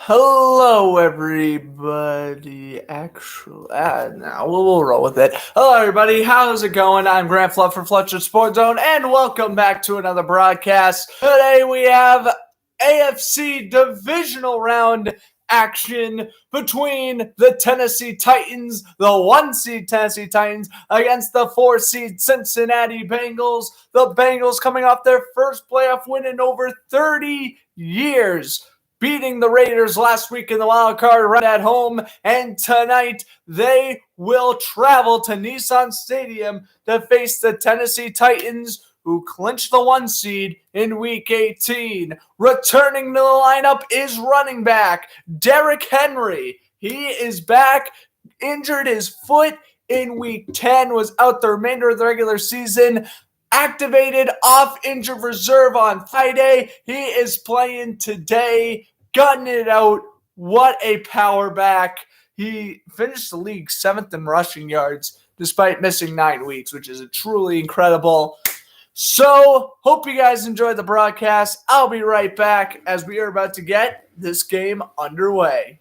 Hello, everybody. Actually, now we'll roll with it. Hello, everybody. How's it going? I'm Grant Fluff from Fletcher Sports Zone, and welcome back to another broadcast. Today we have AFC Divisional round action between the Tennessee Titans, the 1-seed Tennessee Titans, against the 4-seed Cincinnati Bengals. The Bengals coming off their first playoff win in over 30 years, beating the Raiders last week in the wild card round at home, and tonight they will travel to Nissan Stadium to face the Tennessee Titans, who clinched the 1 seed in Week 18. Returning to the lineup is running back Derrick Henry. He is back, injured his foot in Week 10, was out the remainder of the regular season. Activated off injured reserve on Friday. He is playing today, gutting it out. What a power back. He finished the league 7th in rushing yards despite missing 9 weeks, which is truly incredible. So, hope you guys enjoyed the broadcast. I'll be right back as we are about to get this game underway.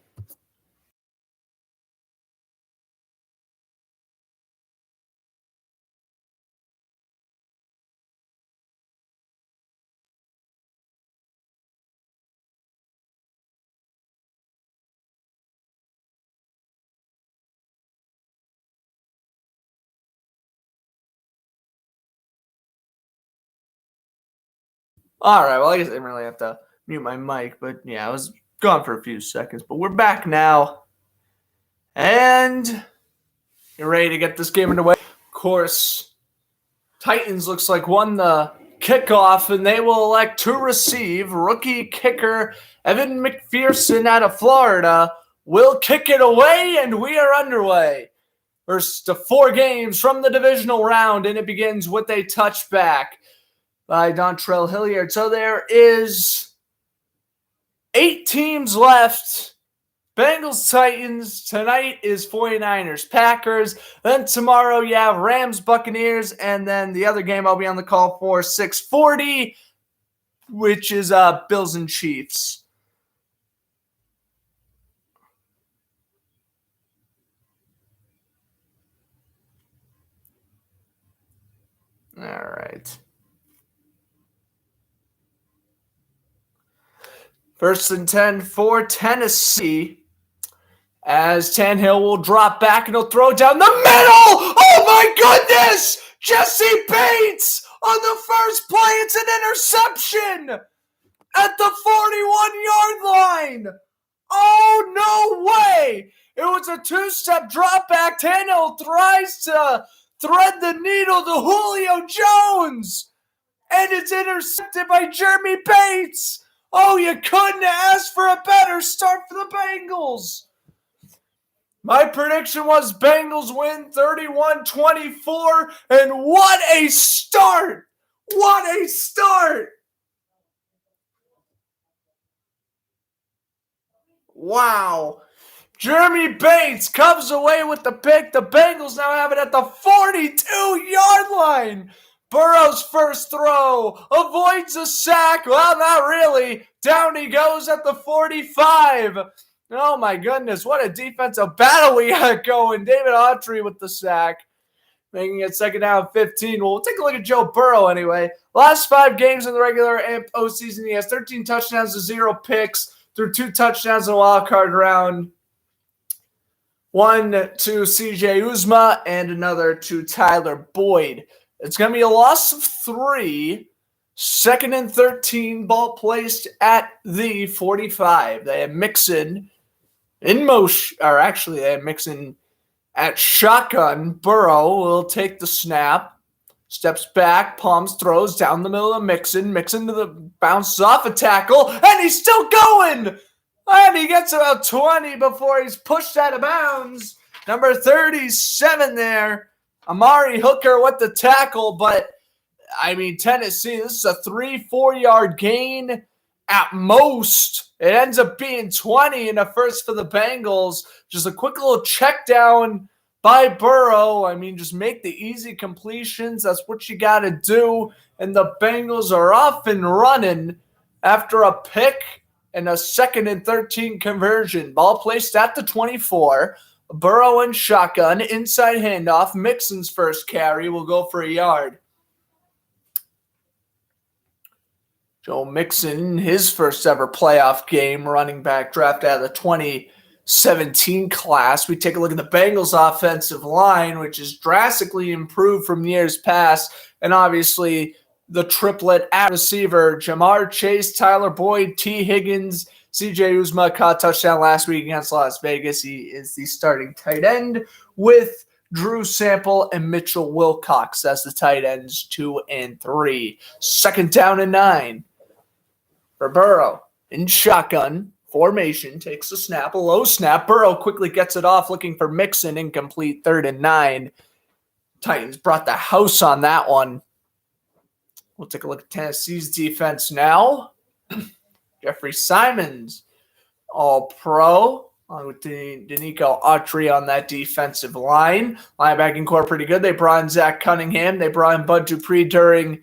All right, well, I guess I didn't really have to mute my mic, but yeah, I was gone for a few seconds. But we're back now, and you're ready to get this game underway. Of course, Titans looks like won the kickoff, and they will elect to receive. Rookie kicker Evan McPherson out of Florida will kick it away, and we are underway. First to 4 games from the divisional round, and it begins with a touchback by Dontrell Hilliard. So there is 8 teams left. Bengals, Titans. Tonight is 49ers, Packers. Then tomorrow you have Rams, Buccaneers. And then the other game I'll be on the call for, 6:40, which is Bills and Chiefs. All right. First and 10 for Tennessee, as Nhl will drop back and he'll throw down the middle. Oh my goodness! Jesse Bates on the first play. It's an interception at the 41-yard line. Oh, no way! It was a 2-step drop back. Nhl tries to thread the needle to Julio Jones, and it's intercepted by Jeremy Bates. Oh, you couldn't ask for a better start for the Bengals. My prediction was Bengals win 31-24, and what a start! What a start! Wow. Jeremy Bates comes away with the pick. The Bengals now have it at the 42-yard line. Burrow's first throw avoids a sack. Well, not really. Down he goes at the 45. Oh, my goodness. What a defensive battle we got going. David Autry with the sack, making it second down 15. Well, we'll take a look at Joe Burrow anyway. Last 5 games in the regular and postseason, he has 13 touchdowns to 0 picks, threw 2 touchdowns in the wild card round. 1 to CJ Uzomah and another to Tyler Boyd. It's going to be a loss of 3. Second and 13, ball placed at the 45. They have Mixon in motion, or actually they have Mixon at shotgun. Burrow will take the snap, steps back, palms, throws down the middle of Mixon. Mixon to the bounces off a tackle, and he's still going. And he gets about 20 before he's pushed out of bounds. Number 37 there. Amari Hooker with the tackle, but, I mean, Tennessee, this is a 3-4 yard gain at most. It ends up being 20 and a first for the Bengals. Just a quick little check down by Burrow. I mean, just make the easy completions. That's what you got to do. And the Bengals are off and running after a pick and a 2nd and 13 conversion. Ball placed at the 24. Burrow and shotgun, inside handoff. Mixon's first carry will go for a yard. Joe Mixon, his first ever playoff game, running back drafted out of the 2017 class. We take a look at the Bengals offensive line, which is drastically improved from years past. And obviously the triplet at receiver, Jamar Chase, Tyler Boyd, T. Higgins, C.J. Uzomah caught a touchdown last week against Las Vegas. He is the starting tight end with Drew Sample and Mitchell Wilcox as the tight ends 2 and 3. 2nd down and 9 for Burrow in shotgun formation. Takes a snap, a low snap. Burrow quickly gets it off, looking for Mixon. Incomplete. 3rd and 9. Titans brought the house on that one. We'll take a look at Tennessee's defense now. Jeffrey Simons, All-Pro, along with Danico Autry on that defensive line. Linebacking core pretty good. They brought in Zach Cunningham. They brought in Bud Dupree during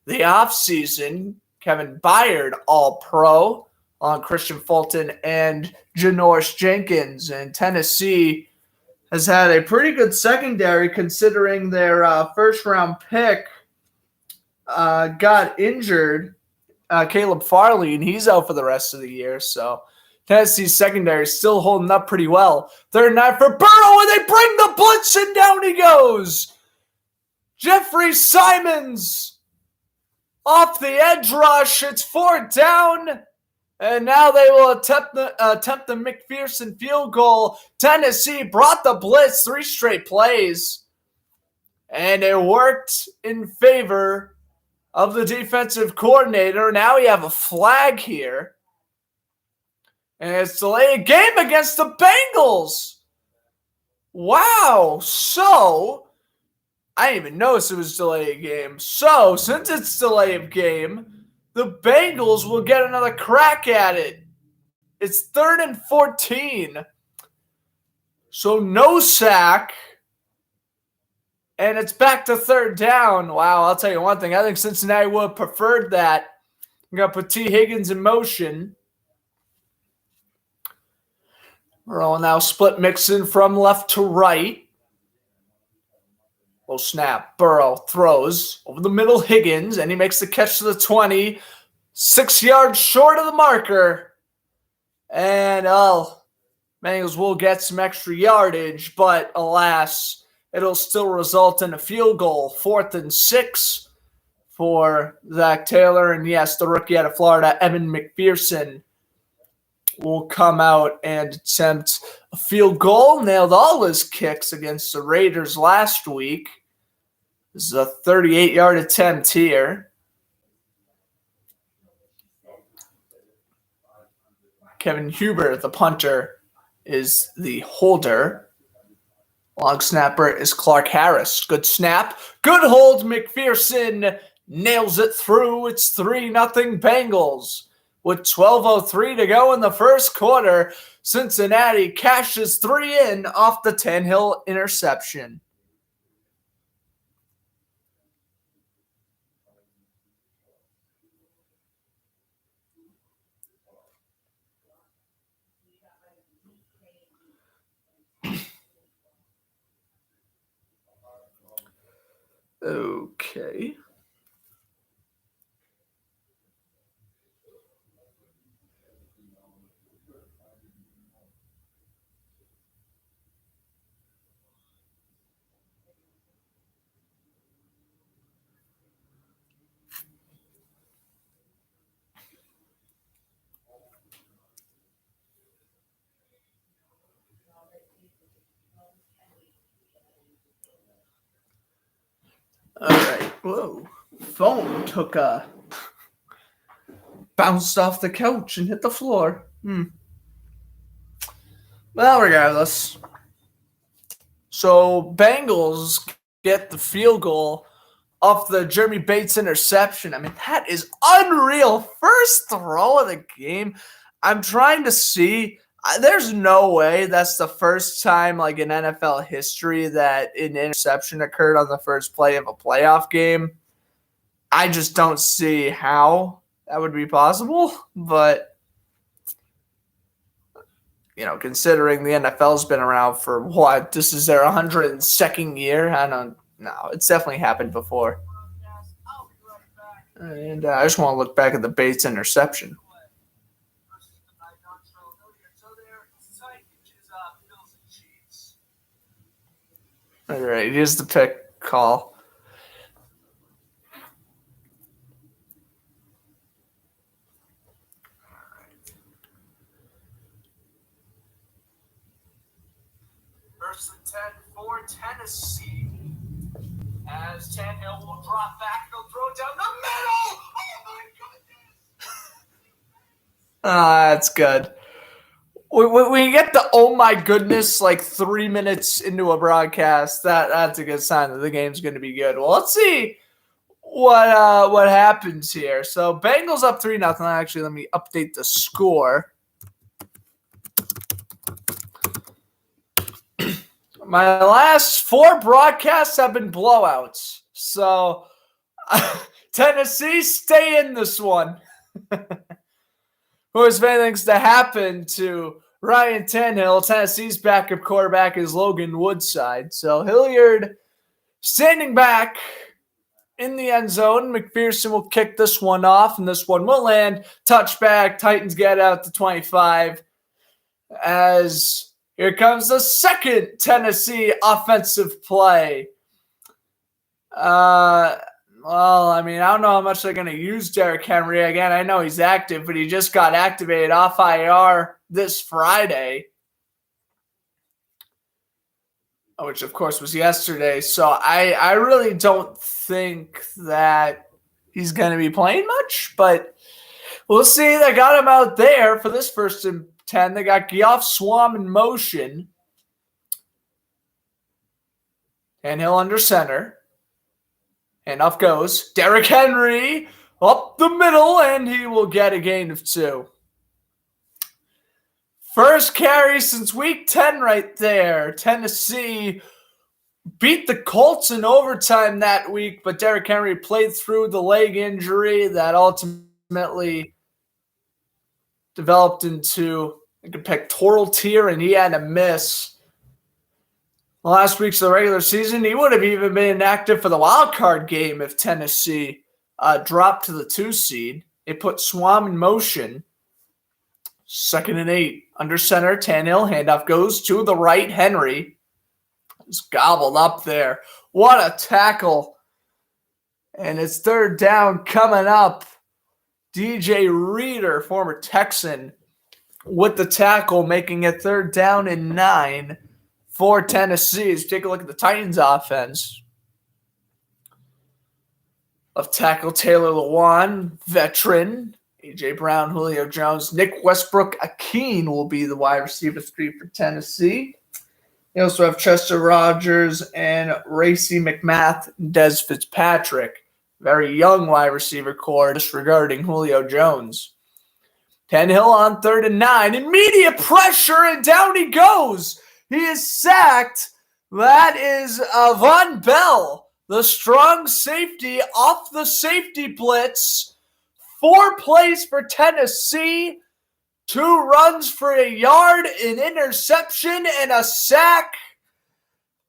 the offseason. Kevin Byard, All-Pro, on Christian Fulton and Janoris Jenkins. And Tennessee has had a pretty good secondary considering their first-round pick got injured. Caleb Farley, and he's out for the rest of the year. So Tennessee's secondary is still holding up pretty well. 3rd and 9 for Burrow, and they bring the blitz, and down he goes. Jeffrey Simons off the edge rush. It's 4th down, and now they will attempt the McPherson field goal. Tennessee brought the blitz 3 straight plays, and it worked in favor of the defensive coordinator. Now we have a flag here. And it's delayed game against the Bengals. Wow. So, I didn't even notice it was delayed game. So, since it's delayed game, the Bengals will get another crack at it. It's 3rd and 14. So, no sack. And it's back to 3rd down. Wow, I'll tell you one thing. I think Cincinnati would have preferred that. I'm going to put T. Higgins in motion. We'll now split Mixon from left to right. Oh, snap. Burrow throws over the middle. Higgins, and he makes the catch to the 20. 6 yards short of the marker. And, Bengals will get some extra yardage, but alas, it'll still result in a field goal. 4th and 6 for Zach Taylor. And yes, the rookie out of Florida, Evan McPherson, will come out and attempt a field goal. Nailed all his kicks against the Raiders last week. This is a 38-yard attempt here. Kevin Huber, the punter, is the holder. Long snapper is Clark Harris. Good snap. Good hold. McPherson nails it through. It's 3-0 Bengals. With 12:03 to go in the first quarter, Cincinnati cashes 3 in off the Nhl interception. Okay. All right. Whoa. Phone took a bounced off the couch and hit the floor. Well, regardless. So Bengals get the field goal off the Jeremy Bates interception. I mean, that is unreal. First throw of the game. I'm trying to see. There's no way that's the first time, like in NFL history, that an interception occurred on the first play of a playoff game. I just don't see how that would be possible. But considering the NFL's been around for what? This is their 102nd year? I don't know. It's definitely happened before. And I just want to look back at the Bates interception. All right, here's the pick call. First and 10 for Tennessee. As Nhl will drop back, he'll throw it down the middle. Oh my goodness! That's good. When you get the oh my goodness like 3 minutes into a broadcast, that's a good sign that the game's going to be good. Well, let's see what happens here. So Bengals up 3-0. Actually, let me update the score. My last 4 broadcasts have been blowouts. So Tennessee, stay in this one. Who has anything's to happen to Ryan Tannehill? Tennessee's backup quarterback is Logan Woodside. So Hilliard standing back in the end zone. McPherson will kick this one off, and this one will land. Touchback. Titans get out to 25. As here comes the second Tennessee offensive play. Well, I don't know how much they're going to use Derrick Henry. Again, I know he's active, but he just got activated off IR this Friday, which, of course, was yesterday. So I really don't think that he's going to be playing much, but we'll see. They got him out there for this first and 10. They got Kickoff, Swam in motion. And he'll under center. And off goes Derrick Henry up the middle, and he will get a gain of 2. First carry since week 10 right there. Tennessee beat the Colts in overtime that week, but Derrick Henry played through the leg injury that ultimately developed into a pectoral tear, and he had to miss the last weeks of the regular season. He would have even been inactive for the wild card game if Tennessee dropped to the 2 seed. It put Swam in motion. 2nd and 8. Under center, Tannehill. Handoff goes to the right. Henry is gobbled up there. What a tackle. And it's 3rd down coming up. DJ Reader, former Texan, with the tackle, making it 3rd down and 9 for Tennessee. As take a look at the Titans offense. Left tackle Taylor Lewan, veteran. A.J. Brown, Julio Jones, Nick Westbrook, Akeem will be the wide receiver 3 for Tennessee. They also have Chester Rogers and Racy McMath and Des Fitzpatrick. Very young wide receiver core, disregarding Julio Jones. Tannehill on 3rd and 9. Immediate pressure, and down he goes. He is sacked. That is Von Bell, the strong safety, off the safety blitz. 4 plays for Tennessee, 2 runs for a yard, an interception, and a sack.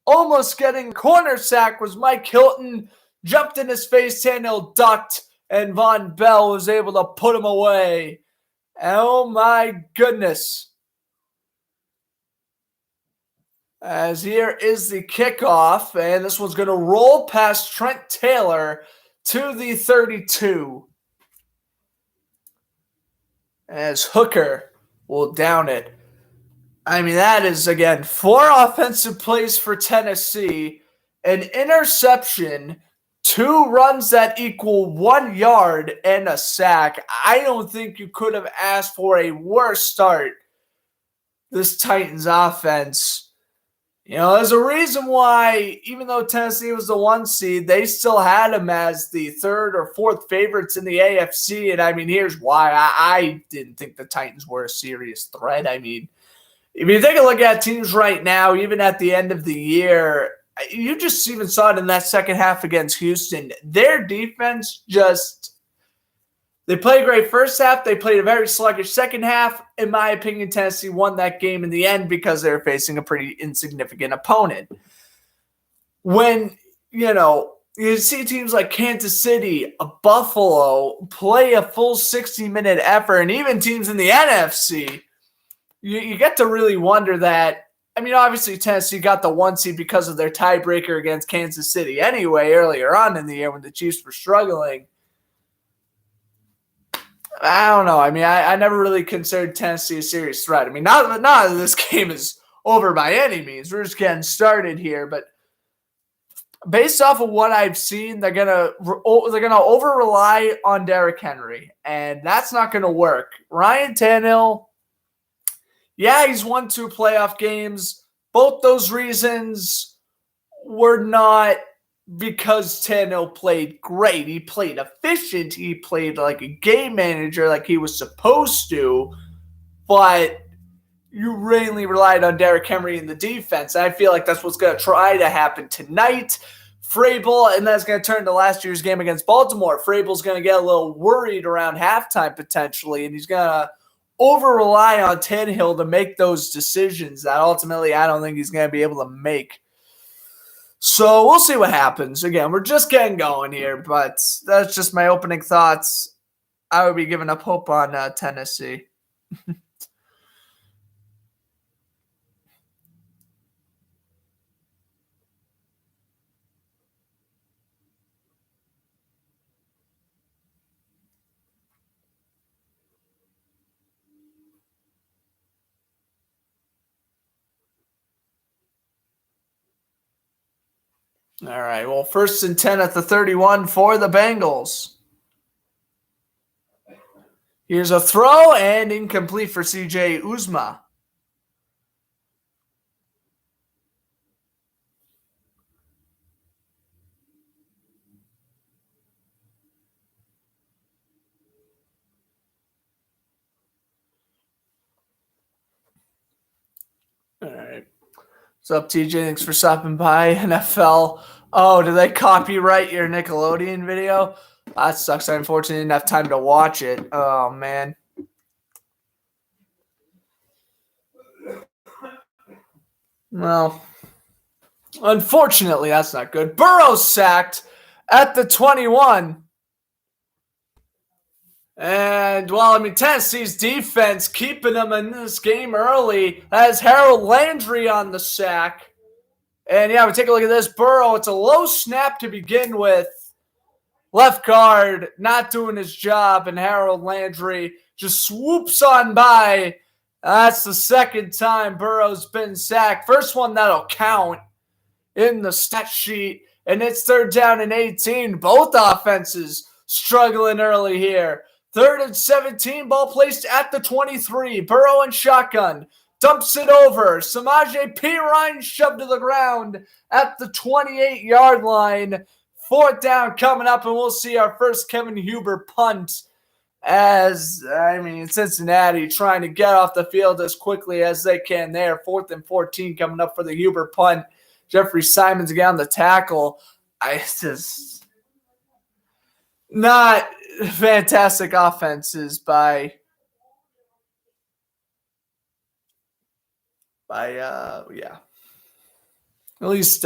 Almost getting corner sack was Mike Hilton. Jumped in his face, Tannehill ducked, and Von Bell was able to put him away. Oh my goodness. As here is the kickoff, and this one's going to roll past Trent Taylor to the 32. As Hooker will down it. That is, again, 4 offensive plays for Tennessee, an interception, 2 runs that equal 1 yard, and a sack. I don't think you could have asked for a worse start, this Titans offense. There's a reason why, even though Tennessee was the 1 seed, they still had them as the 3rd or 4th favorites in the AFC. And here's why. I didn't think the Titans were a serious threat. If you take a look at teams right now, even at the end of the year, you just even saw it in that second half against Houston. Their defense just They played a great first half. They played a very sluggish second half. In my opinion, Tennessee won that game in the end because they were facing a pretty insignificant opponent. When, you see teams like Kansas City, Buffalo play a full 60-minute effort, and even teams in the NFC, you get to really wonder that. I mean, obviously Tennessee got the 1 seed because of their tiebreaker against Kansas City anyway earlier on in the year when the Chiefs were struggling. I don't know. I mean, I never really considered Tennessee a serious threat. I mean, not that this game is over by any means. We're just getting started here, but based off of what I've seen, they're gonna over rely on Derrick Henry, and that's not gonna work. Ryan Tannehill, yeah, he's won 2 playoff games. Both those reasons were not because Tannehill played great. He played efficient. He played like a game manager, like he was supposed to. But you mainly relied on Derrick Henry in the defense. And I feel like that's what's going to try to happen tonight. Vrabel, and that's going to turn to last year's game against Baltimore. Vrabel's going to get a little worried around halftime potentially, and he's going to over-rely on Tannehill to make those decisions that ultimately I don't think he's going to be able to make. So we'll see what happens. Again, we're just getting going here, but that's just my opening thoughts. I would be giving up hope on Tennessee. All right, well, 1st and 10 at the 31 for the Bengals. Here's a throw and incomplete for C.J. Uzomah. All right. What's up, TJ? Thanks for stopping by. NFL. Oh, did they copyright your Nickelodeon video? That sucks. I unfortunately didn't have time to watch it. Oh, man. Well, unfortunately, that's not good. Burrow sacked at the 21. And, well, I mean, Tennessee's defense keeping them in this game early has Harold Landry on the sack. And, yeah, we take a look at this. Burrow, it's a low snap to begin with. Left guard not doing his job, and Harold Landry just swoops on by. That's the second time Burrow's been sacked. First one that'll count in the stat sheet. And it's 3rd down and 18. Both offenses struggling early here. 3rd and 17, ball placed at the 23. Burrow in shotgun. Dumps it over. Samaje Perine shoved to the ground at the 28-yard line. 4th down coming up, and we'll see our first Kevin Huber punt as, Cincinnati trying to get off the field as quickly as they can there. 4th and 14 coming up for the Huber punt. Jeffrey Simons again on the tackle. Not fantastic offenses by yeah. At least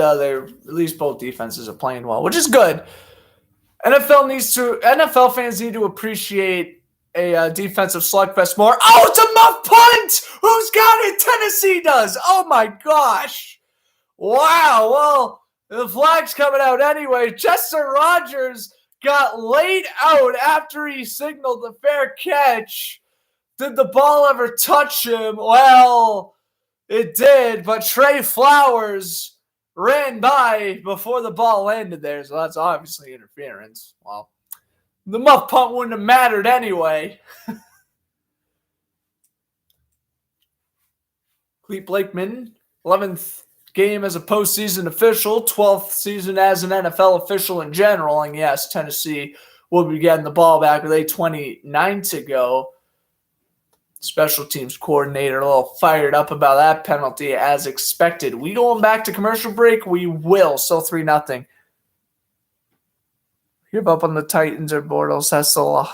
both defenses are playing well, which is good. NFL fans need to appreciate a defensive slugfest more. Oh, it's a muff punt! Who's got it? Tennessee does. Oh my gosh. Wow. Well, the flag's coming out anyway. Chester Rogers got laid out after he signaled the fair catch. Did the ball ever touch him? Well, it did, but Trey Flowers ran by before the ball landed there, so that's obviously interference. Well, the muff punt wouldn't have mattered anyway. Clete Blakeman, 11th game as a postseason official, 12th season as an NFL official in general, and yes, Tennessee will be getting the ball back with 8:29 to go. Special teams coordinator a little fired up about that penalty as expected. We going back to commercial break? We will. Still 3-0. Give up on the Titans or Bortles. That's the law.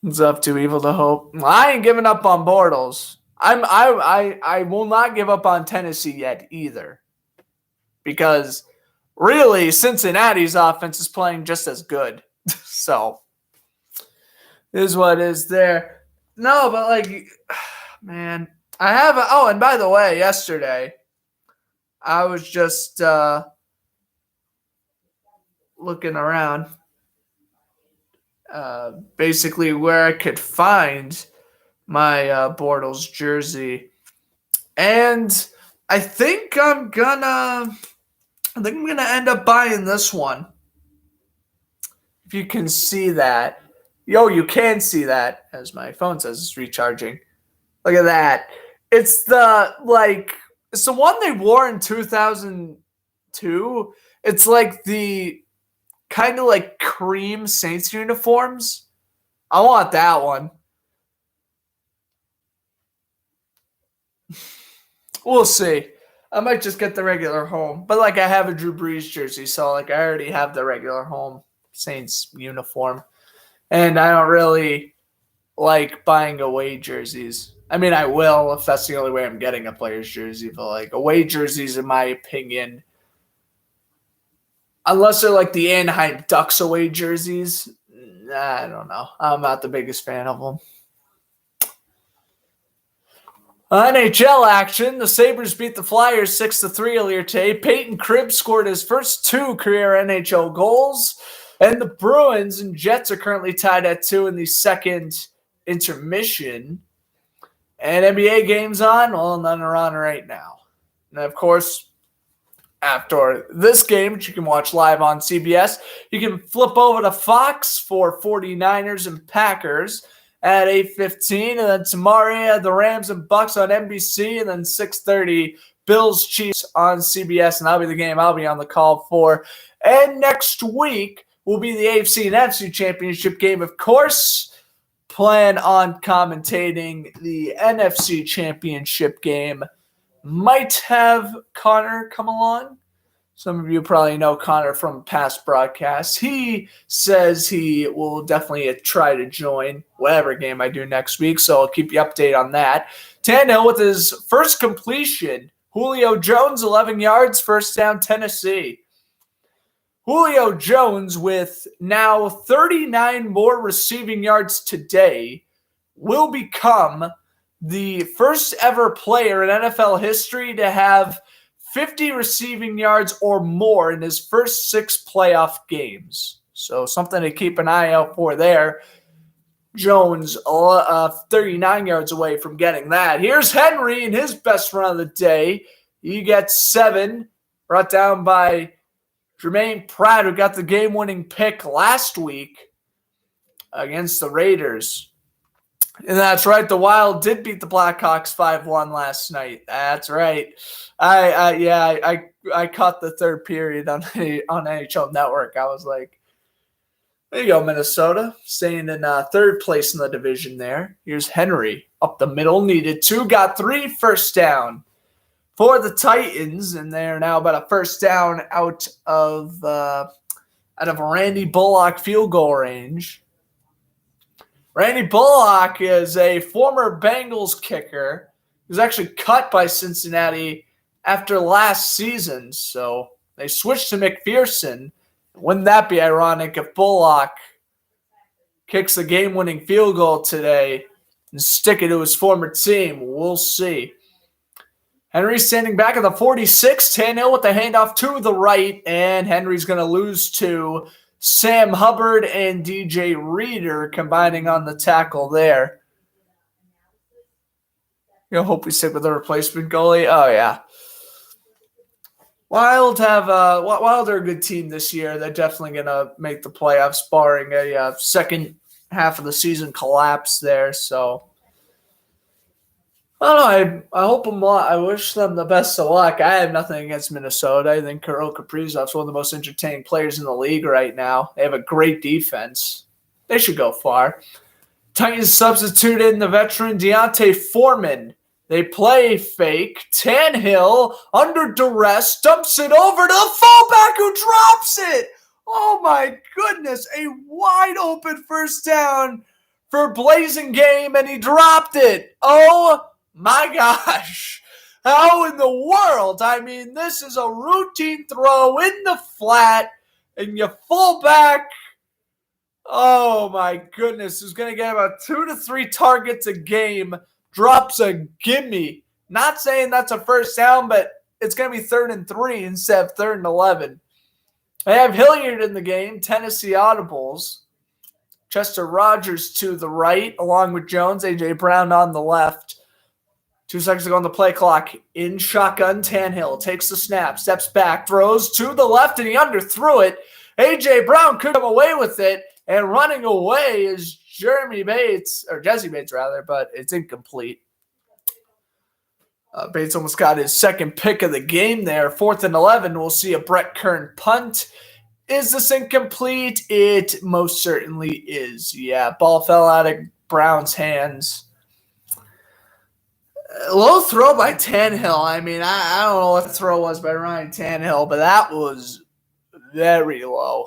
It's up to evil to hope. I ain't giving up on Bortles. I will not give up on Tennessee yet either. Because really, Cincinnati's offense is playing just as good. So, is what is there. No, but like, man, I have. And by the way, yesterday, I was just looking around, basically where I could find my Bortles jersey, and I think I'm gonna end up buying this one. If you can see that. Yo, you can see that, as my phone says it's recharging. Look at that. It's the one they wore in 2002. It's like the kind of like cream Saints uniforms. I want that one. We'll see. I might just get the regular home. But like I have a Drew Brees jersey, so like I already have the regular home Saints uniform. And I don't really like buying away jerseys. I mean, I will if that's the only way I'm getting a player's jersey. But like away jerseys, in my opinion, unless they're like the Anaheim Ducks away jerseys, I don't know. I'm not the biggest fan of them. Nhl action. The Sabres beat the Flyers 6-3 earlier today. Peyton Cribb scored his first 2 career NHL goals. And the Bruins and Jets are currently tied at 2 in the second intermission. And NBA games on? Well, none are on right now. And of course, after this game, which you can watch live on CBS, you can flip over to Fox for 49ers and Packers at 8:15. And then tomorrow, the Rams and Bucks on NBC. And then 6:30, Bills Chiefs on CBS. And that'll be the game I'll be on the call for. And next week will be the AFC and NFC Championship game, of course. Plan on commentating the NFC Championship game. Might have Connor come along. Some of you probably know Connor from past broadcasts. He says he will definitely try to join whatever game I do next week, so I'll keep you updated on that. Nhl with his first completion. Julio Jones, 11 yards, first down, Tennessee. Julio Jones, with now 39 more receiving yards today, will become the first ever player in NFL history to have 50 receiving yards or more in his first 6 playoff games. So something to keep an eye out for there. Jones 39 yards away from getting that. Here's Henry in his best run of the day. He gets 7, brought down by Jermaine Pratt, who got the game-winning pick last week against the Raiders. And that's right, the Wild did beat the Blackhawks 5-1 last night. That's right. I caught the third period on NHL Network. I was like, there you go, Minnesota, staying in third place in the division there. Here's Henry up the middle, needed 2, got 3, first down for the Titans, and they're now about a first down out of Randy Bullock field goal range. Randy Bullock is a former Bengals kicker who was actually cut by Cincinnati after last season, so they switched to McPherson. Wouldn't that be ironic if Bullock kicks the game-winning field goal today and stick it to his former team? We'll see. Henry standing back at the 46. Nhl with the handoff to the right, and Henry's going to lose to Sam Hubbard and DJ Reader combining on the tackle there. I hope we stick with the replacement goalie. Oh, yeah. Wild are a good team this year. They're definitely going to make the playoffs, barring a second half of the season collapse there. So, I don't know. I hope them. I wish them the best of luck. I have nothing against Minnesota. I think Kirill Kaprizov's one of the most entertaining players in the league right now. They have a great defense. They should go far. Titans substituted in the veteran Deontay Foreman. They play fake. Tannehill, under duress, dumps it over to the fullback who drops it. Oh, my goodness. A wide open first down for Blazing Game, and he dropped it. Oh my gosh. How in the world? I mean, this is a routine throw in the flat, and your fullback, oh my goodness, who's going to get about 2 to 3 targets a game, drops a gimme. Not saying that's a first down, but it's going to be 3rd and 3 instead of 3rd and 11. I have Hilliard in the game, Tennessee audibles. Chester Rogers to the right, along with Jones, A.J. Brown on the left. 2 seconds to go on the play clock. In shotgun, Nhl takes the snap, steps back, throws to the left, and he underthrew it. A.J. Brown could come away with it, and running away is Jesse Bates, but it's incomplete. Bates almost got his second pick of the game there. 4th and 11, we'll see a Brett Kern punt. Is this incomplete? It most certainly is. Yeah, ball fell out of Brown's hands. A low throw by Nhl. I mean, I don't know what the throw was by Ryan Tannehill, but that was very low.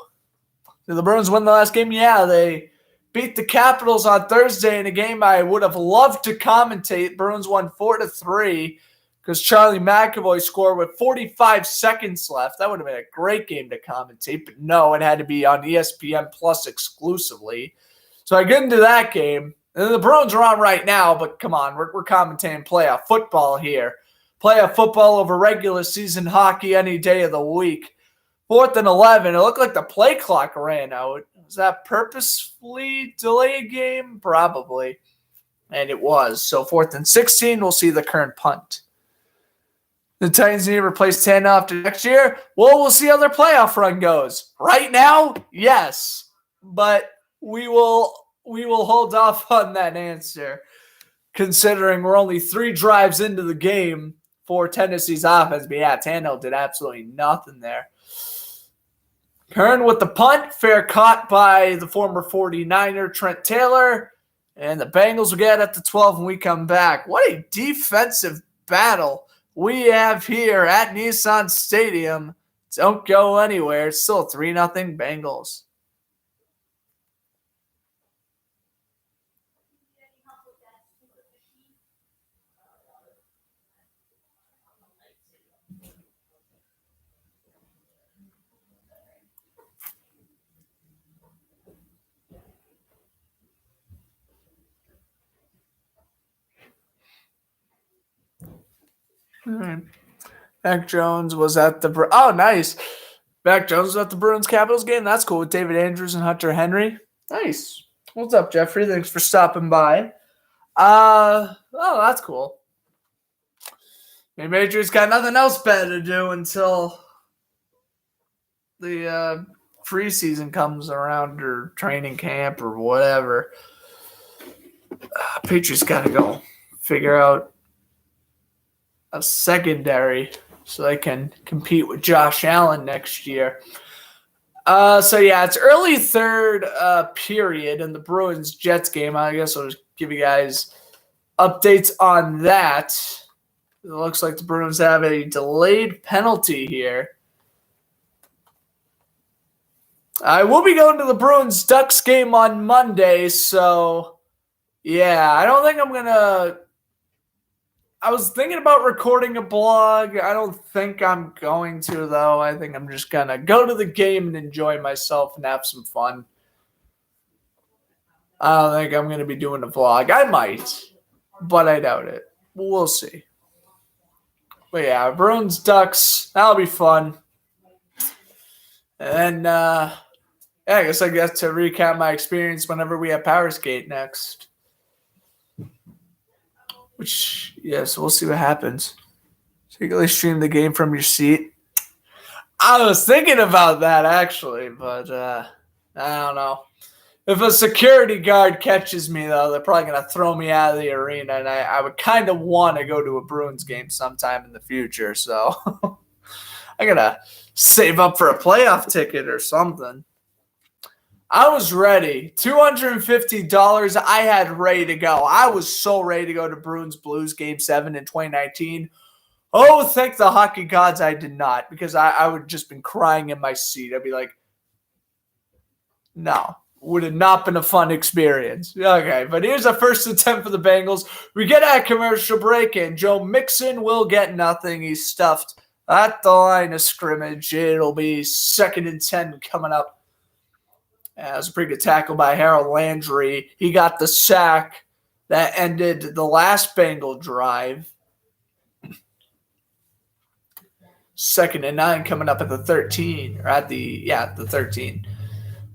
Did the Bruins win the last game? Yeah, they beat the Capitals on Thursday in a game I would have loved to commentate. Bruins won 4-3 because Charlie McAvoy scored with 45 seconds left. That would have been a great game to commentate, but no, it had to be on ESPN Plus exclusively. So I get into that game. And the Bruins are on right now, but come on, we're commentating playoff football here. Playoff football over regular season hockey any day of the week. 4th and 11, it looked like the play clock ran out. Was that purposefully delayed game? Probably. And it was. So 4th and 16, we'll see the current punt. The Titans need to replace Tannehill after next year. Well, we'll see how their playoff run goes. Right now, yes. But we will hold off on that answer, considering we're only 3 drives into the game for Tennessee's offense. But yeah, Tannehill did absolutely nothing there. Kern with the punt, fair caught by the former 49er, Trent Taylor. And the Bengals will get at the 12 when we come back. What a defensive battle we have here at Nissan Stadium. Don't go anywhere. It's still 3-0 Bengals. Mac Jones was at the nice. Mac Jones was at the Bruins Capitals game. That's cool with David Andrews and Hunter Henry. Nice. What's up, Jeffrey? Thanks for stopping by. That's cool. Maybe Adrian's got nothing else better to do until the preseason comes around or training camp or whatever. Patriots got to go figure out a secondary so they can compete with Josh Allen next year. It's early 3rd period in the Bruins-Jets game. I guess I'll just give you guys updates on that. It looks like the Bruins have a delayed penalty here. I will be going to the Bruins-Ducks game on Monday, so yeah, I don't think I'm going to... I was thinking about recording a blog. I don't think I'm going to, though. I think I'm just going to go to the game and enjoy myself and have some fun. I don't think I'm going to be doing a vlog. I might, but I doubt it. We'll see. But yeah, Bruins, Ducks, that'll be fun. And I guess I get to recap my experience whenever we have Power Skate next. So we'll see what happens. So you can at least stream the game from your seat. I was thinking about that, actually, but I don't know. If a security guard catches me, though, they're probably going to throw me out of the arena, and I would kind of want to go to a Bruins game sometime in the future, so I got to save up for a playoff ticket or something. I was ready. $250 I had ready to go. I was so ready to go to Bruins Blues Game 7 in 2019. Oh, thank the hockey gods I did not, because I would have just been crying in my seat. I'd be like, no, would have not been a fun experience. Okay, but here's a first and 10 for the Bengals. We get a commercial break, and Joe Mixon will get nothing. He's stuffed at the line of scrimmage. It'll be 2nd and 10 coming up. That was a pretty good tackle by Harold Landry. He got the sack that ended the last Bengal drive. 2nd and 9 coming up at the 13, or at the 13.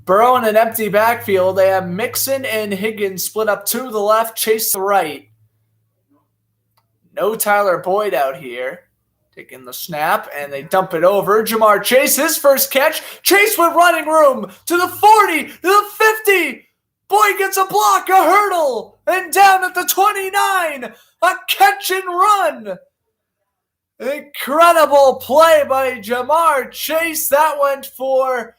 Burrow in an empty backfield. They have Mixon and Higgins split up to the left, Chase to the right. No Tyler Boyd out here. Taking the snap, and they dump it over. Jamar Chase, his first catch. Chase with running room to the 40, to the 50. Boyd gets a block, a hurdle, and down at the 29. A catch and run. Incredible play by Jamar Chase. That went for,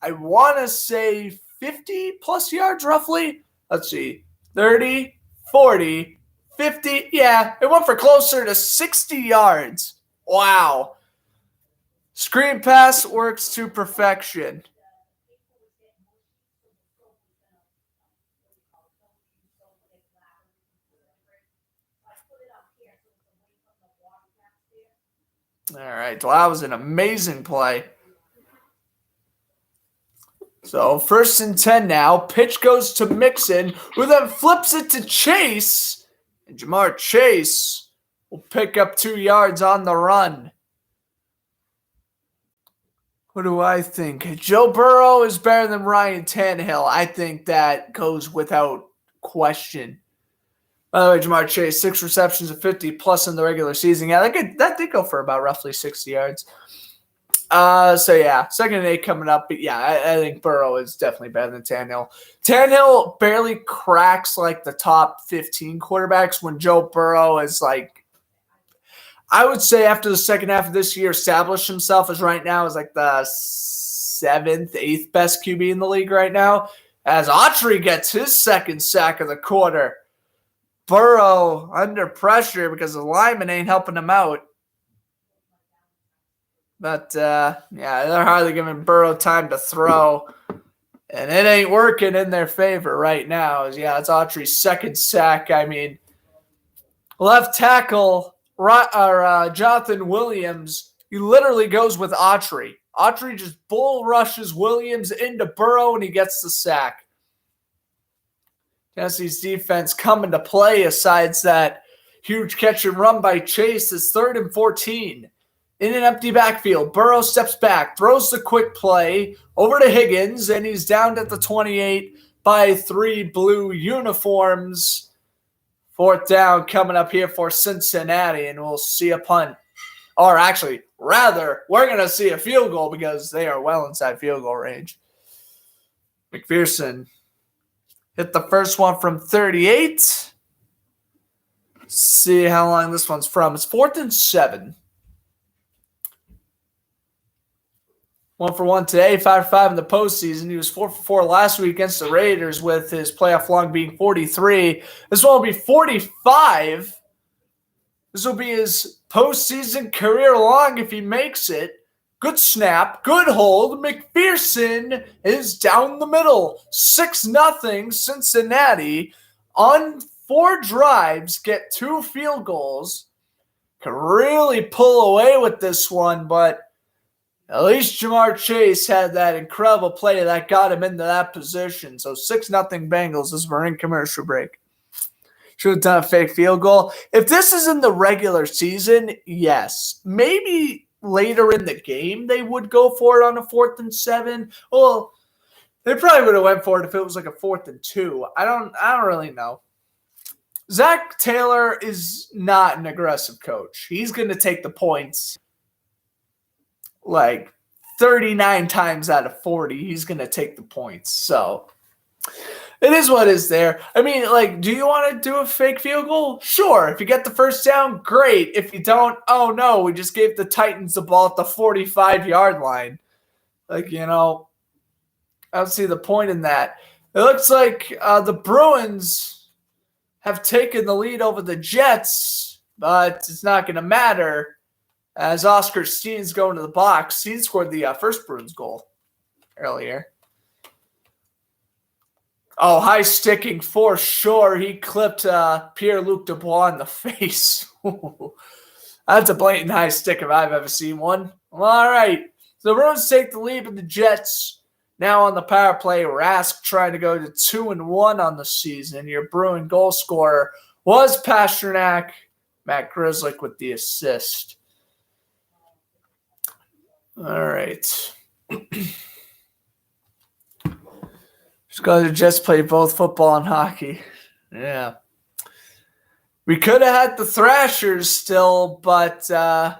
I want to say, 50-plus yards roughly. Let's see. 30, 40, 50. Yeah, it went for closer to 60 yards. Wow. Screen pass works to perfection. All right, well, that was an amazing play. So 1st and 10 now. Pitch goes to Mixon, who then flips it to Chase. And Jamar Chase will pick up 2 yards on the run. What do I think? Joe Burrow is better than Ryan Tannehill. I think that goes without question. By the way, Jamar Chase, 6 receptions of 50-plus in the regular season. Yeah, that did go for about roughly 60 yards. 2nd and 8 coming up. But yeah, I think Burrow is definitely better than Tannehill. Tannehill barely cracks like the top 15 quarterbacks when Joe Burrow is like, I would say after the second half of this year, established himself as right now as like the 7th, 8th best QB in the league right now. As Autry gets his 2nd sack of the quarter. Burrow under pressure because the lineman ain't helping him out. But, they're hardly giving Burrow time to throw. And it ain't working in their favor right now. It's Autry's 2nd sack. I mean, left tackle, Jonathan Williams, he literally goes with Autry. Autry just bull rushes Williams into Burrow, and he gets the sack. Tennessee's defense coming to play asides that huge catch and run by Chase. It's 3rd and 14. In an empty backfield, Burrow steps back, throws the quick play over to Higgins, and he's down at the 28 by 3 blue uniforms. 4th down coming up here for Cincinnati, and we'll see a punt. Or actually, rather, we're going to see a field goal because they are well inside field goal range. McPherson hit the first one from 38. See how long this one's from. It's 4th and 7. 1 for 1 today, 5 for 5 in the postseason. He was 4 for 4 last week against the Raiders with his playoff long being 43. This one will be 45. This will be his postseason career long if he makes it. Good snap, good hold. McPherson is down the middle. 6-0 Cincinnati. On 4 drives, get 2 field goals. Can really pull away with this one, but at least Jamar Chase had that incredible play that got him into that position. So 6-0 Bengals as we're in commercial break. Should have done a fake field goal. If this is in the regular season, yes. Maybe later in the game they would go for it on a 4th and 7. Well, they probably would have went for it if it was like a 4th and 2. I don't really know. Zach Taylor is not an aggressive coach. He's going to take the points like 39 times out of 40. He's going to take the points. So it is what is there. I mean, like, do you want to do a fake field goal? Sure. If you get the first down, great. If you don't, oh no, we just gave the Titans the ball at the 45-yard line. Like, I don't see the point in that. It looks like the Bruins have taken the lead over the Jets, but it's not going to matter as Oscar Steen's going to the box. Steen scored the first Bruins goal earlier. Oh, high sticking for sure. He clipped Pierre-Luc Dubois in the face. That's a blatant high stick if I've ever seen one. Well, all right. So the Bruins take the lead, but the Jets now on the power play. Rask trying to go to 2-1 on the season. Your Bruin goal scorer was Pasternak. Matt Grzelcyk with the assist. All right. Just got to just play both football and hockey. Yeah. We could have had the Thrashers still, but yeah,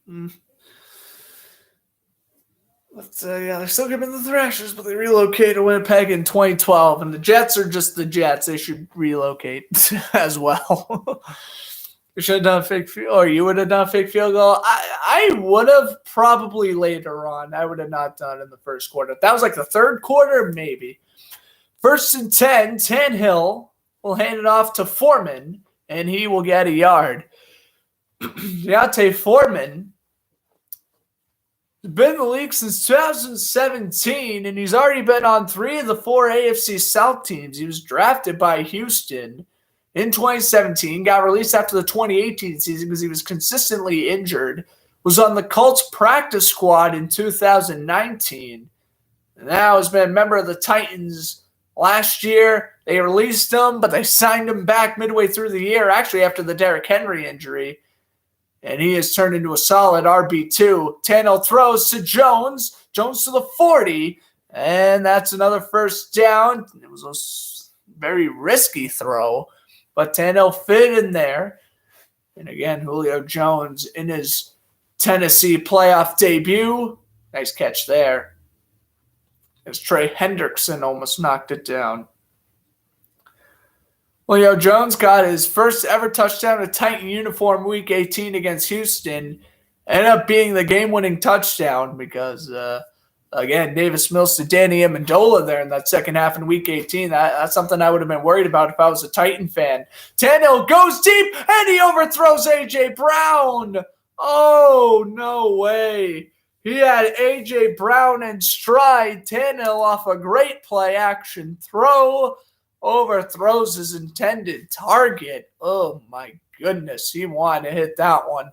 they're still giving the Thrashers, but they relocated to Winnipeg in 2012, and the Jets are just the Jets. They should relocate as well. You should have done a fake field, or you would have done a fake field goal. I would have probably later on. I would have not done in the first quarter. If that was like the third quarter, maybe. 1st and 10, Nhl will hand it off to Foreman, and he will get a yard. Deontay Foreman has been in the league since 2017, and he's already been on 3 of the 4 AFC South teams. He was drafted by Houston in 2017, got released after the 2018 season because he was consistently injured, was on the Colts practice squad in 2019, and now has been a member of the Titans. Last year, they released him, but they signed him back midway through the year, actually after the Derrick Henry injury, and he has turned into a solid RB2. Nhl throws to Jones. Jones to the 40, and that's another first down. It was a very risky throw, but Nhl fit in there. And again, Julio Jones in his Tennessee playoff debut. Nice catch there. As Trey Hendrickson almost knocked it down. Julio Jones got his first ever touchdown in a Titan uniform week 18 against Houston. Ended up being the game-winning touchdown because, again, Davis Mills to Danny Amendola there in that second half in week 18. That's something I would have been worried about if I was a Titan fan. Nhl goes deep, and he overthrows A.J. Brown. Oh, no way. He had A.J. Brown in stride. Nhl off a great play-action throw. Overthrows his intended target. Oh, my goodness. He wanted to hit that one.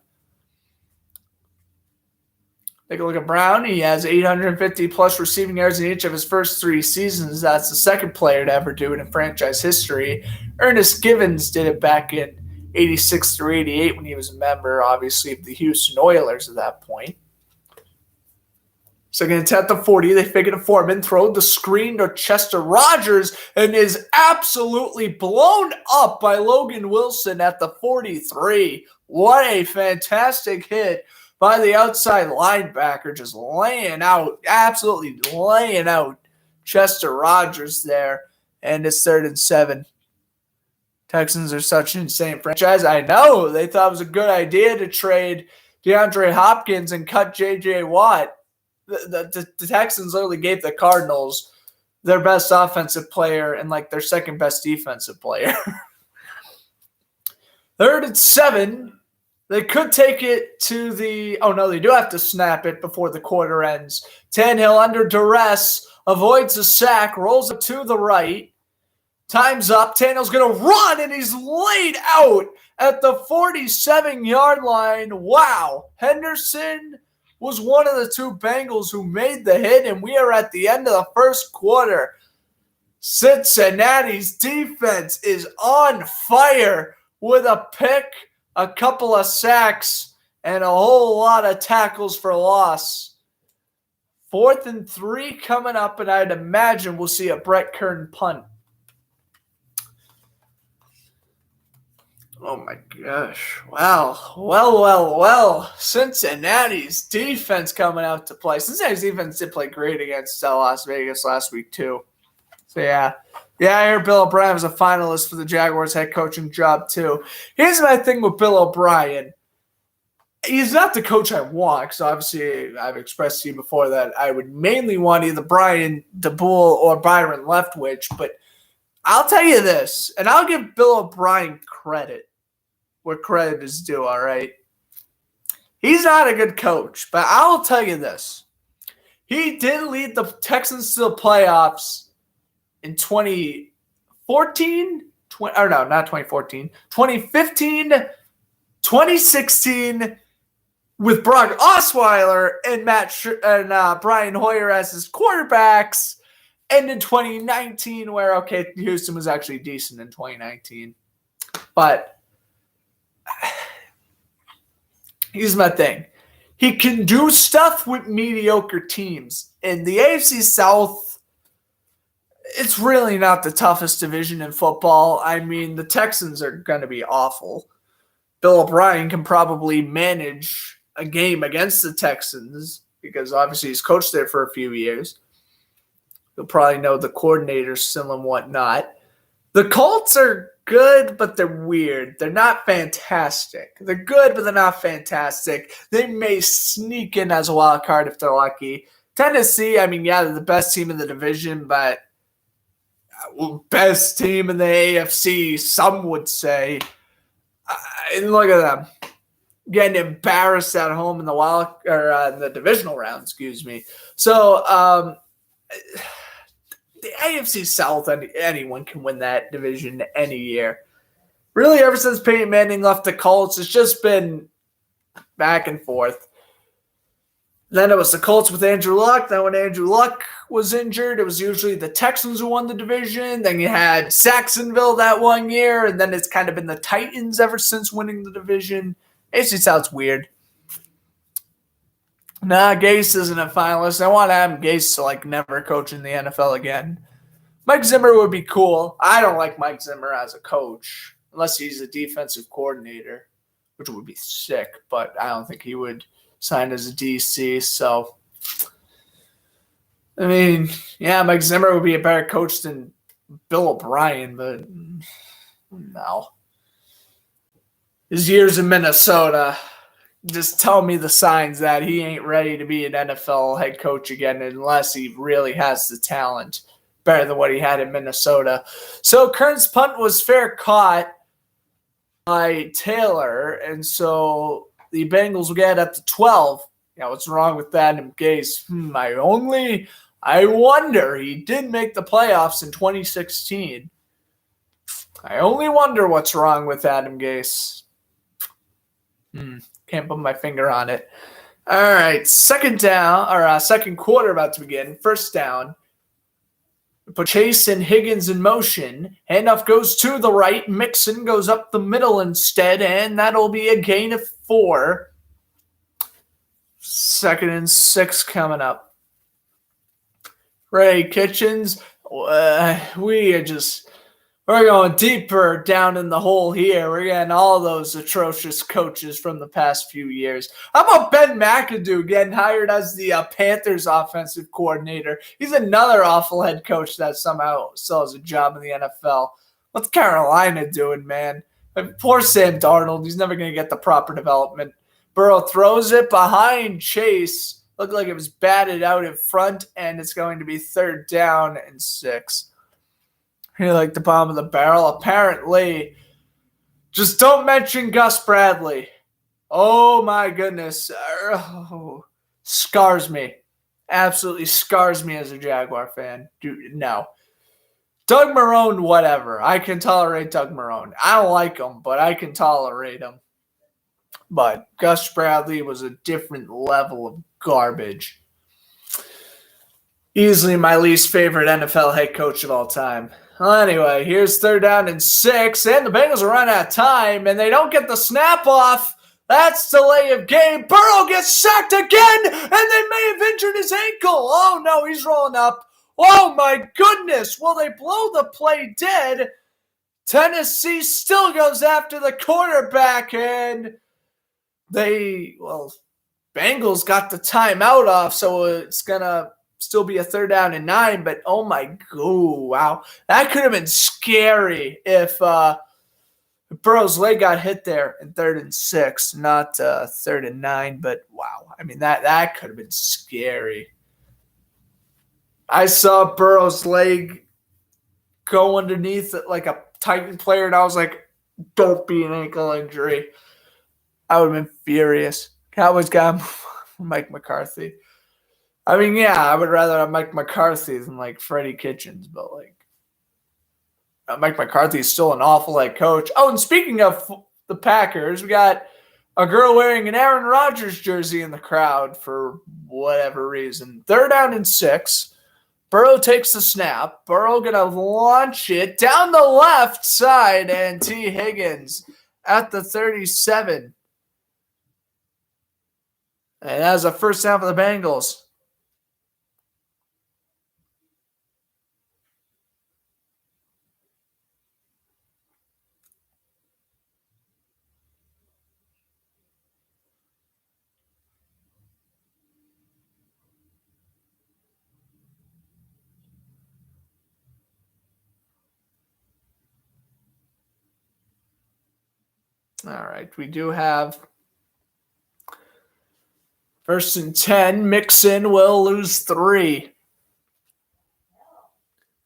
Take a look at Brown. He has 850-plus receiving yards in each of his first 3 seasons. That's the second player to ever do it in franchise history. Ernest Givens did it back in 86 through 88 when he was a member, obviously, of the Houston Oilers at that point. Second attempt at 40, they fake it to Foreman, throw the screen to Chester Rogers, and is absolutely blown up by Logan Wilson at the 43. What a fantastic hit by the outside linebacker, just laying out, absolutely laying out Chester Rogers there, and it's 3rd and 7. Texans are such an insane franchise. I know they thought it was a good idea to trade DeAndre Hopkins and cut J.J. Watt. The Texans literally gave the Cardinals their best offensive player and like their second best defensive player. 3rd and 7. They could take it to the – oh, no, they do have to snap it before the quarter ends. Nhl under duress, avoids a sack, rolls it to the right. Time's up. Tannehill's going to run, and he's laid out at the 47-yard line. Wow. Henderson was one of the 2 Bengals who made the hit, and we are at the end of the first quarter. Cincinnati's defense is on fire with a pick, a couple of sacks, and a whole lot of tackles for loss. 4th and 3 coming up, and I'd imagine we'll see a Brett Kern punt. Oh, my gosh. Wow. Well. Cincinnati's defense coming out to play. Cincinnati's defense did play great against Las Vegas last week, too. So, yeah. Yeah, I heard Bill O'Brien was a finalist for the Jaguars head coaching job, too. Here's my thing with Bill O'Brien. He's not the coach I want, because obviously I've expressed to you before that I would mainly want either Brian DeBoer or Byron Leftwich, but I'll tell you this, and I'll give Bill O'Brien credit where credit is due, all right? He's not a good coach, but I'll tell you this. He did lead the Texans to the playoffs in 2014, or no, not 2014, 2015, 2016 with Brock Osweiler and Brian Hoyer as his quarterbacks, and in 2019 where, okay, Houston was actually decent in 2019. But here's my thing. He can do stuff with mediocre teams. In the AFC South, it's really not the toughest division in football. I mean, the Texans are going to be awful. Bill O'Brien can probably manage a game against the Texans because obviously he's coached there for a few years. He'll probably know the coordinators still and whatnot. The Colts are good, but they're weird. They're not fantastic. They're good, but they're not fantastic. They may sneak in as a wild card if they're lucky. Tennessee, I mean, yeah, they're the best team in the division, but best team in the AFC, some would say. And look at them getting embarrassed at home in the divisional round. Excuse me. So the AFC South, anyone can win that division any year. Really, ever since Peyton Manning left the Colts, it's just been back and forth. Then it was the Colts with Andrew Luck. Then when Andrew Luck was injured, it was usually the Texans who won the division. Then you had Saxonville that one year, and then it's kind of been the Titans ever since winning the division. AFC South's weird. Nah, Gase isn't a finalist. I want Adam Gase to never coach in the NFL again. Mike Zimmer would be cool. I don't like Mike Zimmer as a coach, unless he's a defensive coordinator, which would be sick, but I don't think he would sign as a DC. So, I mean, yeah, Mike Zimmer would be a better coach than Bill O'Brien, but no. His years in Minnesota just tell me the signs that he ain't ready to be an NFL head coach again unless he really has the talent better than what he had in Minnesota. So Kern's punt was fair caught by Taylor, and so the Bengals will get at the 12. Yeah, what's wrong with Adam Gase? I wonder. He did make the playoffs in 2016. I only wonder what's wrong with Adam Gase. Can't put my finger on it. All right, second quarter about to begin. First down. Put Chase and Higgins in motion. Handoff goes to the right. Mixon goes up the middle instead, and that'll be a gain of 4. 2nd and 6 coming up. Ray Kitchens, we're going deeper down in the hole here. We're getting all those atrocious coaches from the past few years. How about Ben McAdoo getting hired as the Panthers offensive coordinator? He's another awful head coach that somehow still has a job in the NFL. What's Carolina doing, man? Poor Sam Darnold. He's never going to get the proper development. Burrow throws it behind Chase. Looked like it was batted out in front, and it's going to be 3rd down and 6. Really like the bottom of the barrel. Apparently, just don't mention Gus Bradley. Oh, my goodness. Scars me. Absolutely scars me as a Jaguar fan. No. Doug Marrone, whatever. I can tolerate Doug Marrone. I don't like him, but I can tolerate him. But Gus Bradley was a different level of garbage. Easily my least favorite NFL head coach of all time. Well, anyway, here's 3rd down and 6, and the Bengals are running out of time, and they don't get the snap off. That's delay of game. Burrow gets sacked again, and they may have injured his ankle. Oh, no, he's rolling up. Oh, my goodness. Will they blow the play dead? Tennessee still goes after the quarterback, and Bengals got the timeout off, so it's going to still be a 3rd down and 9, but oh my god, wow. That could have been scary if Burrow's leg got hit there in 3rd and 6, not 3rd and 9, but wow. I mean, that could have been scary. I saw Burrow's leg go underneath it like a Titan player, and I was like, don't be an ankle injury. I would have been furious. Cowboys got Mike McCarthy. I mean, yeah, I would rather have Mike McCarthy than like Freddie Kitchens, but like Mike McCarthy is still an awful head coach. Oh, and speaking of the Packers, we got a girl wearing an Aaron Rodgers jersey in the crowd for whatever reason. 3rd down and 6. Burrow takes the snap. Burrow going to launch it down the left side, and T. Higgins at the 37. And that's a first down for the Bengals. All right, we do have 1st and 10. Mixon will lose 3.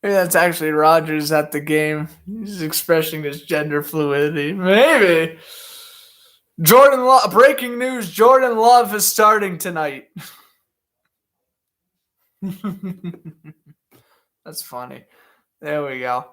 Maybe that's actually Rodgers at the game. He's expressing his gender fluidity. Maybe. Breaking news, Jordan Love is starting tonight. That's funny. There we go.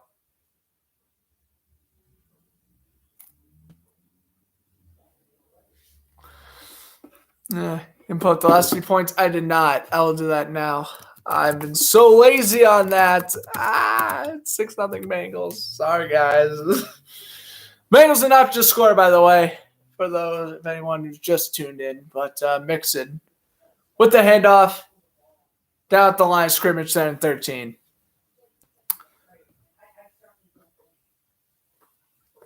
Input the last 3 points. I did not. I will do that now. I've been so lazy on that. It's 6-0 Bengals. Sorry, guys. Bengals did not just score, by the way, for those, if anyone who's just tuned in. But Mixon with the handoff down at the line of scrimmage, 7-13.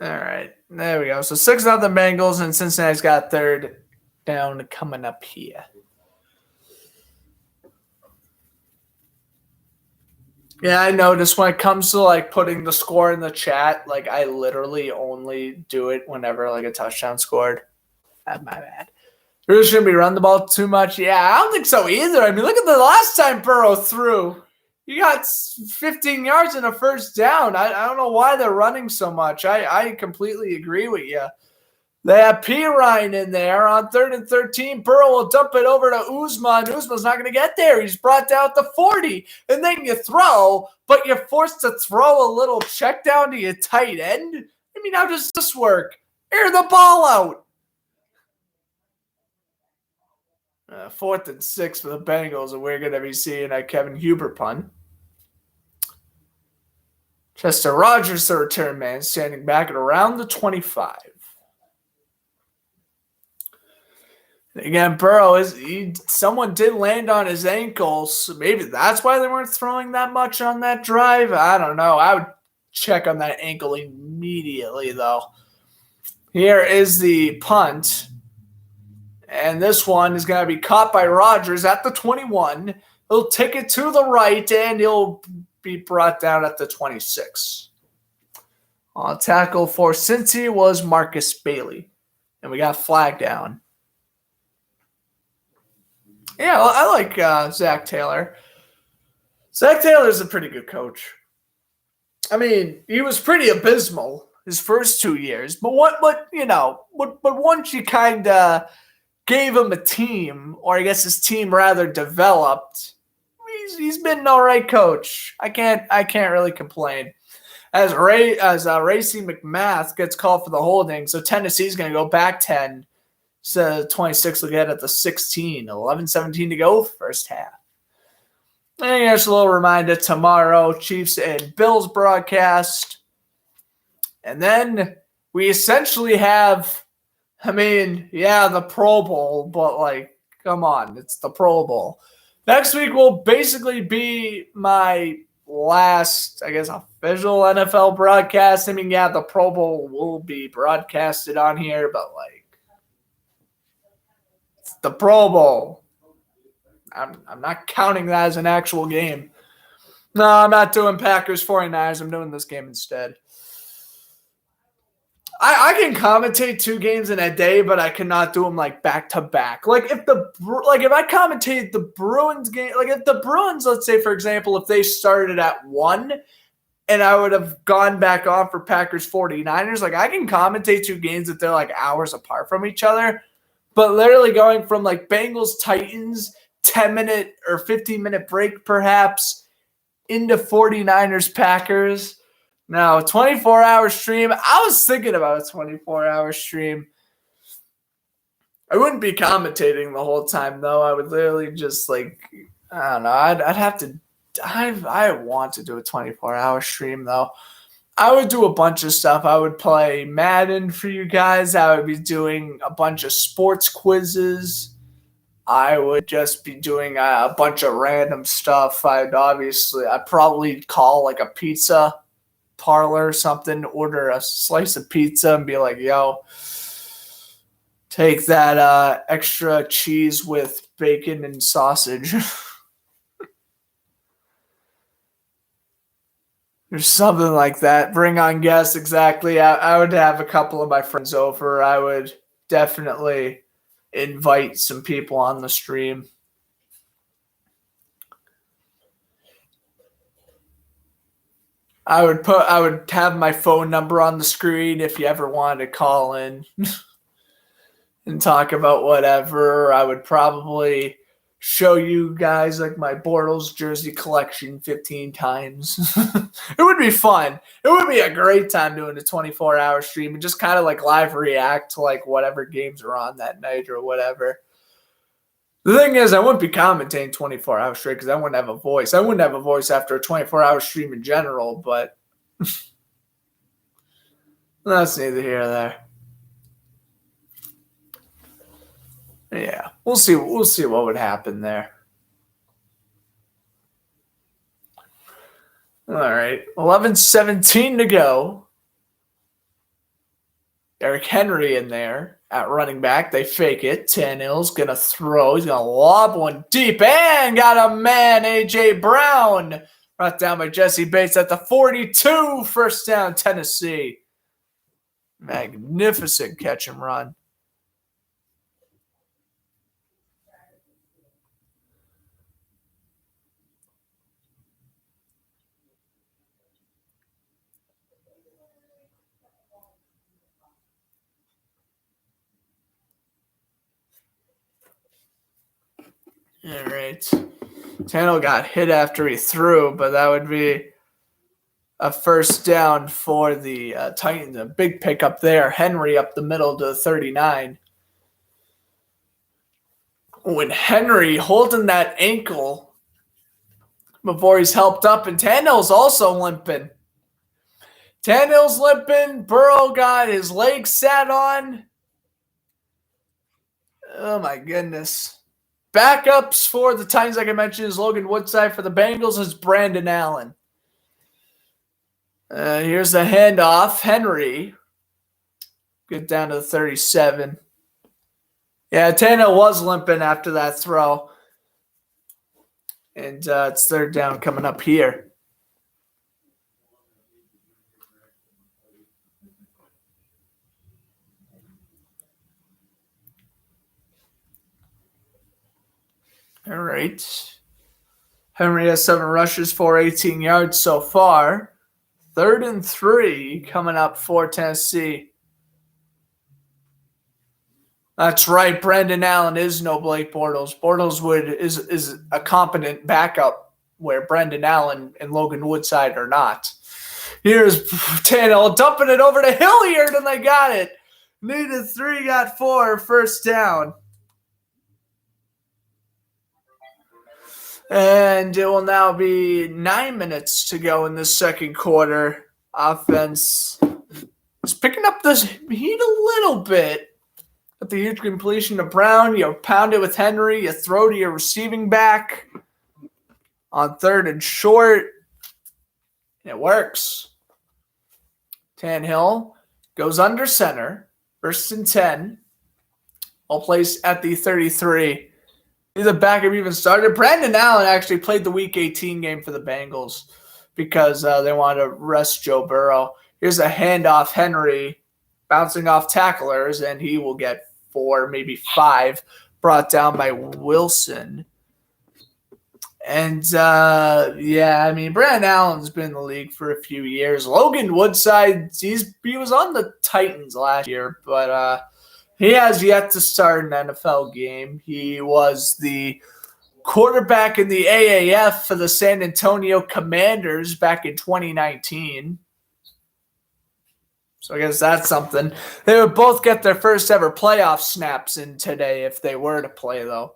All right, there we go. So 6-0 Bengals, and Cincinnati's got 3rd down coming up here. Yeah, I noticed when it comes to like putting the score in the chat, like I literally only do it whenever like a touchdown scored. That's my bad. Really shouldn't be run the ball too much. Yeah, I don't think so either. I mean, look at the last time Burrow threw. You got 15 yards and a first down. I don't know why they're running so much. I completely agree with you. They have P. Ryan in there on 3rd and 13. Burrow will dump it over to Uzman. Uzman's not going to get there. He's brought down to 40. And then you throw, but you're forced to throw a little check down to your tight end. I mean, how does this work? Air the ball out. 4th and 6 for the Bengals, and we're going to be seeing a Kevin Huber punt. Chester Rogers, the return man, standing back at around the 25. Again, Burrow someone did land on his ankles. So maybe that's why they weren't throwing that much on that drive. I don't know. I would check on that ankle immediately, though. Here is the punt. And this one is going to be caught by Rodgers at the 21. He'll take it to the right, and he'll be brought down at the 26. On tackle for Cincy was Marcus Bailey. And we got flag down. Yeah, well, I like Zach Taylor. Zach Taylor's a pretty good coach. I mean, he was pretty abysmal his first 2 years, but once you kind of gave him a team, or I guess his team rather developed, he's been an all right coach. I can't really complain. As Racey McMath gets called for the holding, so Tennessee's going to go back 10. So 26 will get at the 16. 11-17 to go, first half. And here's a little reminder, tomorrow, Chiefs and Bills broadcast. And then we essentially have, the Pro Bowl, but come on, it's the Pro Bowl. Next week will basically be my last, official NFL broadcast. The Pro Bowl will be broadcasted on here, but it's the Pro Bowl. I'm not counting that as an actual game. No, I'm not doing Packers 49ers. I'm doing this game instead. I can commentate 2 games in a day, but I cannot do them back to back. If I commentate the Bruins game, if the Bruins, let's say for example, if they started at 1 and I would have gone back on for Packers 49ers, I can commentate 2 games if they're hours apart from each other. But literally going from Bengals Titans 10-minute or 15-minute break perhaps into 49ers Packers. Now, 24-hour stream. I was thinking about a 24-hour stream. I wouldn't be commentating the whole time, though. I would literally just, I don't know. I'd have to – I want to do a 24-hour stream, though. I would do a bunch of stuff. I would play Madden for you guys. I would be doing a bunch of sports quizzes. I would just be doing a bunch of random stuff. I'd probably call a pizza parlor or something, order a slice of pizza and be like, yo, take that extra cheese with bacon and sausage. Or something like that. Bring on guests, exactly. I would have a couple of my friends over. I would definitely invite some people on the stream. I would have my phone number on the screen if you ever wanted to call in and talk about whatever. I would probably show you guys my Bortles jersey collection 15 times. It would be fun. It would be a great time doing a 24-hour stream and just kind of live react to whatever games are on that night or whatever. The thing is, I wouldn't be commentating 24 hours straight because I wouldn't have a voice. I wouldn't have a voice after a 24-hour stream in general, but that's neither here nor there. Yeah, we'll see. We'll see what would happen there. All right, 11:17 to go. Derrick Henry in there at running back. They fake it. Tannehill's going to throw. He's going to lob one deep and got a man, A.J. Brown. Brought down by Jesse Bates at the 42. First down, Tennessee. Magnificent catch and run. All right. Tannehill got hit after he threw, but that would be a first down for the Titans. A big pickup there. Henry up the middle to the 39. When Henry holding that ankle before he's helped up, and Tannehill's also limping. Tannehill's limping. Burrow got his legs sat on. Oh, my goodness. Backups for the Titans, like I mentioned, is Logan Woodside. For the Bengals is Brandon Allen. Here's the handoff. Henry. Get down to the 37. Yeah, Tannehill was limping after that throw. And it's third down coming up here. All right. Henry has 7 rushes for 18 yards so far. 3rd and 3 coming up for Tennessee. That's right. Brandon Allen is no Blake Bortles. Bortles is a competent backup where Brandon Allen and Logan Woodside are not. Here's Tannehill dumping it over to Hilliard, and they got it. Needed 3, got 4. First down. And it will now be 9 minutes to go in the second quarter. Offense is picking up this heat a little bit. At the huge completion to Brown, you pound it with Henry, you throw to your receiving back on 3rd and short. It works. Tannehill goes under center. 1st and 10. All placed at the 33. The backup even started. Brandon Allen actually played the Week 18 game for the Bengals because they wanted to rest Joe Burrow. Here's a handoff. Henry bouncing off tacklers, and he will get 4, maybe 5, brought down by Wilson. And, Brandon Allen's been in the league for a few years. Logan Woodside, he was on the Titans last year, but he has yet to start an NFL game. He was the quarterback in the AAF for the San Antonio Commanders back in 2019. So I guess that's something. They would both get their first ever playoff snaps in today if they were to play, though.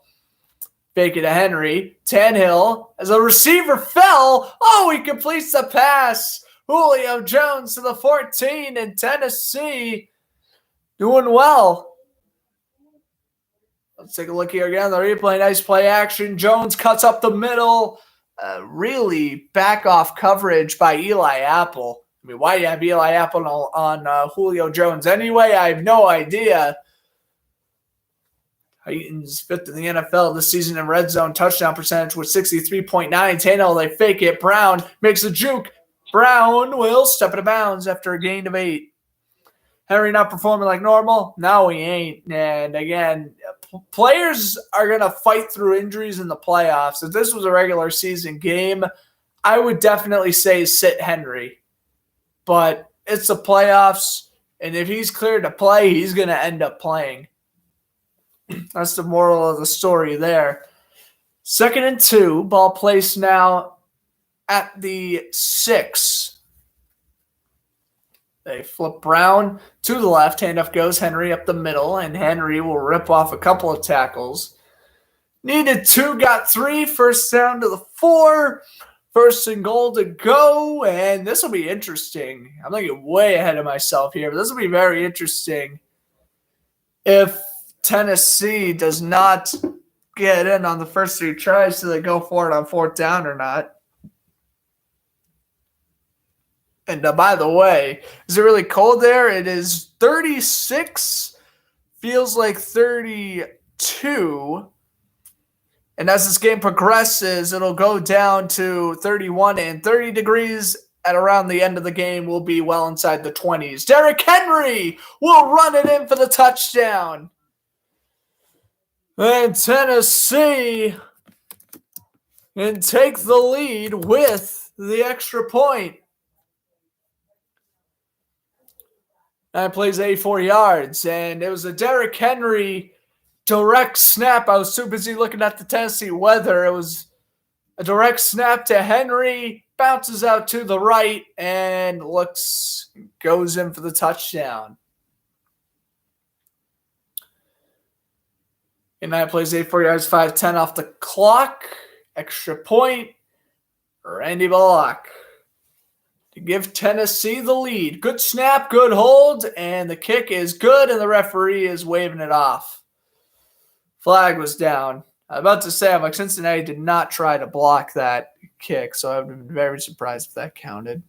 Fake it to Henry. Nhl, as a receiver fell. Oh, he completes the pass. Julio Jones to the 14 in Tennessee. Doing well. Let's take a look here again. The replay. Nice play action. Jones cuts up the middle. Really back off coverage by Eli Apple. I mean, why do you have Eli Apple on Julio Jones anyway? I have no idea. Titans fifth in the NFL this season in red zone touchdown percentage with 63.9. Nhl, they fake it. Brown makes a juke. Brown will step out of bounds after a gain of 8. Henry not performing like normal? No, he ain't. And again, players are going to fight through injuries in the playoffs. If this was a regular season game, I would definitely say sit Henry. But it's the playoffs, and if he's cleared to play, he's going to end up playing. That's the moral of the story there. 2nd and 2, ball placed now at the 6. They flip Brown to the left. Handoff goes Henry up the middle, and Henry will rip off a couple of tackles. Needed 2, got 3. First down to the 4. 1st and goal to go, and this will be interesting. I'm thinking way ahead of myself here, but this will be very interesting if Tennessee does not get in on the first 3 tries. Do they go for it on 4th down or not? And by the way, is it really cold there? It is 36, feels like 32. And as this game progresses, it'll go down to 31 and 30 degrees. At around the end of the game, we'll be well inside the 20s. Derrick Henry will run it in for the touchdown. And Tennessee can take the lead with the extra point. 9 plays, 84 yards. And it was a Derrick Henry direct snap. I was too busy looking at the Tennessee weather. It was a direct snap to Henry, bounces out to the right, and goes in for the touchdown. And 9 plays, 84 yards, 5:10 off the clock. Extra point. Randy Bullock to give Tennessee the lead. Good snap, good hold, and the kick is good, and the referee is waving it off. Flag was down. I was about to say, I'm like, Cincinnati did not try to block that kick, so I would have been very surprised if that counted.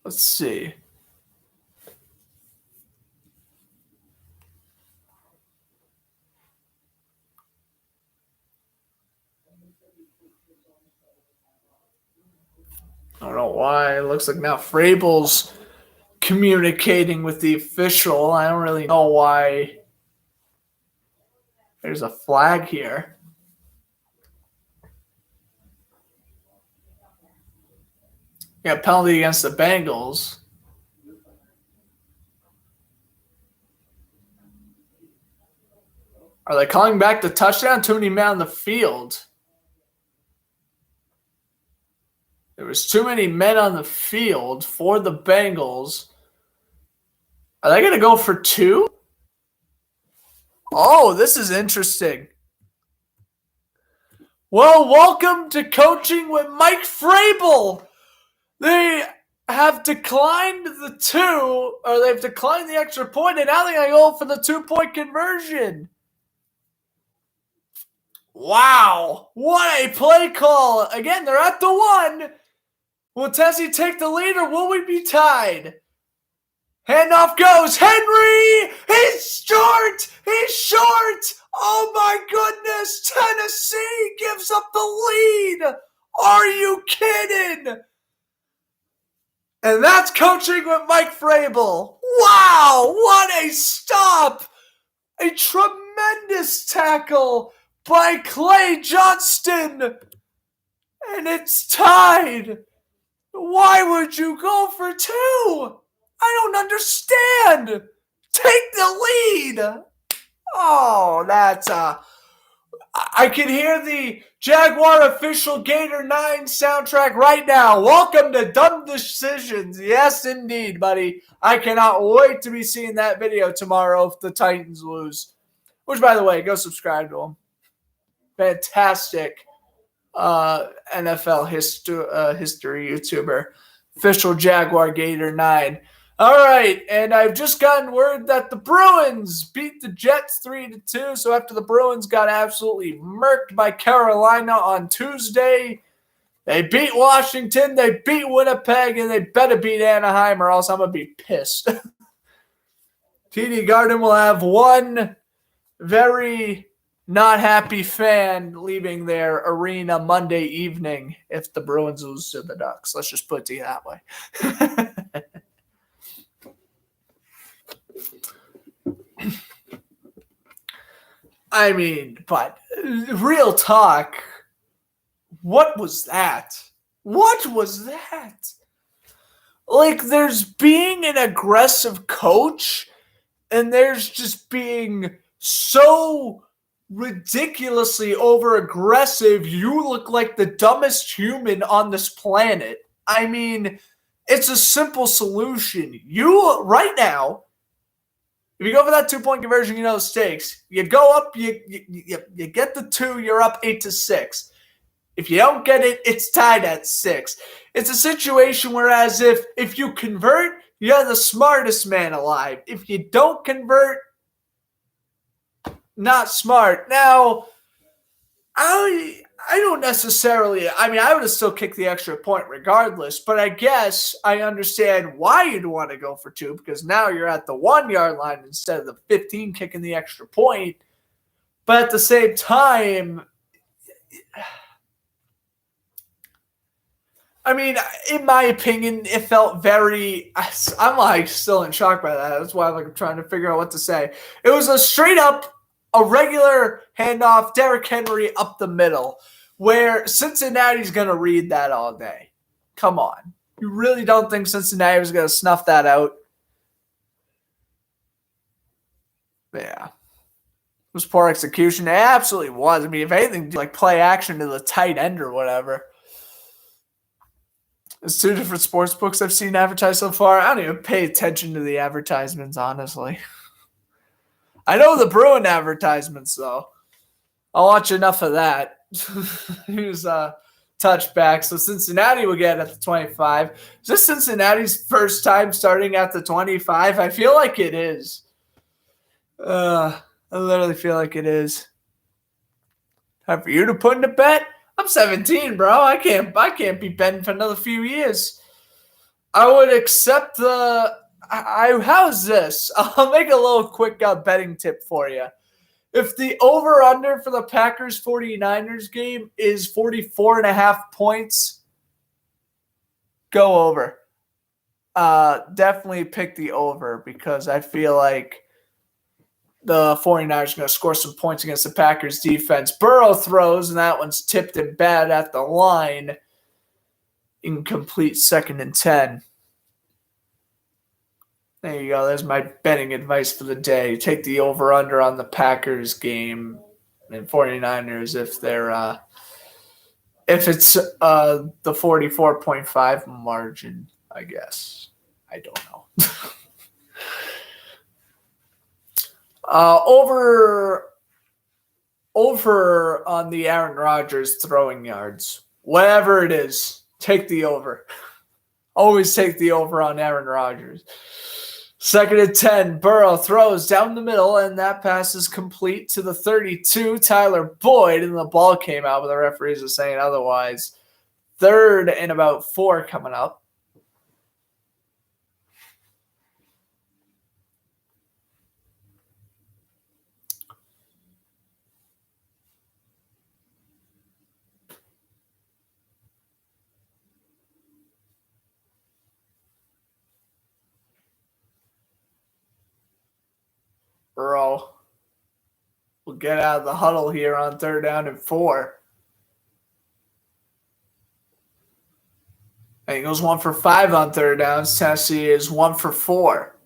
Let's see. I don't know why. It looks like now Vrabel's communicating with the official. I don't really know why there's a flag here. Yeah, penalty against the Bengals. Are they calling back the touchdown? Too many men on the field. There was too many men on the field for the Bengals. Are they going to go for 2? Oh, this is interesting. Well, welcome to Coaching with Mike Vrabel. They have declined the 2, or they've declined the extra point, and now they're going to go for the 2-point conversion. Wow. What a play call. Again, they're at the 1. Will Tennessee take the lead, or will we be tied? Handoff goes. Henry! He's short! He's short! Oh my goodness! Tennessee gives up the lead! Are you kidding? And that's Coaching with Mike Vrabel. Wow! What a stop! A tremendous tackle by Clay Johnston! And it's tied! Why would you go for 2? I don't understand. Take the lead. Oh, that's I can hear the Jaguar official Gator 9 soundtrack right now. Welcome to Dumb Decisions. Yes, indeed, buddy. I cannot wait to be seeing that video tomorrow if the Titans lose. Which, by the way, go subscribe to them. Fantastic NFL history YouTuber. Official Jaguar Gator 9. All right, and I've just gotten word that the Bruins beat the Jets 3-2. So after the Bruins got absolutely murked by Carolina on Tuesday, they beat Washington, they beat Winnipeg, and they better beat Anaheim or else I'm going to be pissed. TD Garden will have one very not happy fan leaving their arena Monday evening if the Bruins lose to the Ducks. Let's just put it to you that way. I mean, but real talk, what was that? What was that? Like, there's being an aggressive coach, and there's just being so ridiculously over-aggressive, you look like the dumbest human on this planet. I mean, it's a simple solution. You, right now, if you go for that 2-point conversion, you know the stakes. You go up, you get the 2, you're up 8-6. If you don't get it, it's tied at 6. It's a situation whereas if you convert, you're the smartest man alive. If you don't convert, not smart. Now, I don't necessarily, I mean, I would have still kicked the extra point regardless, but I guess I understand why you'd want to go for 2 because now you're at the 1-yard line instead of the 15 kicking the extra point. But at the same time, I mean, in my opinion, it felt very, I'm like still in shock by that. That's why I'm trying to figure out what to say. It was a regular handoff, Derrick Henry up the middle, where Cincinnati's going to read that all day. Come on. You really don't think Cincinnati was going to snuff that out? Yeah. It was poor execution. It absolutely was. I mean, if anything, like play action to the tight end or whatever. There's 2 different sports books I've seen advertised so far. I don't even pay attention to the advertisements, honestly. I know the Bruin advertisements, though. I'll watch enough of that. Here's a touchback. So Cincinnati will get at the 25. Is this Cincinnati's first time starting at the 25? I feel like it is. I literally feel like it is. Time for you to put in a bet? I'm 17, bro. I can't be betting for another few years. I would accept the... how's this? I'll make a little quick betting tip for you. If the over-under for the Packers 49ers game is 44.5 points, go over. Definitely pick the over because I feel like the 49ers are going to score some points against the Packers defense. Burrow throws, and that one's tipped and bad at the line. Incomplete 2nd and 10. There you go. There's my betting advice for the day. Take the over-under on the Packers game and 49ers if they're if it's the 44.5 margin, I guess. I don't know. Over on the Aaron Rodgers throwing yards. Whatever it is, take the over. Always take the over on Aaron Rodgers. 2nd and 10, Burrow throws down the middle, and that pass is complete to the 32, Tyler Boyd, and the ball came out, but the referees are saying otherwise. 3rd and about 4 coming up. Burrow will get out of the huddle here on 3rd down and 4. And he goes 1 for 5 on 3rd downs. Tennessee is 1 for 4.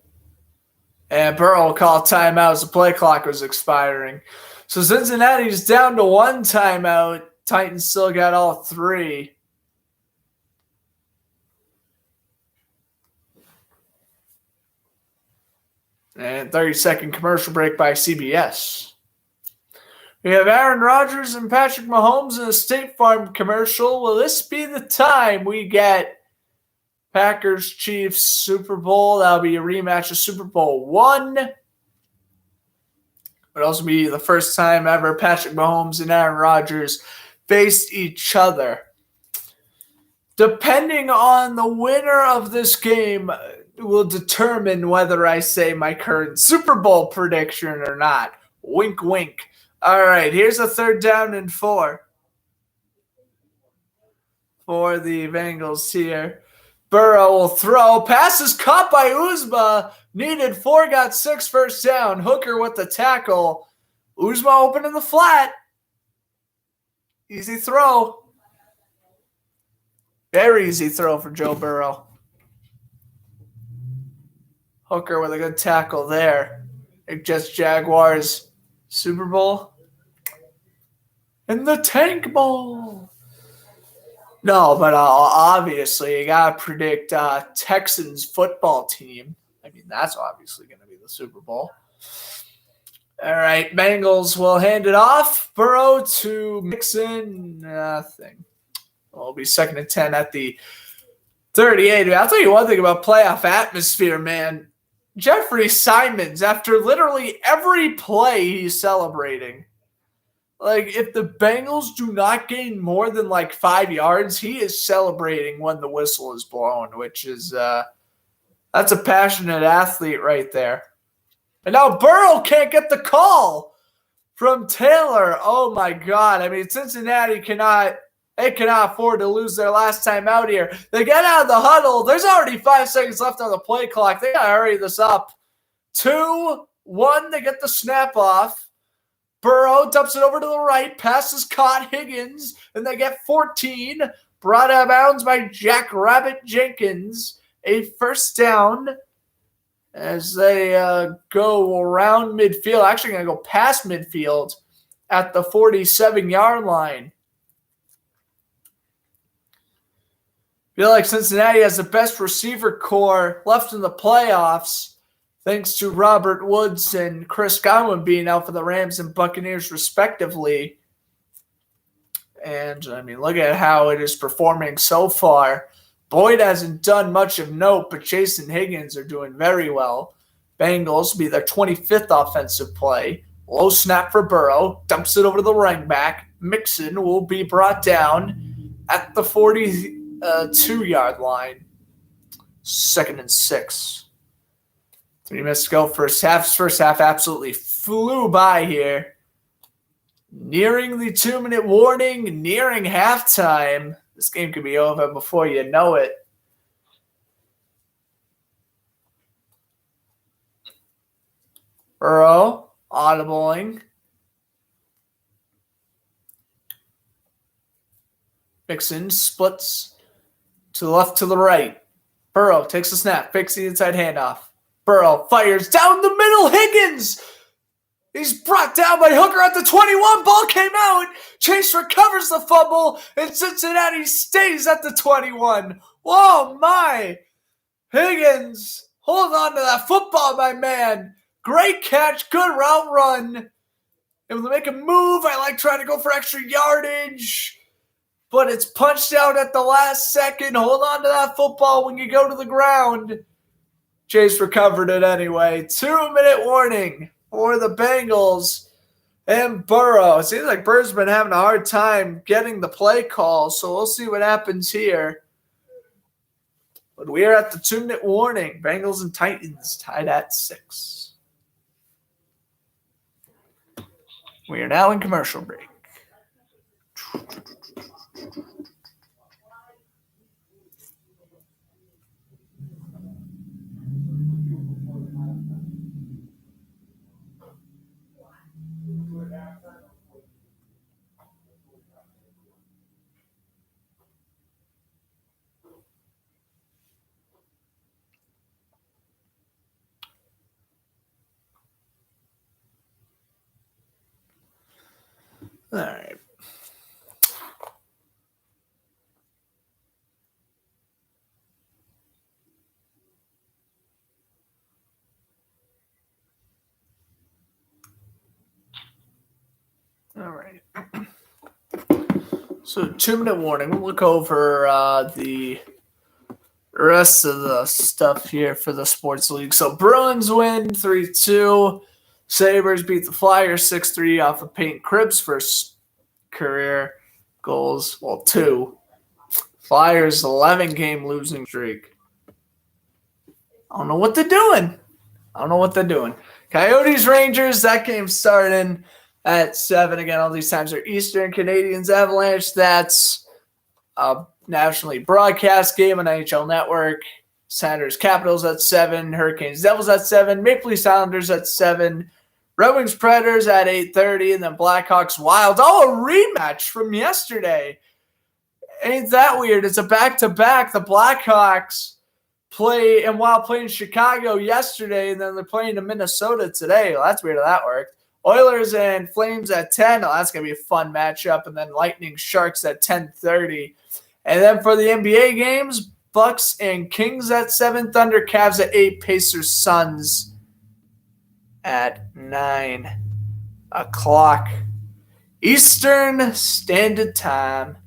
And Burrow will call timeout as the play clock was expiring. So Cincinnati's down to one timeout. Titans still got all three. And 30-second commercial break by CBS. We have Aaron Rodgers and Patrick Mahomes in a State Farm commercial. Will this be the time we get Packers Chiefs Super Bowl? That'll be a rematch of Super Bowl I. It'll also be the first time ever Patrick Mahomes and Aaron Rodgers faced each other. Depending on the winner of this game will determine whether I say my current Super Bowl prediction or not. Wink, wink. All right, here's a 3rd down and 4 for the Bengals here. Burrow will throw. Pass is caught by Uzma. Needed 4, got 6, first down. Hooker with the tackle. Uzma open in the flat. Easy throw. Very easy throw for Joe Burrow. Hooker with a good tackle there. Jets Jaguars Super Bowl. And the Tank Bowl. No, but obviously you got to predict Texans football team. I mean, that's obviously going to be the Super Bowl. All right, Bengals will hand it off. Burrow to Mixon. Nothing. It'll be 2nd and 10 at the 38. I'll tell you one thing about playoff atmosphere, man. Jeffrey Simons, after literally every play, he's celebrating. Like, if the Bengals do not gain more than 5 yards, he is celebrating when the whistle is blown, which is that's a passionate athlete right there. And now Burrow can't get the call from Taylor. Oh, my God. I mean, Cincinnati cannot afford to lose their last time out here. They get out of the huddle. There's already 5 seconds left on the play clock. They got to hurry this up. 2-1, they get the snap off. Burrow dumps it over to the right. Pass is caught. Higgins. And they get 14. Brought out of bounds by Jack Rabbit Jenkins. A first down as they go around midfield. Actually going to go past midfield at the 47-yard line. Feel like Cincinnati has the best receiver core left in the playoffs, thanks to Robert Woods and Chris Godwin being out for the Rams and Buccaneers respectively. And, I mean, look at how it is performing so far. Boyd hasn't done much of note, but Chase and Higgins are doing very well. Bengals be their 25th offensive play. Low snap for Burrow. Dumps it over to the running back. Mixon will be brought down at the 42-yard line. 2nd and 6. 3 minutes to go. First half absolutely flew by here. Nearing the 2-minute warning, nearing halftime. This game could be over before you know it. Burrow, audibling. Mixon splits to the left, to the right. Burrow takes the snap, fakes the inside handoff. Burrow fires down the middle. Higgins! He's brought down by Hooker at the 21. Ball came out. Chase recovers the fumble, and Cincinnati stays at the 21. Whoa, my. Higgins, hold on to that football, my man. Great catch, good route run. Able to make a move. I like trying to go for extra yardage, but it's punched out at the last second. Hold on to that football when you go to the ground. Chase recovered it anyway. 2-minute warning for the Bengals and Burrow. It seems like Burrow's been having a hard time getting the play call, so we'll see what happens here. But we are at the 2-minute warning. Bengals and Titans tied at 6. We are now in commercial break. All right. All right. So 2-minute warning. We'll look over the rest of the stuff here for the sports league. So Bruins win 3-2. Sabres beat the Flyers 6-3 off of Peyton Cribb's first career goals. Well, 2. Flyers 11-game losing streak. I don't know what they're doing. Coyotes Rangers, that game's starting at 7. Again, all these times are Eastern. Canadiens Avalanche, that's a nationally broadcast game on NHL Network. Senators Capitals at 7. Hurricanes Devils at 7. Maple Leafs Islanders at 7. Red Wings Predators at 8:30. And then Blackhawks Wild. Oh, a rematch from yesterday. Ain't that weird? It's a back-to-back. The Blackhawks play, and while playing Chicago yesterday, and then they're playing in Minnesota today. Well, that's weird how that worked. Oilers and Flames at 10. Oh, that's going to be a fun matchup. And then Lightning Sharks at 10:30. And then for the NBA games, Bucks and Kings at 7. Thunder Cavs at 8. Pacers Suns at 9 o'clock. Eastern Standard Time.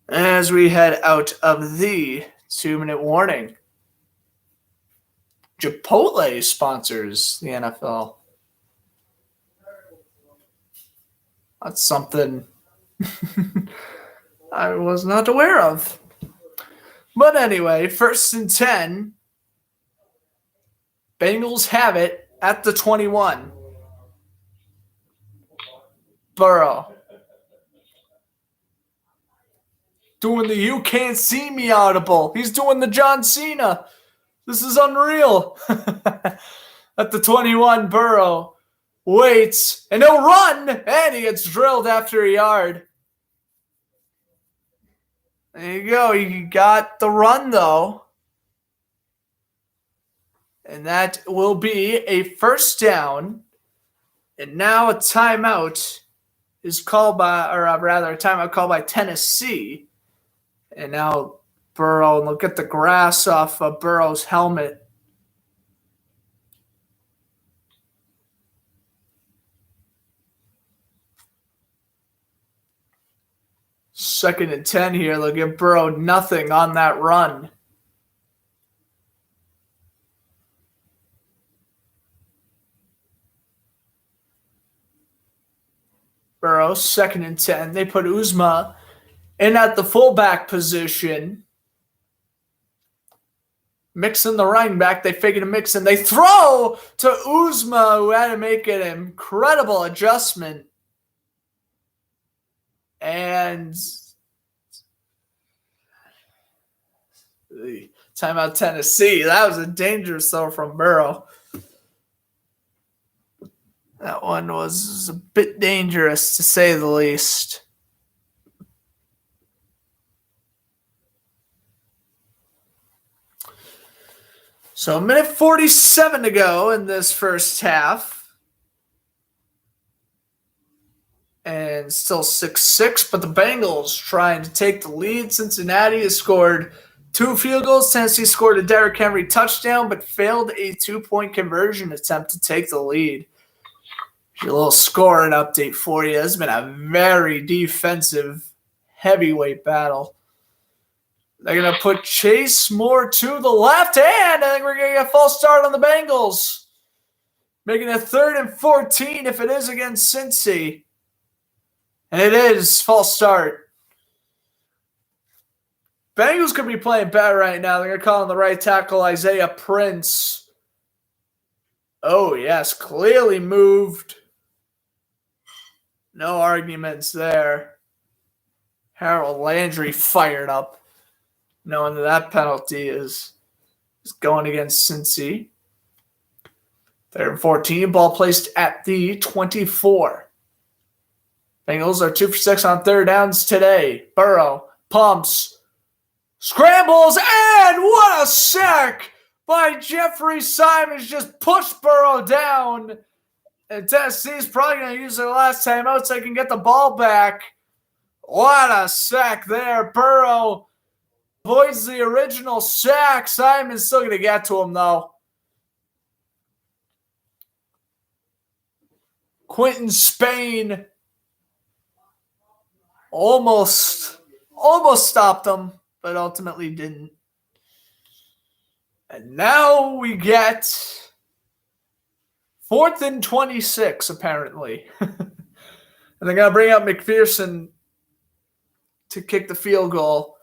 As we head out of the 2-minute warning. Chipotle sponsors the NFL. That's something I was not aware of. But anyway, 1st and 10. Bengals have it at the 21. Burrow. Doing the "you can't see me" audible. He's doing the John Cena. This is unreal. At the 21, Burrow waits, and he'll run, and he gets drilled after a yard. There you go. He got the run, though. And that will be a first down. And now a timeout is called by, or rather a timeout called by Tennessee. And now Burrow, look at the grass off of Burrow's helmet. Second and 10 here. Look at Burrow, nothing on that run. Burrow, 2nd and 10. They put Uzma in at the fullback position. Mixing the running back. They fake it to Mixon. They throw to Uzma, who had to make an incredible adjustment. And timeout Tennessee. That was a dangerous throw from Burrow. That one was a bit dangerous, to say the least. So 1:47 to go in this first half. And still 6-6, but the Bengals trying to take the lead. Cincinnati has scored 2 field goals. Tennessee scored a Derrick Henry touchdown, but failed a 2-point conversion attempt to take the lead. A little scoring update for you. It's been a very defensive heavyweight battle. They're going to put Chase Moore to the left, and I think we're going to get a false start on the Bengals. Making it 3rd and 14 if it is against Cincy. And it is false start. Bengals could be playing better right now. They're going to call on the right tackle, Isaiah Prince. Oh, yes, clearly moved. No arguments there. Harold Landry fired up, knowing that penalty is going against Cincy. 3rd and 14, ball placed at the 24. Bengals are 2 for 6 on 3rd downs today. Burrow pumps, scrambles, and what a sack by Jeffrey Simons. Just pushed Burrow down And Tennessee's probably going to use their last timeout so they can get the ball back. What a sack there. Burrow avoids the original sack. Simon's still going to get to him, though. Quentin Spain almost stopped him, but ultimately didn't. And now we get 4th and 26, apparently. And they're going to bring up McPherson to kick the field goal.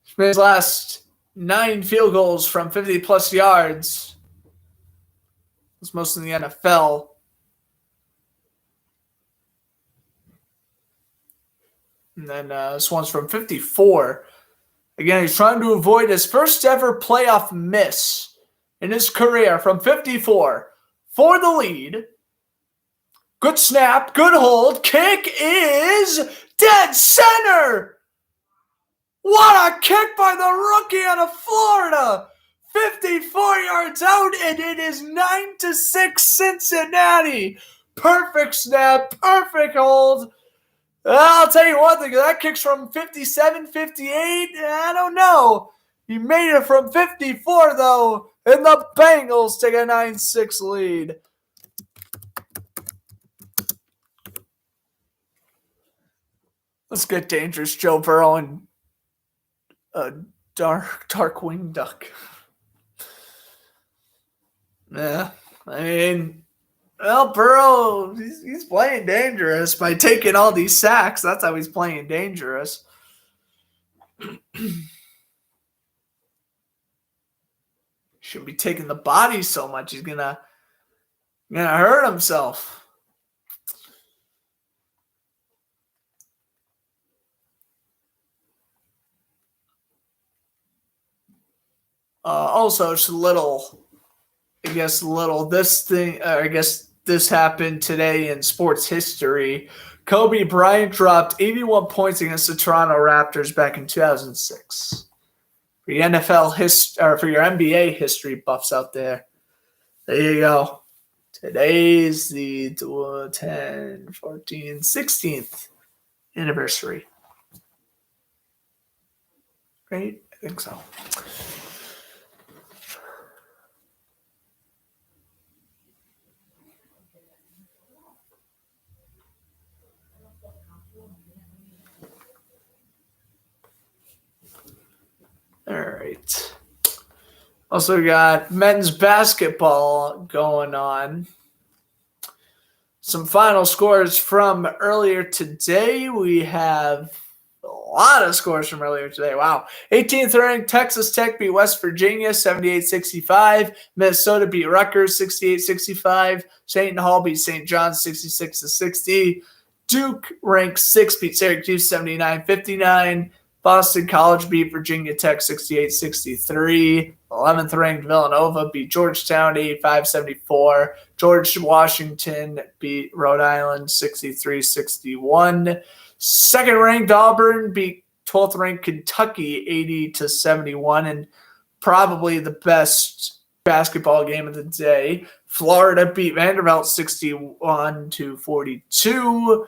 He's made his last 9 field goals from 50-plus yards. That's most in the NFL. And then this one's from 54. Again, he's trying to avoid his first ever playoff miss in his career from 54 for the lead. Good snap, good hold. Kick is dead center. What a kick by the rookie out of Florida. 54 yards out, and it is 9-6 Cincinnati. Perfect snap, perfect hold. I'll tell you one thing, that kick's from 57, 58, I don't know. He made it from 54, though, and the Bengals take a 9-6 lead. Let's get dangerous, Joe Burrow and a dark winged duck. Yeah, I mean, well, Burrow, he's playing dangerous by taking all these sacks. That's how he's playing dangerous. Shouldn't be taking the body so much. He's gonna hurt himself. Also, just a little. This happened today in sports history. Kobe Bryant dropped 81 points against the Toronto Raptors back in 2006. For your for your NBA history buffs out there, there you go. Today's the 10, 14, 16th anniversary. Right? I think so. All right. Also got men's basketball going on. Some final scores from earlier today. We have a lot of scores from earlier today. Wow. 18th ranked Texas Tech beat West Virginia 78-65. Minnesota beat Rutgers 68-65. St. Paul beat St. John's 66-60. Duke ranked 6th beat Syracuse 79-59. Boston College beat Virginia Tech 68-63. 11th ranked Villanova beat Georgetown 85-74. George Washington beat Rhode Island 63-61. Second ranked Auburn beat 12th ranked Kentucky 80-71. And probably the best basketball game of the day, Florida beat Vanderbilt 61-42.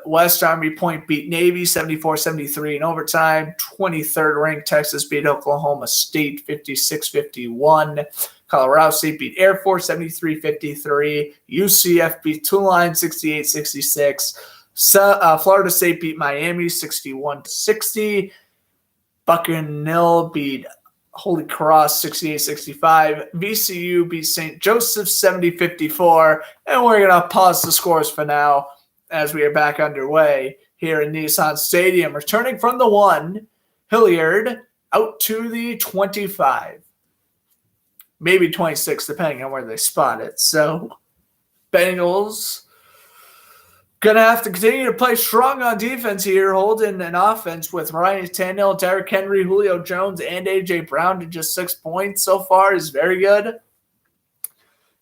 West Army Point beat Navy 74-73 in overtime. 23rd ranked Texas beat Oklahoma State 56-51. Colorado State beat Air Force 73-53. UCF beat Tulane 68-66. Florida State beat Miami 61-60. Bucknell beat Holy Cross 68-65. VCU beat St. Joseph 70-54. And we're going to pause the scores for now as we are back underway here in Nissan Stadium. Returning from the 1, Hilliard out to the 25. Maybe 26, depending on where they spot it. So, Bengals going to have to continue to play strong on defense here, holding an offense with Ryan Tannehill, Derrick Henry, Julio Jones, and A.J. Brown to just 6 points so far is very good.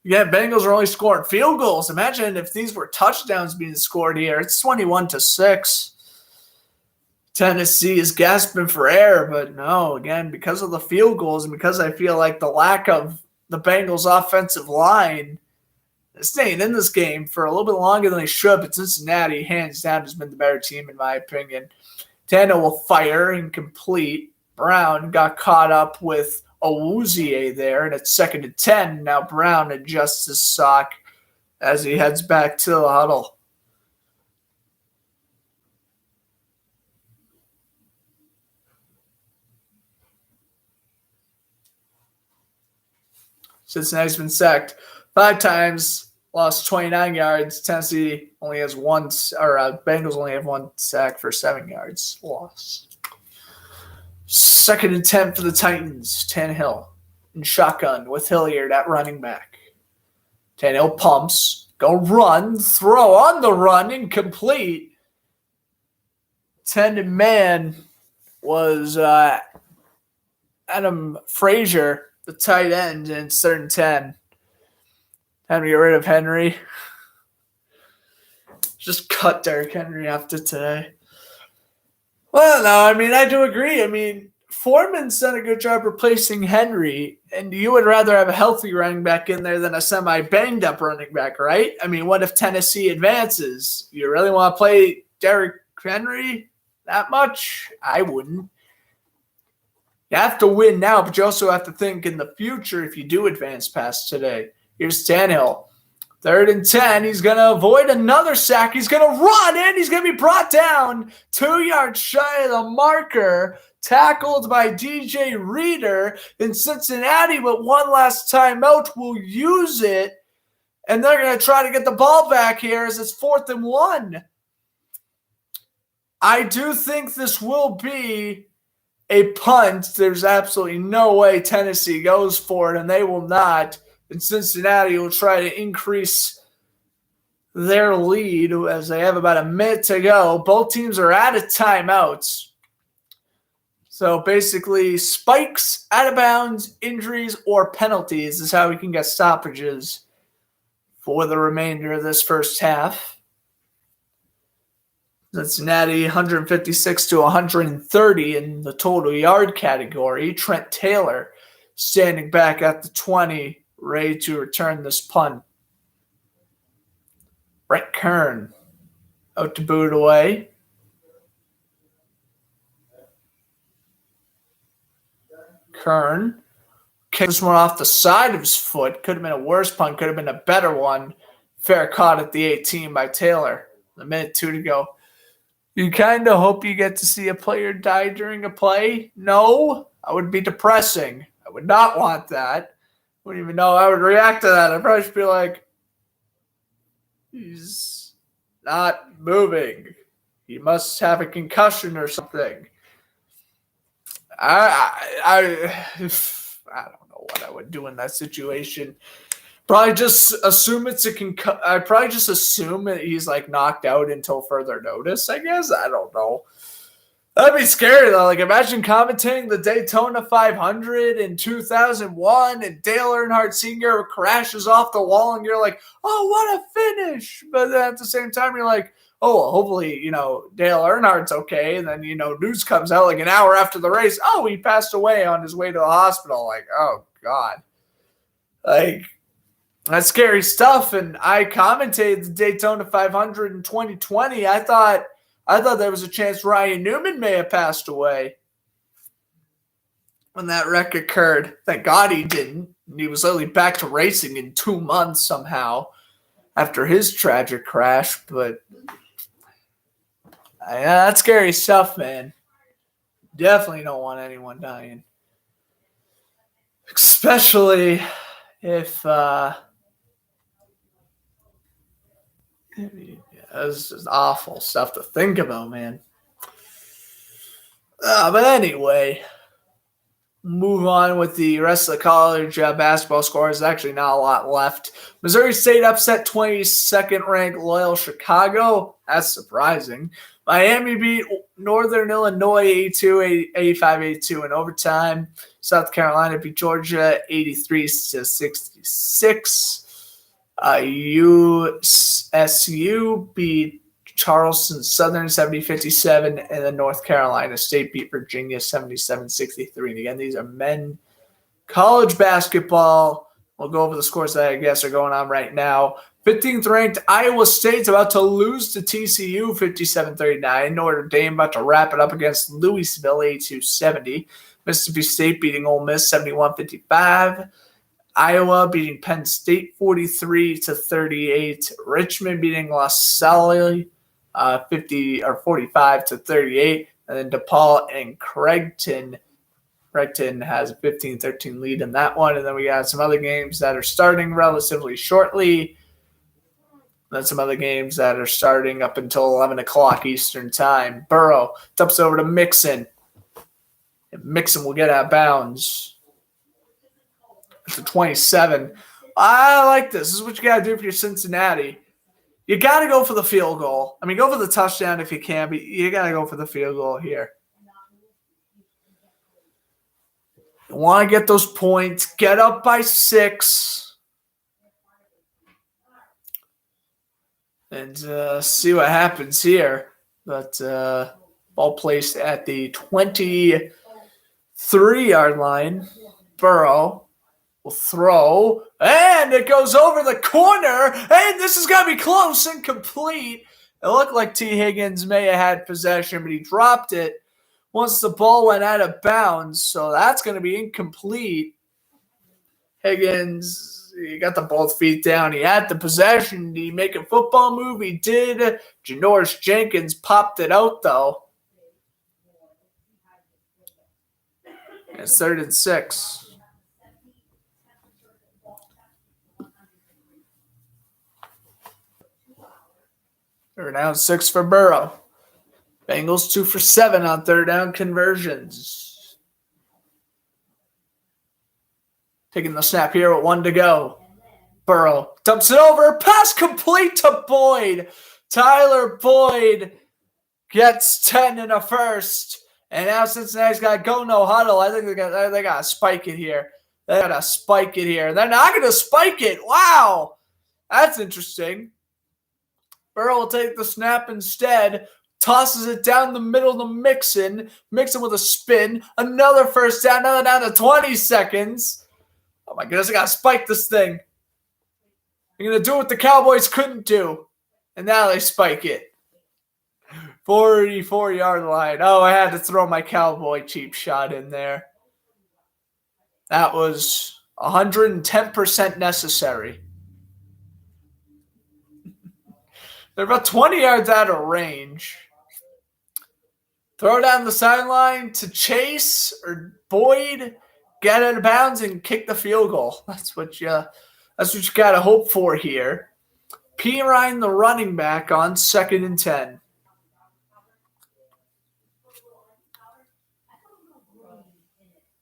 Yeah, Bengals are only scoring field goals. Imagine if these were touchdowns being scored here. It's 21-6. Tennessee is gasping for air, but no, again, because of the field goals and because I feel like the lack of the Bengals offensive line staying in this game for a little bit longer than they should, but Cincinnati, hands down, has been the better team in my opinion. Tano will fire and complete. Brown got caught up with Awuzie there, and it's 2nd and 10. Now Brown adjusts his sock as he heads back to the huddle. Cincinnati's been sacked 5 times, lost 29 yards. Tennessee only has Bengals only have 1 sack for 7 yards loss. 2nd and 10 for the Titans. Nhl in shotgun with Hilliard at running back. Nhl pumps, go run, throw on the run, incomplete. 10 man was Adam Frazier, the tight end, and it's 3rd and 10. Time to get rid of Henry. Just cut Derrick Henry after today. Well, no, I mean, I do agree. I mean, Foreman's done a good job replacing Henry, and you would rather have a healthy running back in there than a semi-banged-up running back, right? I mean, what if Tennessee advances? You really want to play Derrick Henry that much? I wouldn't. You have to win now, but you also have to think in the future if you do advance past today. Here's Tannehill. 3rd and 10. He's going to avoid another sack. He's going to run, and he's going to be brought down 2 yards shy of the marker. Tackled by DJ Reader in Cincinnati, but one last timeout will use it. And they're going to try to get the ball back here as it's 4th and 1. I do think this will be a punt. There's absolutely no way Tennessee goes for it, and they will not. And Cincinnati will try to increase their lead as they have about a minute to go. Both teams are out of timeouts. So basically, spikes, out of bounds, injuries, or penalties is how we can get stoppages for the remainder of this first half. Cincinnati 156 to 130 in the total yard category. Trent Taylor standing back at the 20, ready to return this punt. Brett Kern out to boot away. Kern kicked this one off the side of his foot. Could have been a worse punt. Could have been a better one. Fair caught at the 18 by Taylor. A minute 2 to go. You kind of hope you get to see a player die during a play? No, I would be depressing. I would not want that. I wouldn't even know how I would react to that. I'd probably just be like, he's not moving. He must have a concussion or something. I don't know what I would do in that situation. Probably just assume it's a concussion. I'd probably just assume that he's like knocked out until further notice, I guess. I don't know. That'd be scary though. Like imagine commentating the Daytona 500 in 2001 and Dale Earnhardt Sr. crashes off the wall and you're like, oh, what a finish. But then at the same time, you're like, oh, well, hopefully, Dale Earnhardt's okay. And then, news comes out like an hour after the race. Oh, he passed away on his way to the hospital. Like, oh, God. Like, that's scary stuff. And I commentated the Daytona 500 in 2020. I thought there was a chance Ryan Newman may have passed away when that wreck occurred. Thank God he didn't. And he was only back to racing in 2 months somehow after his tragic crash. But that's scary stuff, man. Definitely don't want anyone dying. Especially if it's just awful stuff to think about, man. But anyway, move on with the rest of the college basketball scores. There's actually not a lot left. Missouri State upset 22nd ranked Loyola Chicago. That's surprising. Miami beat Northern Illinois 85-82 in overtime. South Carolina beat Georgia 83-66. USU beat Charleston Southern 70-57, and then North Carolina State beat Virginia 77-63. And again, these are men college basketball We'll go over the scores that I guess are going on right now. 15th ranked Iowa State's about to lose to TCU 57-39. Notre Dame about to wrap it up against Louisville 82-70. Mississippi State beating Ole Miss 71-55. Iowa beating Penn State 43-38. Richmond beating La Salle 45-38. And then DePaul and Creighton has a 15-13 lead in that one. And then we got some other games that are starting relatively shortly. And then some other games that are starting up until 11 o'clock Eastern time. Burrow dumps over to Mixon. And Mixon will get out of bounds. It's a 27. I like this. This is what you got to do for your Cincinnati. You got to go for the field goal. I mean, go for the touchdown if you can, but you got to go for the field goal here. You want to get those points. Get up by 6. And see what happens here. But ball placed at the 23-yard line. Burrow will throw, and it goes over the corner, and this is going to be close and complete. It looked like T. Higgins may have had possession, but he dropped it once the ball went out of bounds, so that's going to be incomplete. Higgins, he got the both feet down. He had the possession. Did he make a football move? He did. Janoris Jenkins popped it out, though. It's 3rd and 6. Third down 6 for Burrow. Bengals 2 for 7 on 3rd down conversions. Taking the snap here with 1 to go. Burrow dumps it over. Pass complete to Boyd. Tyler Boyd gets 10 in a first. And now Cincinnati's got to go no huddle. I think they got to spike it here. They got to spike it here. They're not going to spike it. Wow. That's interesting. Burrow will take the snap instead, tosses it down the middle to Mixon. Mixon with a spin. Another first down, another down to 20 seconds. Oh my goodness, I got to spike this thing. They're going to do what the Cowboys couldn't do. And now they spike it. 44-yard line. Oh, I had to throw my Cowboy cheap shot in there. That was 110% necessary. They're about 20 yards out of range. Throw down the sideline to Chase or Boyd, get out of bounds and kick the field goal. That's what you got to hope for here. Pirine, the running back, on 2nd and 10.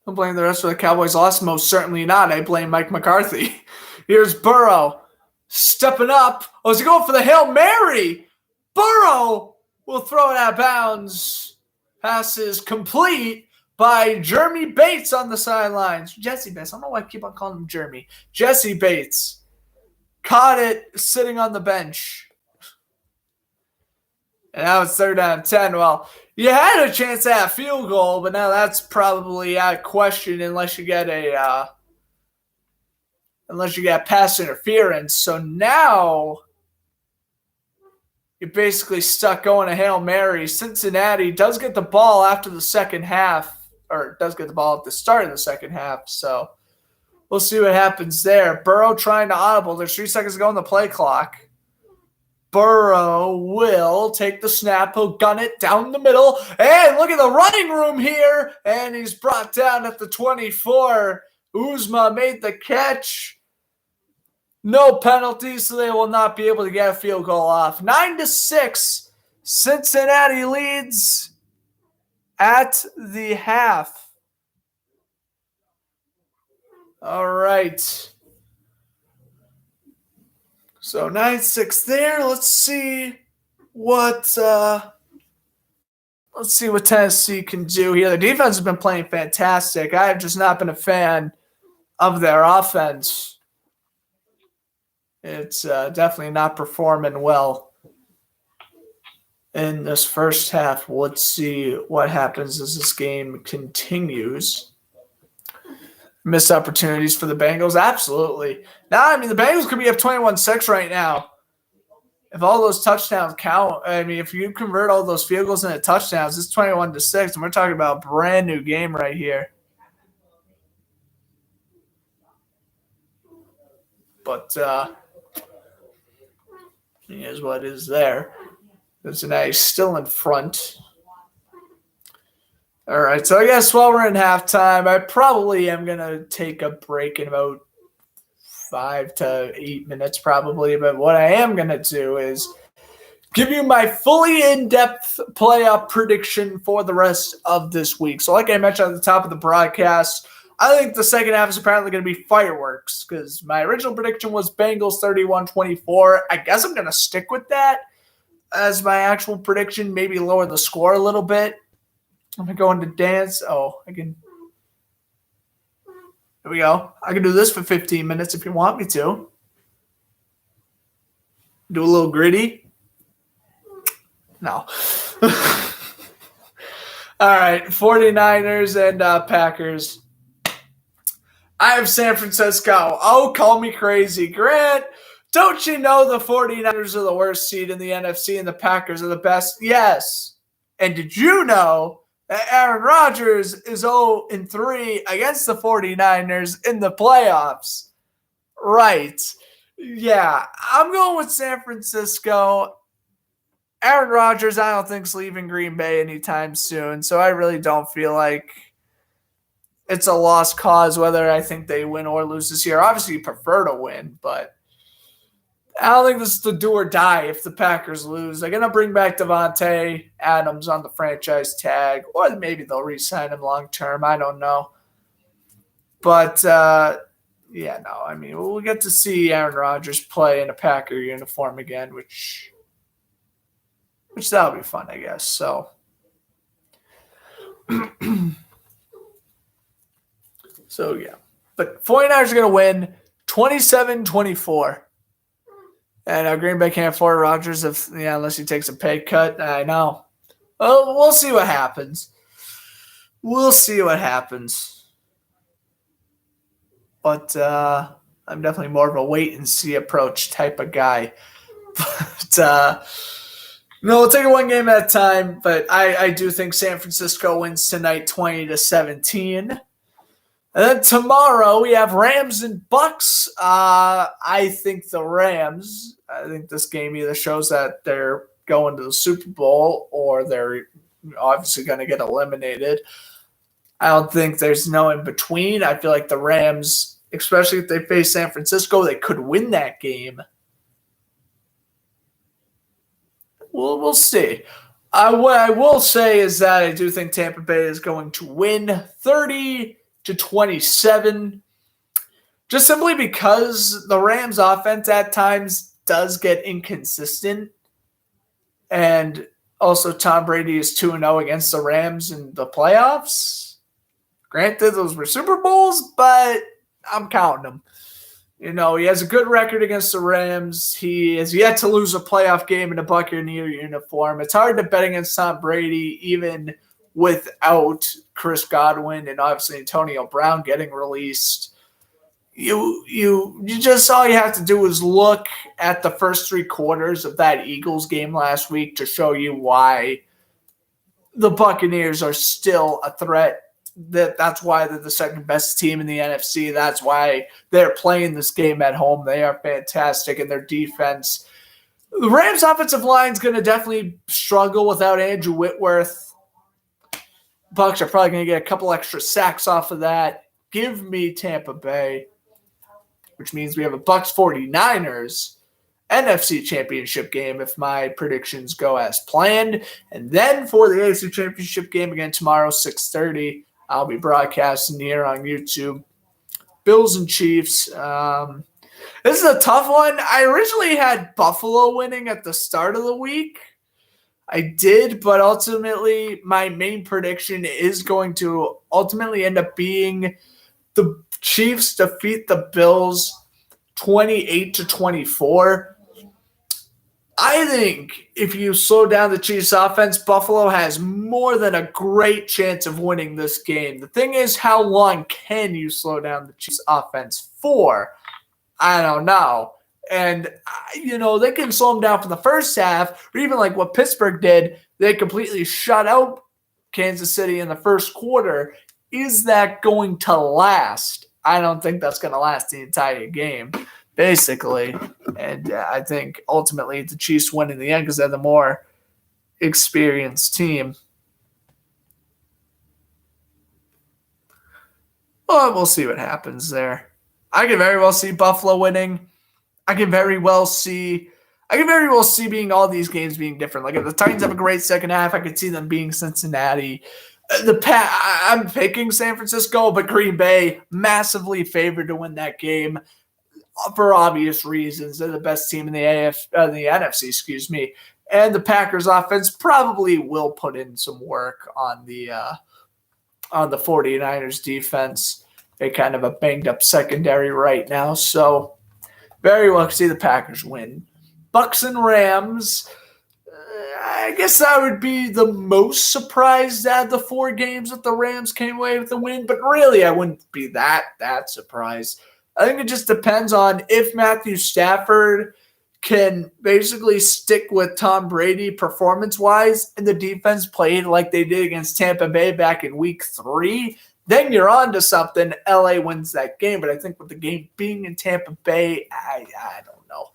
Don't blame the rest of the Cowboys' loss. Most certainly not. I blame Mike McCarthy. Here's Burrow. Stepping up. Oh, is he going for the Hail Mary? Burrow will throw it out of bounds. Pass is complete by Jeremy Bates on the sidelines. Jesse Bates. I don't know why I keep on calling him Jeremy. Jesse Bates caught it sitting on the bench. And now it's 3rd down 10. Well, you had a chance at a field goal, but now that's probably out of question unless you get pass interference. So now you're basically stuck going to Hail Mary. Cincinnati does get the ball after the second half, or does get the ball at the start of the second half. So we'll see what happens there. Burrow trying to audible. There's 3 seconds to go on the play clock. Burrow will take the snap. He'll gun it down the middle. And look at the running room here. And he's brought down at the 24. Uzma made the catch. No penalties, so they will not be able to get a field goal off. 9-6. Cincinnati leads at the half. All right. So 9-6 there. Let's see what Tennessee can do here. The defense has been playing fantastic. I have just not been a fan of their offense. It's definitely not performing well in this first half. Let's see what happens as this game continues. Missed opportunities for the Bengals? Absolutely. Now, I mean, the Bengals could be up 21-6 right now. If all those touchdowns count, I mean, if you convert all those field goals into touchdowns, it's 21-6, and we're talking about a brand new game right here. But here's what is there. Cincinnati's still in front. All right, so I guess while we're in halftime, I probably am going to take a break in about 5 to 8 minutes probably. But what I am going to do is give you my fully in-depth playoff prediction for the rest of this week. So like I mentioned at the top of the broadcast, I think the second half is apparently going to be fireworks because my original prediction was Bengals 31-24. I guess I'm going to stick with that as my actual prediction, maybe lower the score a little bit. I'm going to go into dance. Oh, I can. Here we go. I can do this for 15 minutes if you want me to. Do a little gritty. No. All right, 49ers and Packers. I have San Francisco. Oh, call me crazy. Grant, don't you know the 49ers are the worst seed in the NFC and the Packers are the best? Yes. And did you know that Aaron Rodgers is 0-3 against the 49ers in the playoffs? Right. Yeah, I'm going with San Francisco. Aaron Rodgers, I don't think is leaving Green Bay anytime soon, so I really don't feel like it's a lost cause whether I think they win or lose this year. Obviously, you prefer to win, but I don't think this is the do or die if the Packers lose. They're going to bring back Devontae Adams on the franchise tag, or maybe they'll re-sign him long term. I don't know. But, yeah, no, I mean, we'll get to see Aaron Rodgers play in a Packer uniform again, which that'll be fun, I guess. So, yeah. But 49ers are going to win 27-24. And Green Bay can't afford Rodgers unless he takes a pay cut. I know. Well, we'll see what happens. But I'm definitely more of a wait-and-see approach type of guy. But, no, we'll take it one game at a time. But I do think San Francisco wins tonight 20-17. And then tomorrow we have Rams and Bucks. I think the Rams. I think this game either shows that they're going to the Super Bowl or they're obviously going to get eliminated. I don't think there's no in between. I feel like the Rams, especially if they face San Francisco, they could win that game. We'll see. What I will say is that I do think Tampa Bay is going to win 30-27, just simply because the Rams' offense at times does get inconsistent. And also Tom Brady is 2-0 against the Rams in the playoffs. Granted, those were Super Bowls, but I'm counting them. You know, he has a good record against the Rams. He has yet to lose a playoff game in a Buccaneer uniform. It's hard to bet against Tom Brady, even without Chris Godwin and obviously Antonio Brown getting released. You just all you have to do is look at the first 3 quarters of that Eagles game last week to show you why the Buccaneers are still a threat. That's why they're the second best team in the NFC. That's why they're playing this game at home. They are fantastic in their defense. The Rams' offensive line is going to definitely struggle without Andrew Whitworth. Bucks are probably going to get a couple extra sacks off of that. Give me Tampa Bay, which means we have a Bucks 49ers NFC Championship game if my predictions go as planned. And then for the AFC Championship game again tomorrow, 6:30, I'll be broadcasting here on YouTube. Bills and Chiefs. This is a tough one. I originally had Buffalo winning at the start of the week. I did, but ultimately my main prediction is going to ultimately end up being the Chiefs defeat the Bills 28-24. I think if you slow down the Chiefs offense, Buffalo has more than a great chance of winning this game. The thing is, how long can you slow down the Chiefs offense for? I don't know. And, they can slow them down for the first half, or even like what Pittsburgh did. They completely shut out Kansas City in the first quarter. Is that going to last? I don't think that's going to last the entire game, basically. And I think ultimately the Chiefs win in the end because they're the more experienced team. Well, we'll see what happens there. I can very well see Buffalo winning. I can very well see being all these games being different. Like if the Titans have a great second half, I could see them being Cincinnati. I'm picking San Francisco, but Green Bay massively favored to win that game for obvious reasons. They're the best team in the NFC, excuse me. And the Packers offense probably will put in some work on the 49ers defense. They're kind of a banged up secondary right now, so very well see the Packers win. Bucks and Rams. I guess I would be the most surprised out of the 4 games that the Rams came away with the win, but really I wouldn't be that surprised. I think it just depends on if Matthew Stafford can basically stick with Tom Brady performance-wise and the defense played like they did against Tampa Bay back in week 3, then you're on to something. LA wins that game, but I think with the game being in Tampa Bay, I don't know.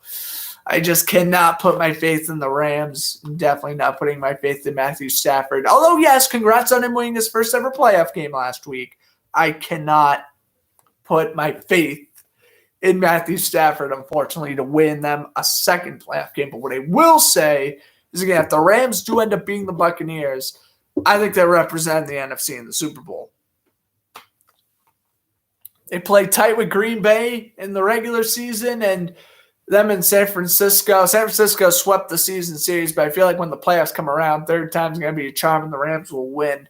I just cannot put my faith in the Rams. I'm definitely not putting my faith in Matthew Stafford. Although, yes, congrats on him winning his first ever playoff game last week. I cannot put my faith in Matthew Stafford, unfortunately, to win them a second playoff game. But what I will say is, again, if the Rams do end up being the Buccaneers, I think they represent the NFC in the Super Bowl. They play tight with Green Bay in the regular season, and them in San Francisco. San Francisco swept the season series, but I feel like when the playoffs come around, third time's going to be a charm, and the Rams will win.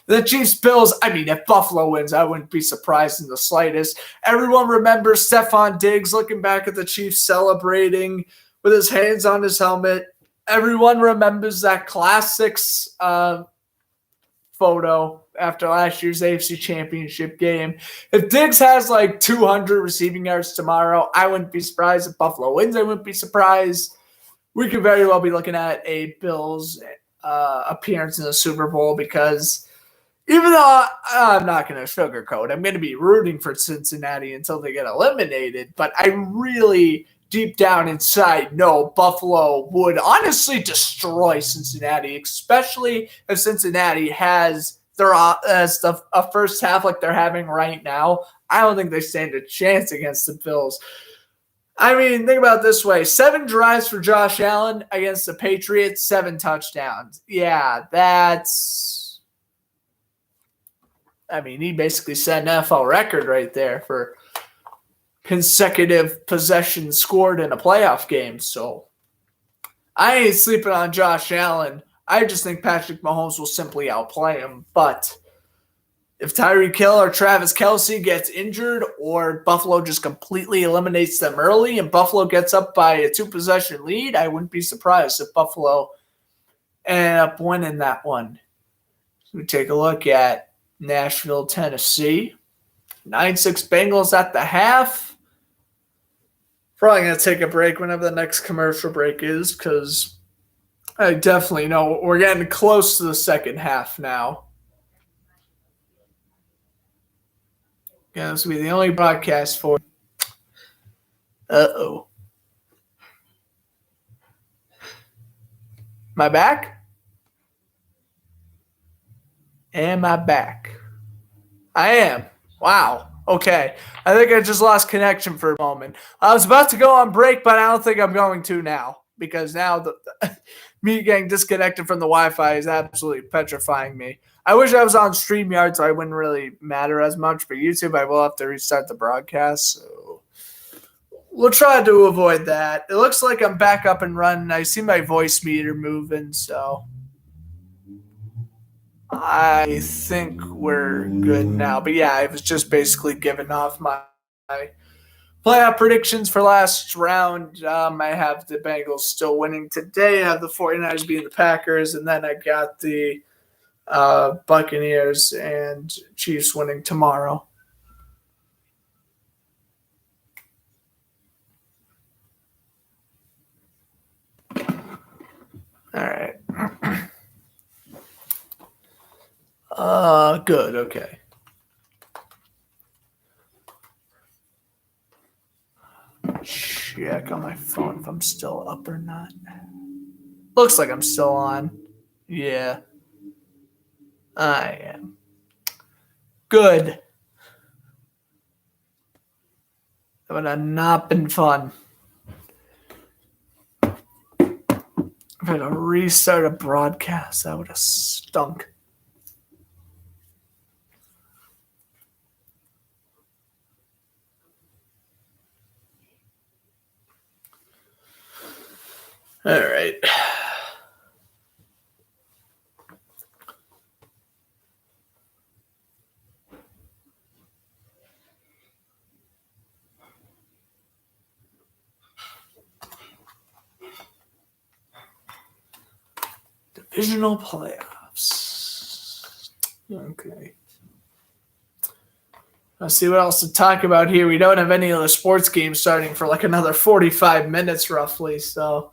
The Chiefs-Bills, if Buffalo wins, I wouldn't be surprised in the slightest. Everyone remembers Stephon Diggs looking back at the Chiefs celebrating with his hands on his helmet. Everyone remembers that classics photo after last year's AFC Championship game. If Diggs has like 200 receiving yards tomorrow, I wouldn't be surprised. If Buffalo wins, I wouldn't be surprised. We could very well be looking at a Bills appearance in the Super Bowl because even though I'm not going to sugarcoat, I'm going to be rooting for Cincinnati until they get eliminated, but I really deep down inside know Buffalo would honestly destroy Cincinnati, especially if Cincinnati has a first half like they're having right now. I don't think they stand a chance against the Bills. Think about it this way. 7 drives for Josh Allen against the Patriots, 7 touchdowns. Yeah, he basically set an NFL record right there for consecutive possessions scored in a playoff game. So I ain't sleeping on Josh Allen. I just think Patrick Mahomes will simply outplay him. But if Tyreek Hill or Travis Kelce gets injured or Buffalo just completely eliminates them early and Buffalo gets up by a 2-possession lead, I wouldn't be surprised if Buffalo ended up winning that one. So we take a look at Nashville, Tennessee. 9-6 Bengals at the half. Probably going to take a break whenever the next commercial break is because I definitely know we're getting close to the second half now. Yeah, this will be the only broadcast for. Uh-oh. Am I back? Am I back? I am. Wow. Okay. I think I just lost connection for a moment. I was about to go on break, but I don't think I'm going to now because now me getting disconnected from the Wi-Fi is absolutely petrifying me. I wish I was on StreamYard so I wouldn't really matter as much. For YouTube, I will have to restart the broadcast. So we'll try to avoid that. It looks like I'm back up and running. I see my voice meter moving, so I think we're good now. But yeah, I was just basically giving off my Playoff predictions for last round. I have the Bengals still winning today. I have the 49ers beating the Packers, and then I got the Buccaneers and Chiefs winning tomorrow. All right. Good. Okay. Check on my phone if I'm still up or not. Looks like I'm still on. Yeah. I am. Good. That would have not been fun. If I had to restart a broadcast, that would have stunk. All right. Divisional playoffs. Okay. Let's see what else to talk about here. We don't have any other sports games starting for like another 45 minutes roughly, so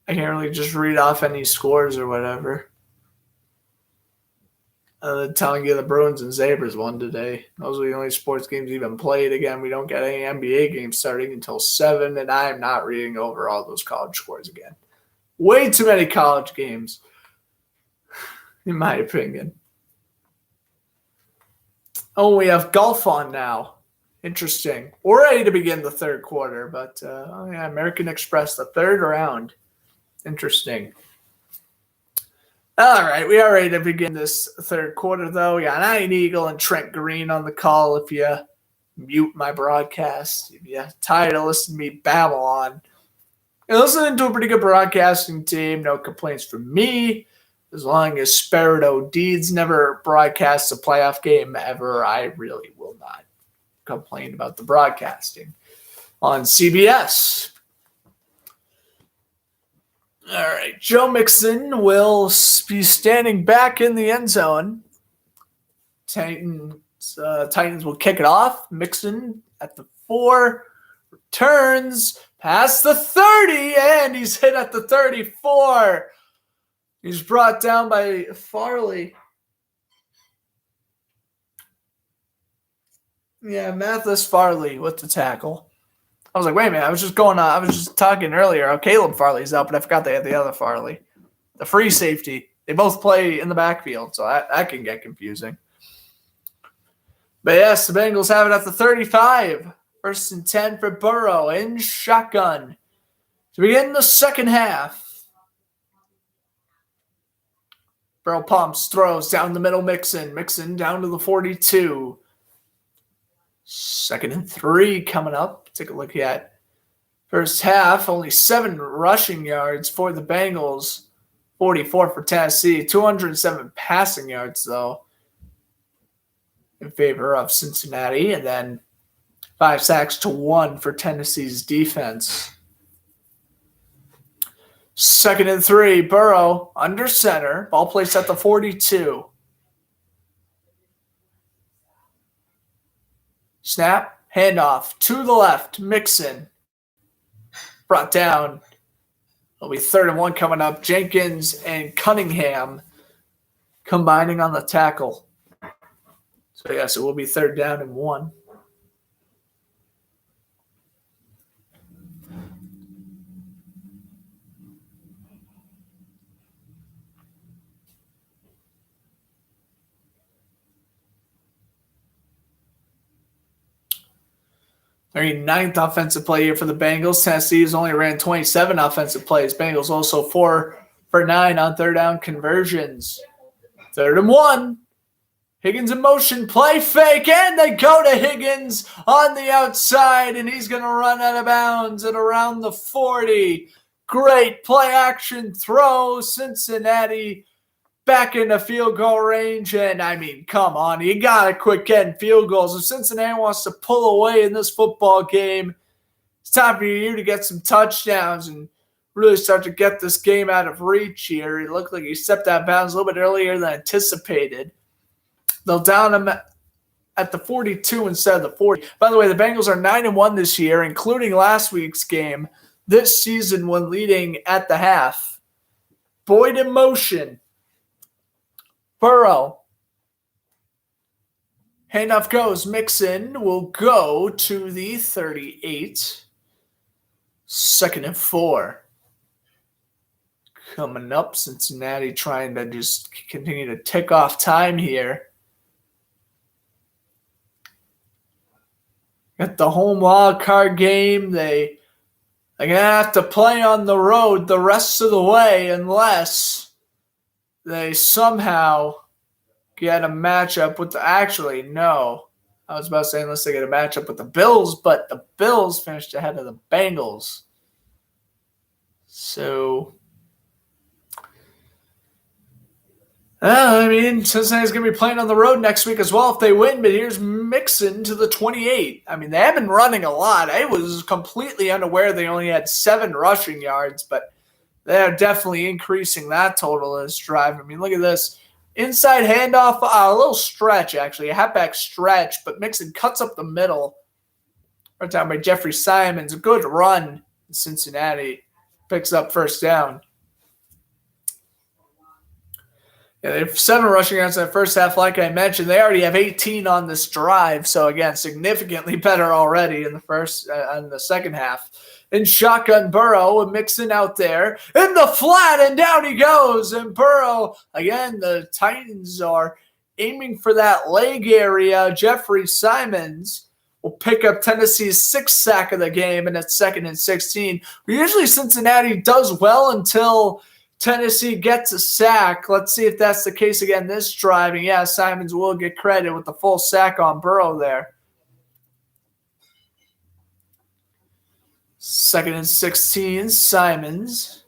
I can't really just read off any scores or whatever. Other than telling you the Bruins and Sabres won today. Those are the only sports games even played. Again, we don't get any NBA games starting until 7, and I am not reading over all those college scores again. Way too many college games, in my opinion. Oh, we have golf on now. Interesting. We're ready to begin the third quarter, but American Express, the third round. Interesting. All right, we are ready to begin this third quarter, though. We got Ian Eagle and Trent Green on the call. If you mute my broadcast, if you're tired of listening to me babble on, you're listening to a pretty good broadcasting team. No complaints from me. As long as Sparrow Deeds never broadcasts a playoff game ever, I really will not complain about the broadcasting on CBS. All right, Joe Mixon will be standing back in the end zone. Titans will kick it off. Mixon at the 4, returns past the 30, and he's hit at the 34. He's brought down by Farley. Yeah, Mathis Farley with the tackle. I was like, wait a minute, I was just talking earlier how Caleb Farley's out, but I forgot they had the other Farley. The free safety. They both play in the backfield, so that can get confusing. But yes, the Bengals have it at the 35. 1st and 10 for Burrow in shotgun to begin the second half. Burrow pumps, throws down the middle, Mixon. Mixon down to the 42. 2nd and 3 coming up. Take a look at first half. Only 7 rushing yards for the Bengals. 44 for Tennessee. 207 passing yards, though, in favor of Cincinnati. And then 5 sacks to 1 for Tennessee's defense. 2nd and 3, Burrow under center. Ball placed at the 42. Snap, handoff to the left. Mixon brought down. It'll be 3rd and 1 coming up. Jenkins and Cunningham combining on the tackle. So, yes, it will be 3rd down and 1. Their 9th offensive play here for the Bengals. Tennessee has only ran 27 offensive plays. Bengals also 4 for 9 on 3rd down conversions. 3rd and 1. Higgins in motion, play fake, and they go to Higgins on the outside, and he's going to run out of bounds at around the 40. Great play action throw. Cincinnati back into field goal range. And, I mean, come on. You got to quit getting field goals. If Cincinnati wants to pull away in this football game, it's time for you to get some touchdowns and really start to get this game out of reach here. It looked like he stepped out of bounds a little bit earlier than anticipated. They'll down him at the 42 instead of the 40. By the way, the Bengals are 9-1 this year, including last week's game. This season when leading at the half. Boyd in motion. Burrow. Handoff goes. Mixon will go to the 38. 2nd and 4. Coming up, Cincinnati trying to just continue to tick off time here. Got the home wild card game. They're going to have to play on the road the rest of the way unless they somehow get a matchup with actually, no. I was about to say unless they get a matchup with the Bills, but the Bills finished ahead of the Bengals. So, I mean, Cincinnati's going to be playing on the road next week as well if they win, but here's Mixon to the 28. I mean, they have been running a lot. I was completely unaware they only had 7 rushing yards, but they're definitely increasing that total this drive. I mean, look at this. Inside handoff, a little stretch, actually, a halfback stretch, but Mixon cuts up the middle. Right down by Jeffrey Simons. A good run in Cincinnati. Picks up first down. Yeah, they have 7 rushing yards in the first half, like I mentioned. They already have 18 on this drive, so again, significantly better already in the second half. In shotgun, Burrow and Mixon out there in the flat, and down he goes. And Burrow, again, the Titans are aiming for that leg area. Jeffrey Simons will pick up Tennessee's 6th sack of the game, and it's 2nd and 16. Usually Cincinnati does well until Tennessee gets a sack. Let's see if that's the case again this drive. And yeah, Simons will get credit with the full sack on Burrow there. 2nd and 16, Simons.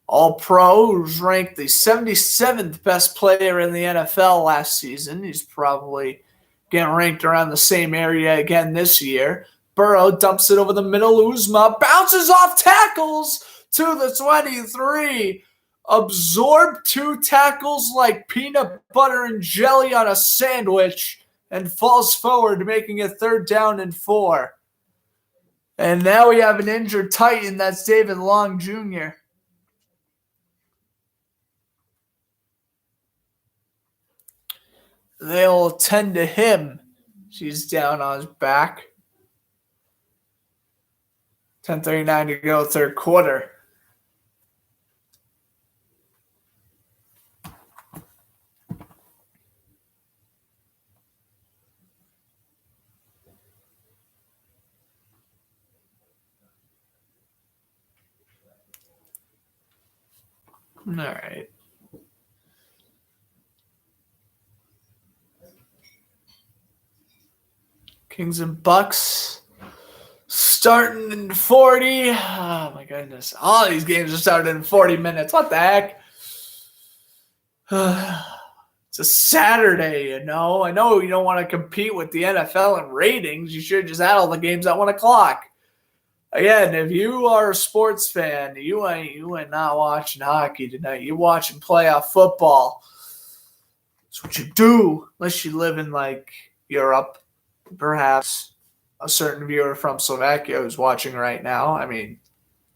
All-Pro, who's ranked the 77th best player in the NFL last season. He's probably getting ranked around the same area again this year. Burrow dumps it over the middle. Uzma bounces off tackles to the 23. Absorbed 2 tackles like peanut butter and jelly on a sandwich and falls forward, making it 3rd down and 4. And now we have an injured Titan. That's David Long Jr. They'll tend to him. She's down on his back. 10:39 to go, 3rd quarter. All right. Kings and Bucks starting in 40. Oh, my goodness. All these games are starting in 40 minutes. What the heck? It's a Saturday, you know. I know you don't want to compete with the NFL in ratings. You should just add all the games at 1 o'clock. Again, if you are a sports fan, you ain't not watching hockey tonight. You're watching playoff football. That's what you do, unless you live in, like, Europe. Perhaps a certain viewer from Slovakia who's watching right now. I mean,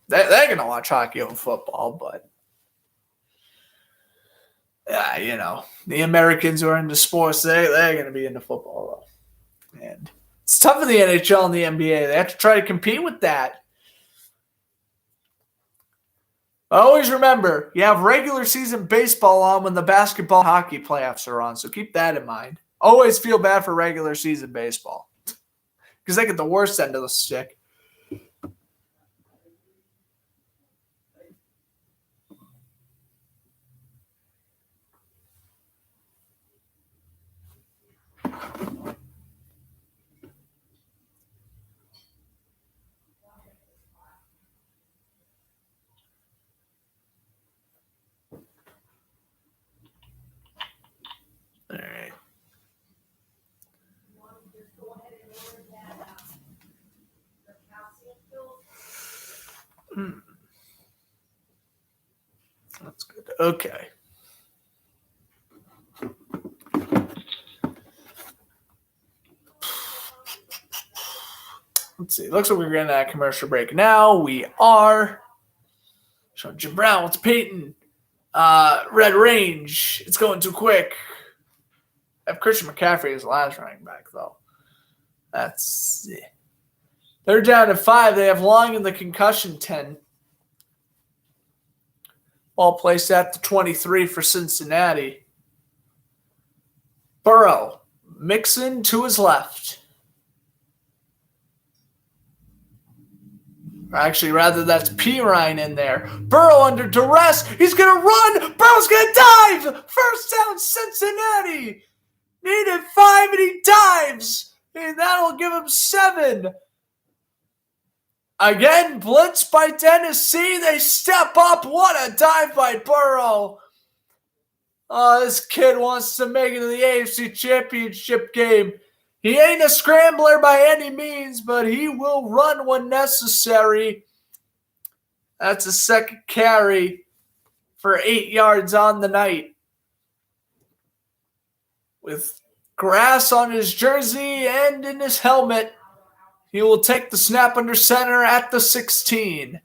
they're going to watch hockey over football, but, you know, the Americans who are into sports, they're going to be into football, though. And it's tough for the NHL and the NBA. They have to try to compete with that. Always remember, you have regular season baseball on when the basketball and hockey playoffs are on, so keep that in mind. Always feel bad for regular season baseball because they get the worst end of the stick. That's good. Okay. Let's see. Looks like we're getting that commercial break now. We are. So Jim Brown, what's Peyton? Red Range. It's going too quick. I have Christian McCaffrey as the last running back, though. That's it. They're down to 5. They have Long in the concussion 10. Ball placed at the 23 for Cincinnati. Burrow. Mixon to his left. Actually, rather, that's Pirine in there. Burrow under duress. He's going to run. Burrow's going to dive. First down, Cincinnati. Needed 5, and he dives. And that'll give him 7. Again, blitz by Tennessee. They step up. What a dive by Burrow. Oh, this kid wants to make it to the AFC Championship game. He ain't a scrambler by any means, but he will run when necessary. That's a second carry for 8 yards on the night. With grass on his jersey and in his helmet, he will take the snap under center at the 16.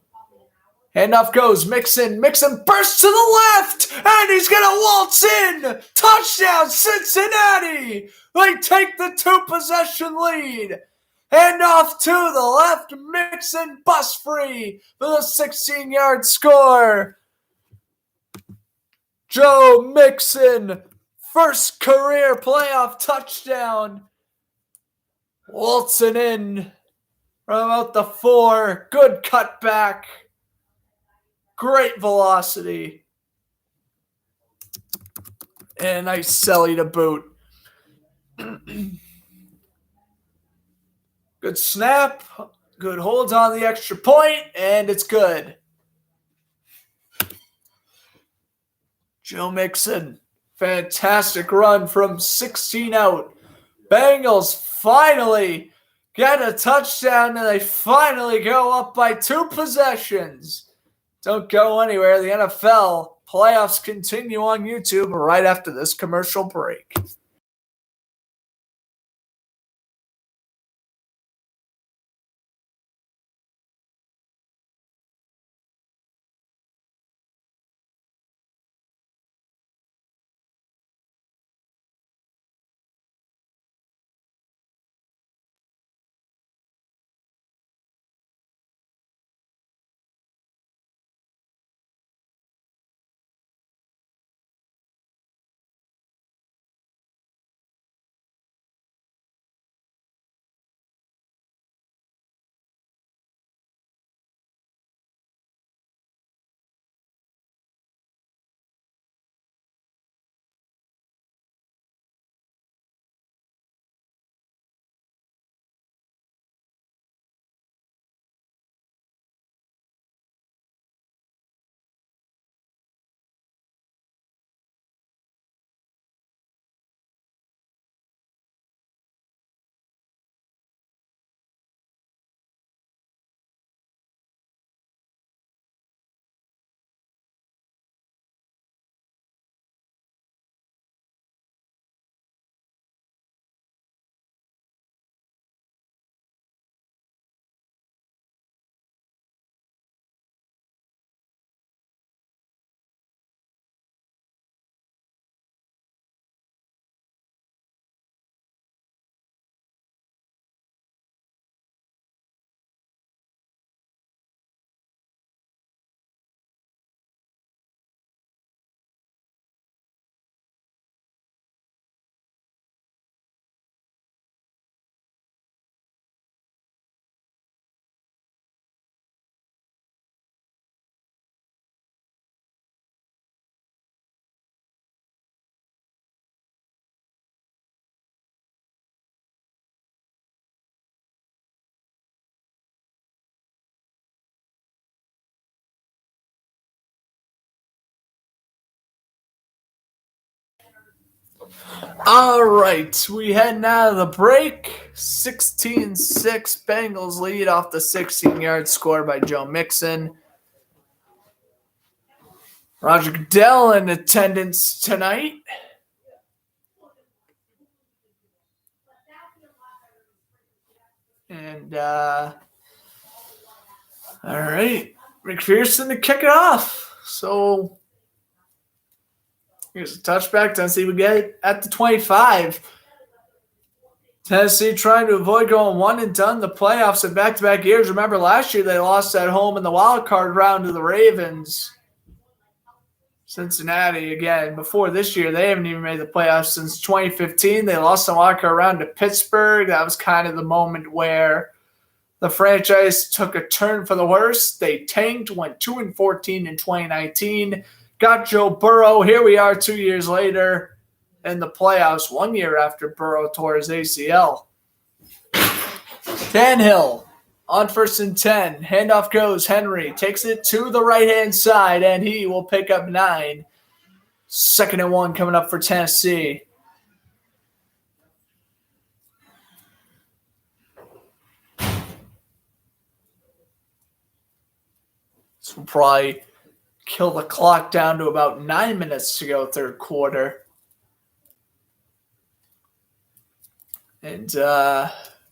Handoff goes. Mixon. Mixon bursts to the left, and he's going to waltz in. Touchdown, Cincinnati. They take the 2-possession lead. Handoff to the left. Mixon bust free for the 16-yard score. Joe Mixon, first career playoff touchdown. Waltzing in from about the 4. Good cutback. Great velocity. And a nice celly to boot. Good snap. Good holds on the extra point, and it's good. Joe Mixon. Fantastic run from 16 out. Bengals finally get a touchdown, and they finally go up by 2 possessions. Don't go anywhere. The NFL playoffs continue on YouTube right after this commercial break. All right, we heading out of the break. 16-6 Bengals lead off the 16-yard score by Joe Mixon. Roger Goodell in attendance tonight. And, all right, McPherson to kick it off. So, here's a touchback. Tennessee would get it at the 25. Tennessee trying to avoid going one and done the playoffs in back-to-back years. Remember last year they lost at home in the wild card round to the Ravens. Cincinnati again. Before this year, they haven't even made the playoffs since 2015. They lost the wild card round to Pittsburgh. That was kind of the moment where the franchise took a turn for the worse. They tanked, went 2-14 in 2019. Got Joe Burrow. Here we are 2 years later in the playoffs, 1 year after Burrow tore his ACL. Nhl on 1st and 10. Handoff goes. Henry takes it to the right-hand side, and he will pick up 9. 2nd and 1 coming up for Tennessee. This will probably kill the clock down to about 9 minutes to go third quarter. And,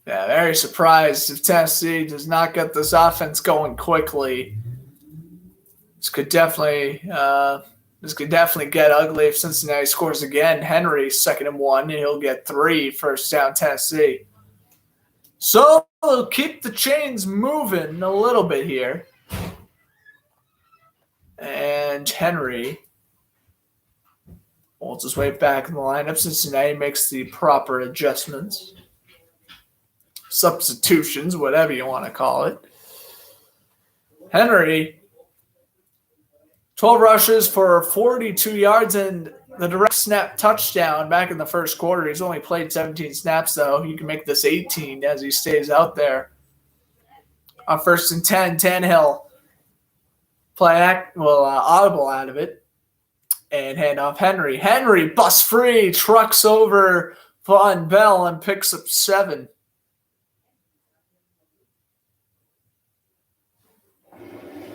very surprised if Tennessee does not get this offense going quickly. This could definitely get ugly if Cincinnati scores again. Henry, 2nd and 1, and he'll get 3 first down Tennessee. So we'll keep the chains moving a little bit here. And Henry holds his way back in the lineup. Cincinnati makes the proper adjustments. Substitutions, whatever you want to call it. Henry, 12 rushes for 42 yards and the direct snap touchdown back in the first quarter. He's only played 17 snaps, though. You can make this 18 as he stays out there. On 1st and 10, Nhl audible out of it. And hand off Henry. Henry busts free, trucks over Von Bell and picks up 7.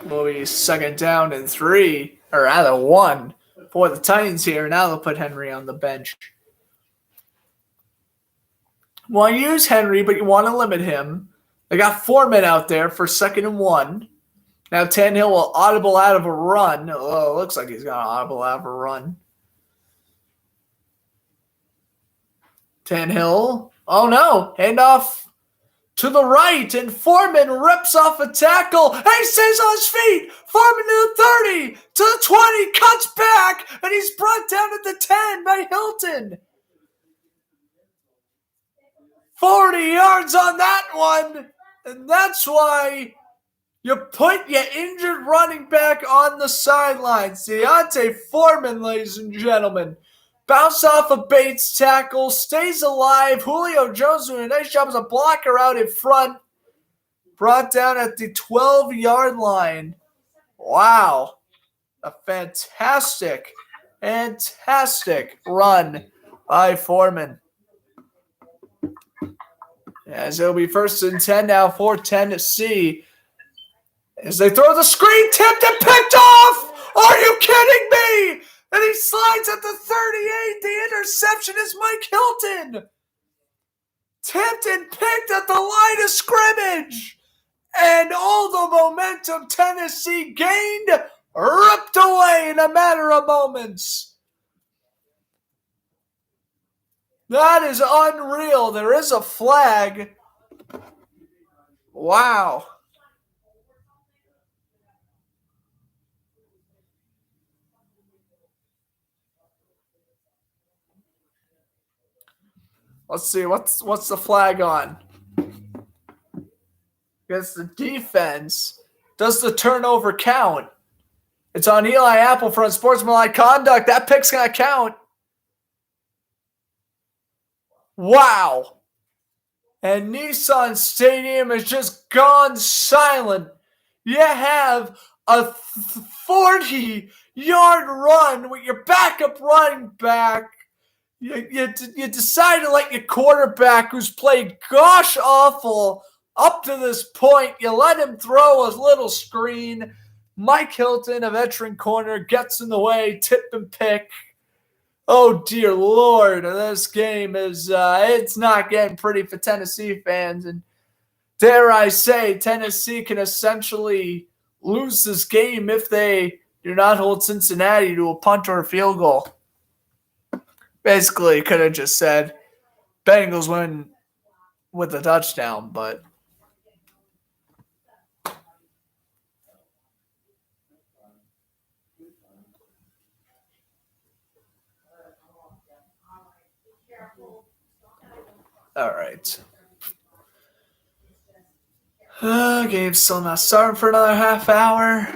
Will be 2nd down and 3, or rather 1 for the Titans here. Now they'll put Henry on the bench. You want to use Henry, but you want to limit him. They got Foreman out there for 2nd and 1. Now Nhl will audible out of a run. Oh, it looks like he's going to audible out of a run. Nhl. Oh, no. Handoff to the right, and Foreman rips off a tackle. And he stays on his feet. Foreman to the 30, to the 20, cuts back, and he's brought down at the 10 by Hilton. 40 yards on that one, and that's why you put your injured running back on the sidelines. Deontay Foreman, ladies and gentlemen. Bounce off a Bates tackle, stays alive. Julio Jones doing a nice job as a blocker out in front. Brought down at the 12-yard line. Wow. A fantastic run by Foreman. As it'll be 1st and 10 now for Tennessee. As they throw the screen, tipped and picked off! Are you kidding me? And he slides at the 38. The interception is Mike Hilton. Tipped and picked at the line of scrimmage. And all the momentum Tennessee gained ripped away in a matter of moments. That is unreal. There is a flag. Wow. Let's see, what's the flag on? Against the defense. Does the turnover count? It's on Eli Apple for unsportsmanlike conduct. That pick's going to count. Wow. And Nissan Stadium has just gone silent. You have a 40-yard run with your backup running back. You decide to let your quarterback, who's played gosh awful up to this point, you let him throw a little screen. Mike Hilton, a veteran corner, gets in the way, tip and pick. Oh, dear Lord, this game is it's not getting pretty for Tennessee fans. And dare I say, Tennessee can essentially lose this game if they do not hold Cincinnati to a punt or a field goal. Basically, could have just said Bengals win with a touchdown, but all right. Game's still not starting for another half hour.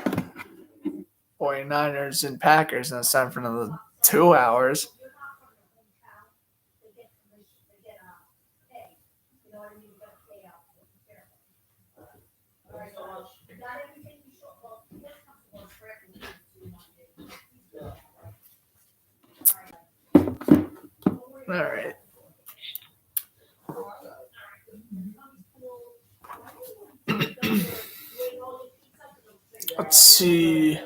49ers and Packers not starting for another 2 hours. All right. Let's see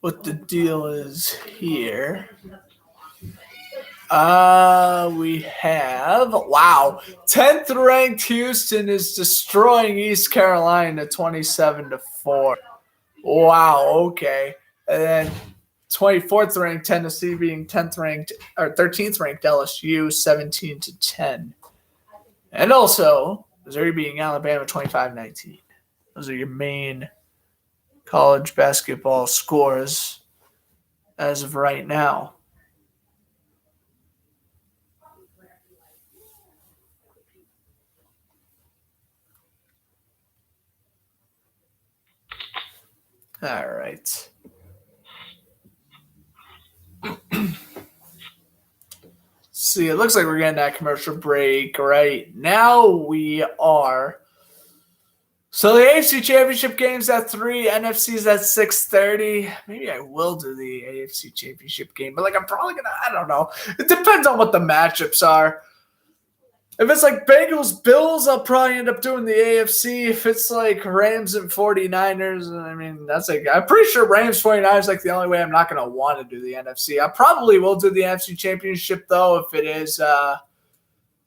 what the deal is here. We have 10th ranked Houston is destroying East Carolina 27-4. Wow, okay. And then 24th ranked Tennessee being 10th ranked or 13th ranked LSU 17-10. And also Missouri beating Alabama 25-19. Those are your main college basketball scores as of right now. All right. See, it looks like we're getting that commercial break right now. We are. So the AFC Championship game's at 3, NFC's at 6:30. Maybe I will do the AFC Championship game, but I'm probably gonna. I don't know. It depends on what the matchups are. If it's like Bengals, Bills, I'll probably end up doing the AFC. If it's like Rams and 49ers, I mean, I'm pretty sure Rams 49ers is the only way I'm not going to want to do the NFC. I probably will do the NFC Championship, though, if it is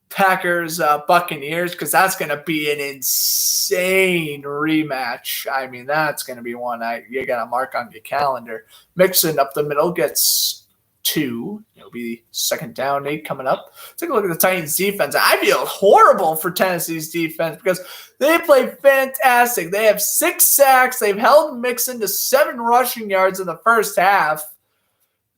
Packers, Buccaneers, because that's going to be an insane rematch. I mean, that's going to be one you got to mark on your calendar. Mixon up the middle gets 2. It'll be second down, 8 coming up. Take a look at the Titans defense. I feel horrible for Tennessee's defense because they play fantastic. They have 6 sacks. They've held Mixon to 7 rushing yards in the first half.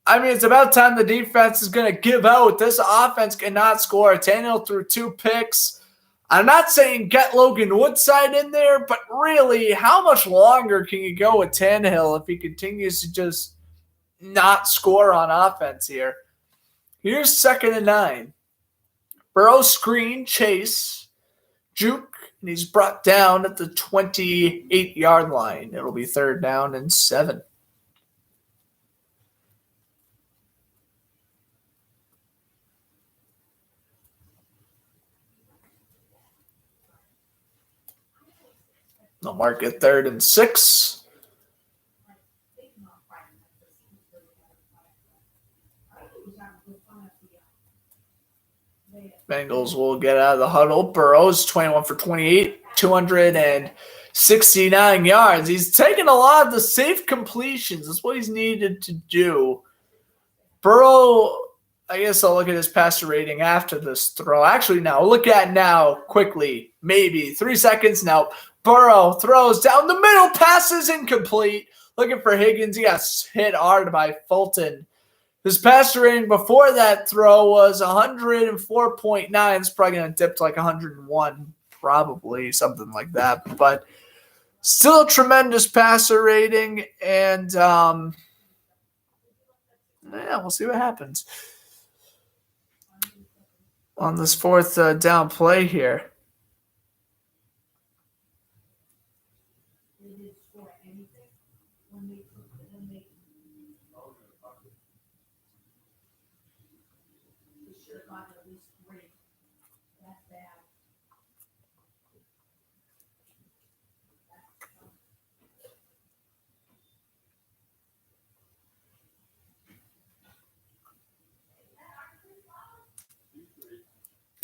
I mean, it's about time the defense is going to give out. This offense cannot score. Tannehill threw 2 picks. I'm not saying get Logan Woodside in there, but really, how much longer can you go with Tannehill if he continues to just not score on offense here? Here's 2nd and 9. Burrow screen, chase, juke, and he's brought down at the 28-yard line. It'll be 3rd down and 7. They'll mark it 3rd and 6. Bengals will get out of the huddle. Burrow's 21 for 28, 269 yards. He's taken a lot of the safe completions. That's what he's needed to do. Burrow, I guess I'll look at his passer rating after this throw. Actually, now, look at now quickly. Maybe 3 seconds now. Burrow throws down the middle. Pass is incomplete. Looking for Higgins. He got hit hard by Fulton. His passer rating before that throw was 104.9. It's probably going to dip to 101, probably, something like that. But still a tremendous passer rating. And, we'll see what happens on this 4th down play here.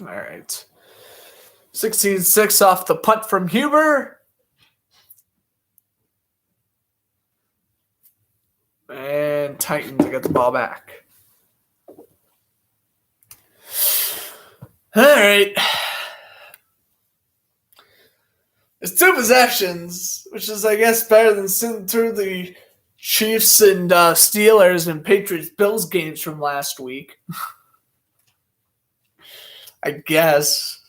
All right. 16-6 off the punt from Huber. And Titans get the ball back. All right. It's 2 possessions, which is, I guess, better than sitting through the Chiefs and Steelers and Patriots-Bills games from last week. I guess.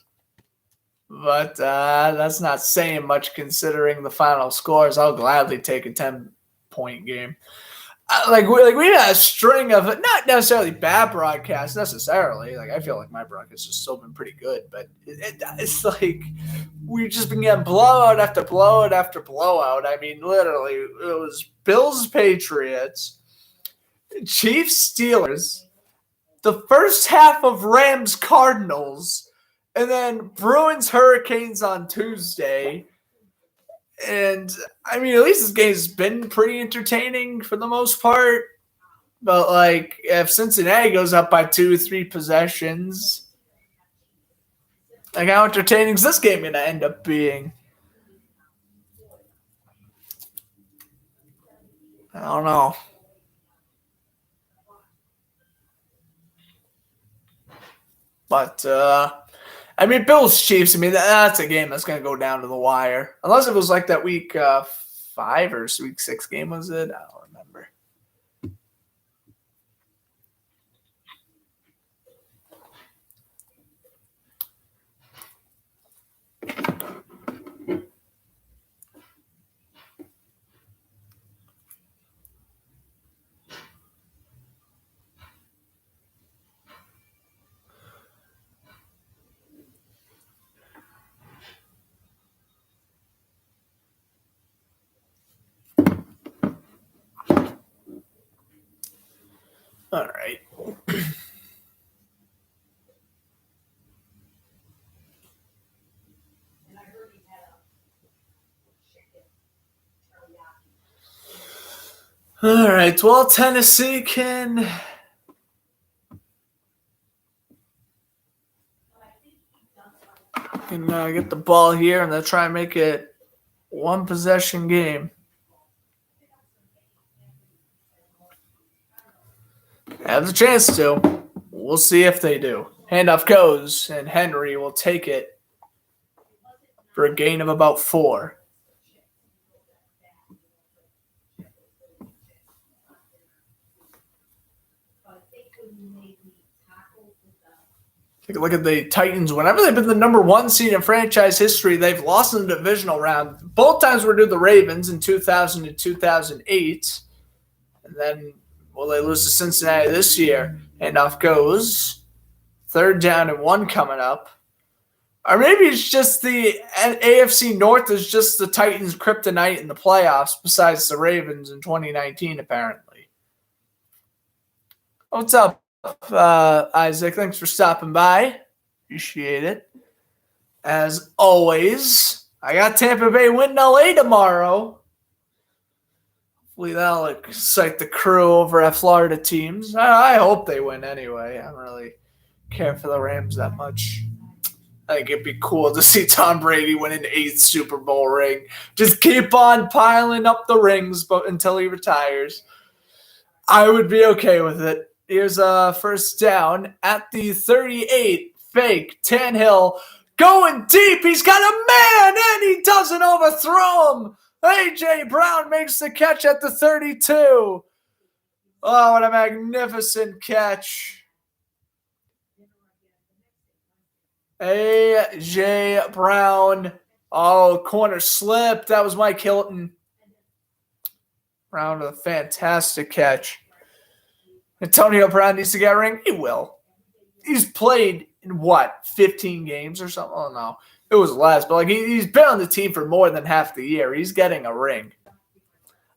But that's not saying much considering the final scores. I'll gladly take a 10-point game. We had a string of not necessarily bad broadcasts necessarily. Like I feel like my broadcast has still been pretty good, but it's like we've just been getting blowout after blowout after blowout. I mean, literally, it was Bills Patriots, Chiefs Steelers, the first half of Rams Cardinals, and then Bruins Hurricanes on Tuesday. And, I mean, at least this game's been pretty entertaining for the most part. But, like, if Cincinnati goes up by 2 or 3 possessions, like, how entertaining is this game going to end up being? I don't know. But, I mean, Bills Chiefs, I mean, that's a game that's going to go down to the wire. Unless it was like that week 5 or week 6 game, was it? I don't remember. All right. All right. Well, Tennessee can get the ball here, and they'll try and make it 1 possession game. Have the chance to. We'll see if they do. Handoff goes, and Henry will take it for a gain of about 4. Take a look at the Titans. Whenever they've been the number 1 seed in franchise history, they've lost in the divisional round. Both times were to the Ravens in 2000 and 2008. And then, will they lose to Cincinnati this year? Handoff goes. 3rd down and 1 coming up. Or maybe it's just the AFC North is just the Titans' kryptonite in the playoffs besides the Ravens in 2019, apparently. What's up, Isaac? Thanks for stopping by. Appreciate it. As always, I got Tampa Bay winning LA tomorrow. Hopefully that'll excite the crew over at Florida teams. I hope they win anyway. I don't really care for the Rams that much. I think it'd be cool to see Tom Brady win an 8th Super Bowl ring. Just keep on piling up the rings until he retires. I would be okay with it. Here's a 1st down at the 38. Fake. Nhl going deep. He's got a man, and he doesn't overthrow him. A.J. Brown makes the catch at the 32. Oh, what a magnificent catch. A.J. Brown. Oh, corner slip. That was Mike Hilton. Brown with a fantastic catch. Antonio Brown needs to get a ring. He will. He's played in 15 games or something? Oh, no. It was less, but he's been on the team for more than half the year. He's getting a ring.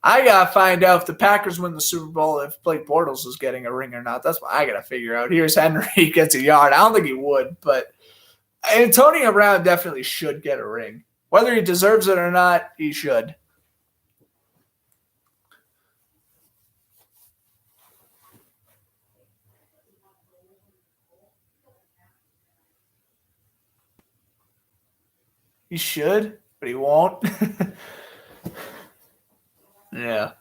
I got to find out if the Packers win the Super Bowl, if Blake Bortles is getting a ring or not. That's what I got to figure out. Here's Henry. He gets a yard. I don't think he would, but Antonio Brown definitely should get a ring. Whether he deserves it or not, he should. He should, but he won't. Yeah.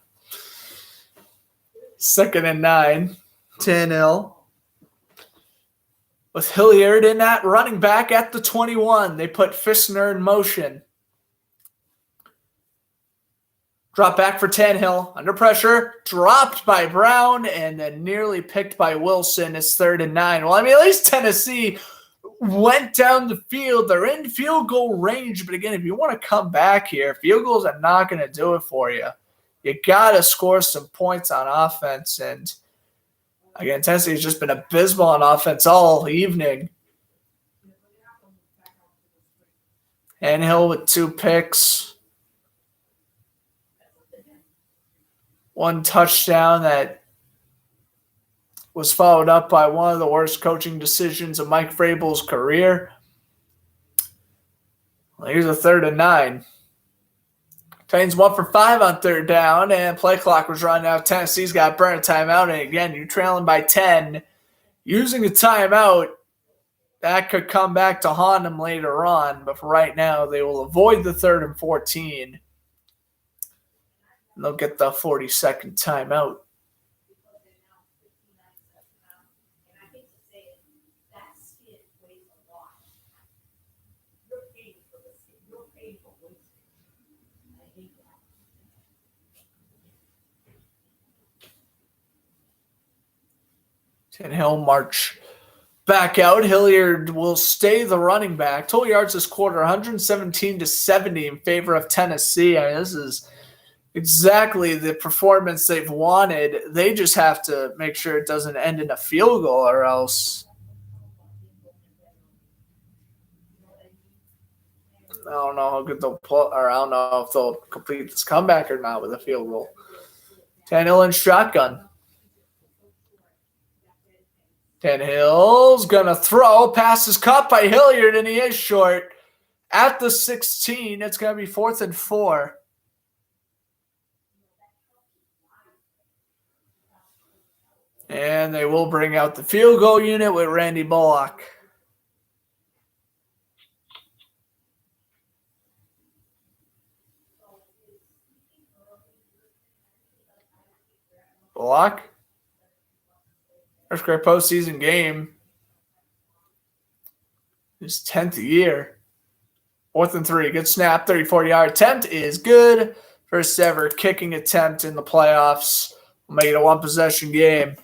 2nd and 9. Nhl. With Hilliard in at running back at the 21. They put Fissner in motion. Drop back for Nhl. Under pressure. Dropped by Brown and then nearly picked by Wilson. It's 3rd and 9. Well, I mean, at least Tennessee went down the field. They're in field goal range. But again, if you want to come back here, field goals are not going to do it for you. You got to score some points on offense. And again, Tennessee has just been abysmal on offense all evening. Nhl with 2 picks. 1 touchdown that was followed up by one of the worst coaching decisions of Mike Vrabel's career. Well, here's a 3rd and 9. Titans 1 for 5 on 3rd down, and play clock was running out. Tennessee's got burn a timeout, and again, you're trailing by 10. Using a timeout, that could come back to haunt them later on, but for right now, they will avoid the 3rd and 14. And they'll get the 40-second timeout. Nhl march back out. Hilliard will stay the running back. Total yards this quarter, 117-70 in favor of Tennessee. I mean, this is exactly the performance they've wanted. They just have to make sure it doesn't end in a field goal or else. I don't know how good they'll play, or I don't know if they'll complete this comeback or not with a field goal. Nhl in shotgun. Nhl's going to throw. Pass is caught by Hilliard, and he is short. At the 16, it's going to be 4th and 4. And they will bring out the field goal unit with Randy Bullock. Bullock. First great postseason game. His 10th year. 4th and 3. Good snap. 34-yard attempt is good. First ever kicking attempt in the playoffs. We'll make it a 1-possession game.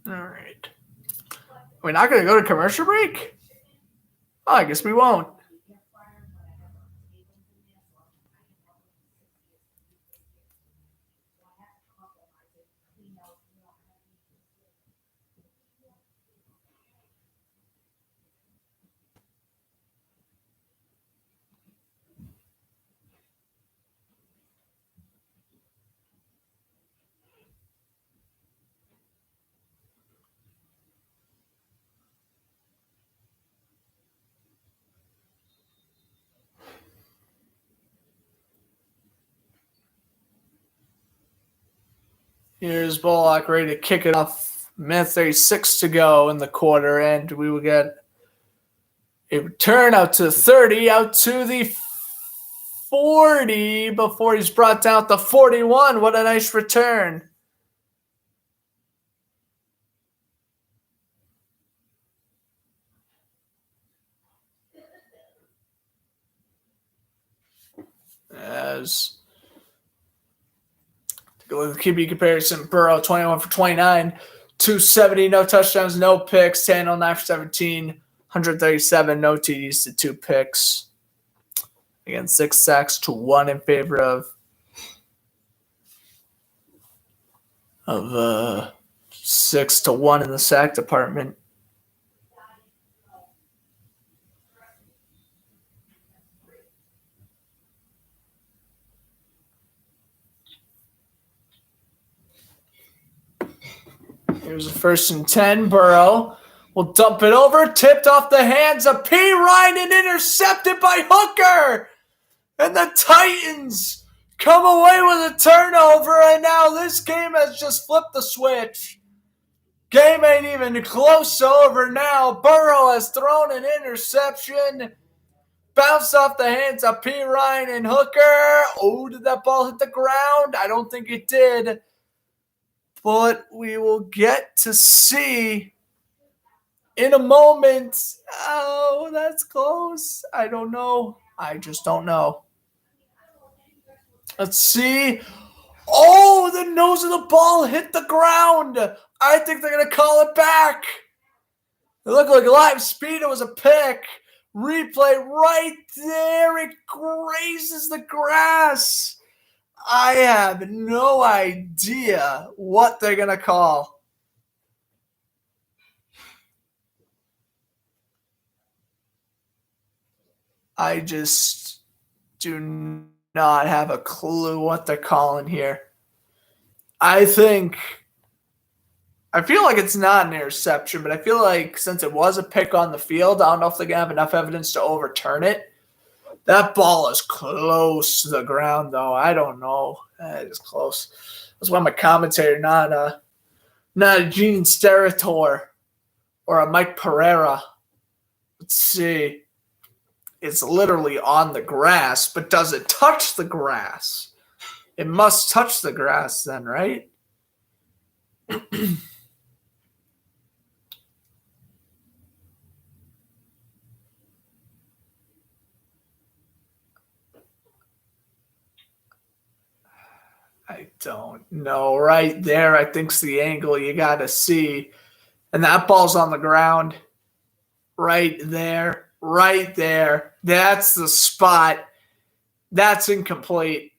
All right. We're not going to go to commercial break? Oh, I guess we won't. Here's Bullock ready to kick it off. Minute 36 to go in the quarter, and we will get a return out to 30, out to the 40 before he's brought down to 41. What a nice return. As take a look at the QB comparison, Burrow 21 for 29, 270, no touchdowns, no picks. Nhl 9 for 17, 137, no TDs to 2 picks. Again, 6 sacks to 1 in favor of 6 to 1 in the sack department. Here's a 1st and 10. Burrow will dump it over. Tipped off the hands of P. Ryan and intercepted by Hooker. And the Titans come away with a turnover. And now this game has just flipped the switch. Game ain't even close to over now. Burrow has thrown an interception. Bounced off the hands of P. Ryan and Hooker. Oh, did that ball hit the ground? I don't think it did. But we will get to see in a moment. Oh, that's close. I don't know. I just don't know. Let's see. Oh, the nose of the ball hit the ground. I think they're going to call it back. It looked like live speed. It was a pick. Replay right there. It grazes the grass. I have no idea what they're going to call. I just do not have a clue what they're calling here. I feel like it's not an interception, but I feel like since it was a pick on the field, I don't know if they're going to have enough evidence to overturn it. That ball is close to the ground, though. I don't know. It is close. That's why I'm a commentator, not a Gene Steratore or a Mike Pereira. Let's see. It's literally on the grass, but does it touch the grass? It must touch the grass then, right? I don't know. Right there, I think's the angle you got to see. And that ball's on the ground. Right there. Right there. That's the spot. That's incomplete.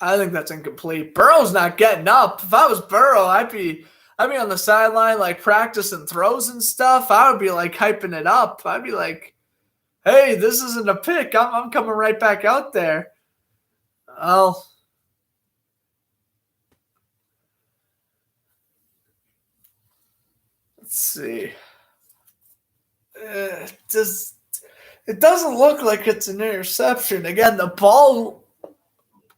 I think that's incomplete. Burrow's not getting up. If I was Burrow, I'd be on the sideline like practicing throws and stuff. I would be like hyping it up. I'd be like, hey, this isn't a pick. I'm coming right back out there. Well, let's see. It doesn't look like it's an interception. Again, the ball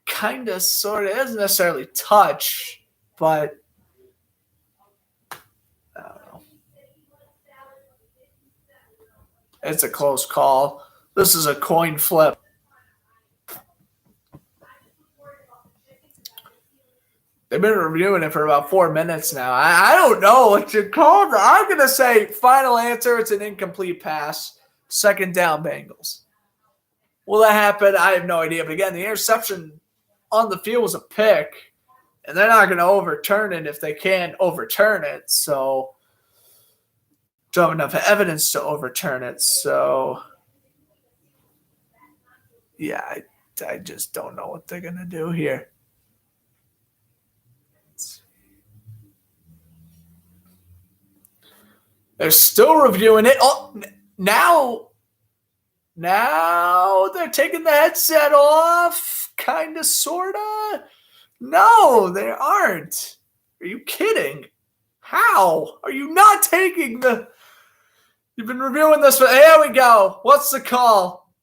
kind of sort of isn't necessarily touch, but I don't know. It's a close call. This is a coin flip. They've been reviewing it for about 4 minutes now. I don't know what you call it. I'm going to say final answer, it's an incomplete pass. 2nd down, Bengals. Will that happen? I have no idea. But again, the interception on the field was a pick, and they're not going to overturn it if they can't overturn it. So don't have enough evidence to overturn it. So, yeah, I just don't know what they're going to do here. They're still reviewing it. Oh, now they're taking the headset off. Kind of, sort of. No, they aren't. Are you kidding? How? Are you not taking the... You've been reviewing this for... Here we go. What's the call?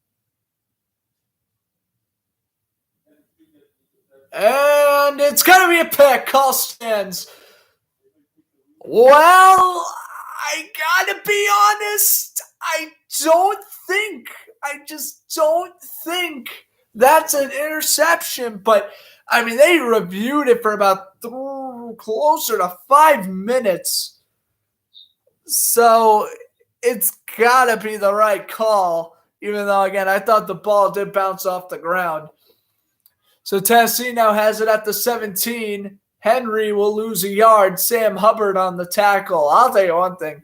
And it's going to be a pick. Call stands. Well, I gotta be honest. I just don't think that's an interception. But, I mean, they reviewed it for about closer to 5 minutes. So it's gotta be the right call. Even though, again, I thought the ball did bounce off the ground. So Tennessee now has it at the 17. Henry will lose a yard. Sam Hubbard on the tackle. I'll tell you one thing.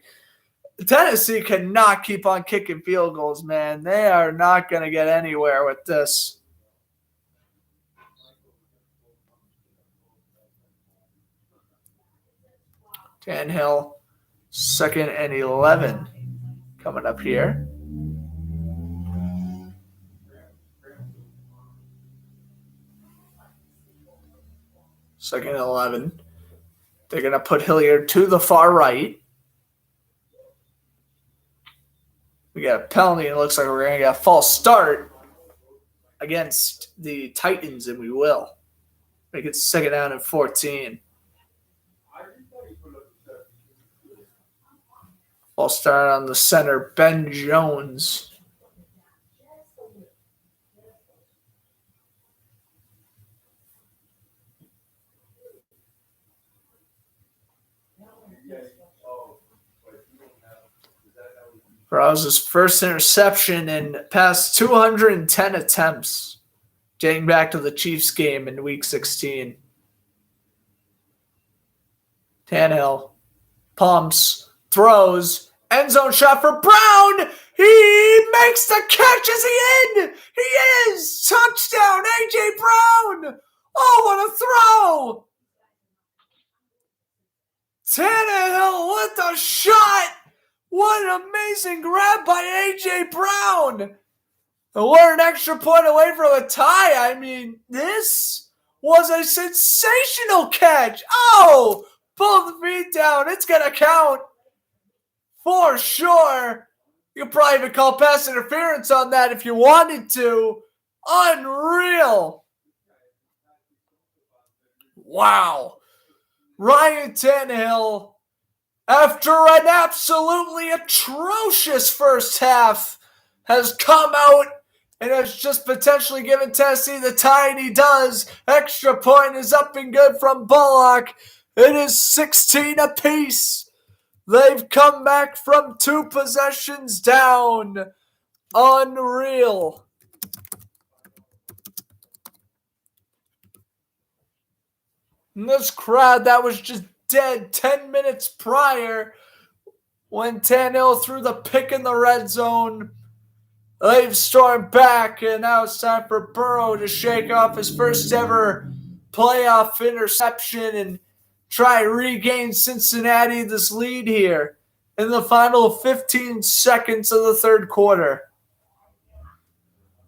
Tennessee cannot keep on kicking field goals, man. They are not going to get anywhere with this. Nhl 2nd and 11 coming up here. Second and 11. They're going to put Hilliard to the far right. We got a penalty. It looks like we're going to get a false start against the Titans, and we will. Make it 2nd down and 14. False start on the center, Ben Jones. Burrow's first interception in past 210 attempts, dating back to the Chiefs game in Week 16. Nhl pumps, throws, end zone shot for Brown. He makes the catch. Is he in? He is. Touchdown, A.J. Brown. Oh, what a throw. Tannehill with the shot. What an amazing grab by A.J. Brown. And we're an extra point away from a tie. I mean, this was a sensational catch. Oh, pull the feet down. It's going to count for sure. You could probably even call pass interference on that if you wanted to. Unreal. Wow. Ryan Tannehill, after an absolutely atrocious first half, has come out and has just potentially given Tennessee the tie, and he does. Extra point is up and good from Bullock. It is 16 apiece. They've come back from 2 possessions down. Unreal. And this crowd that was just dead 10 minutes prior when Tannehill threw the pick in the red zone. They've stormed back, and now it's time for Burrow to shake off his first ever playoff interception and try to regain Cincinnati this lead here in the final 15 seconds of the third quarter.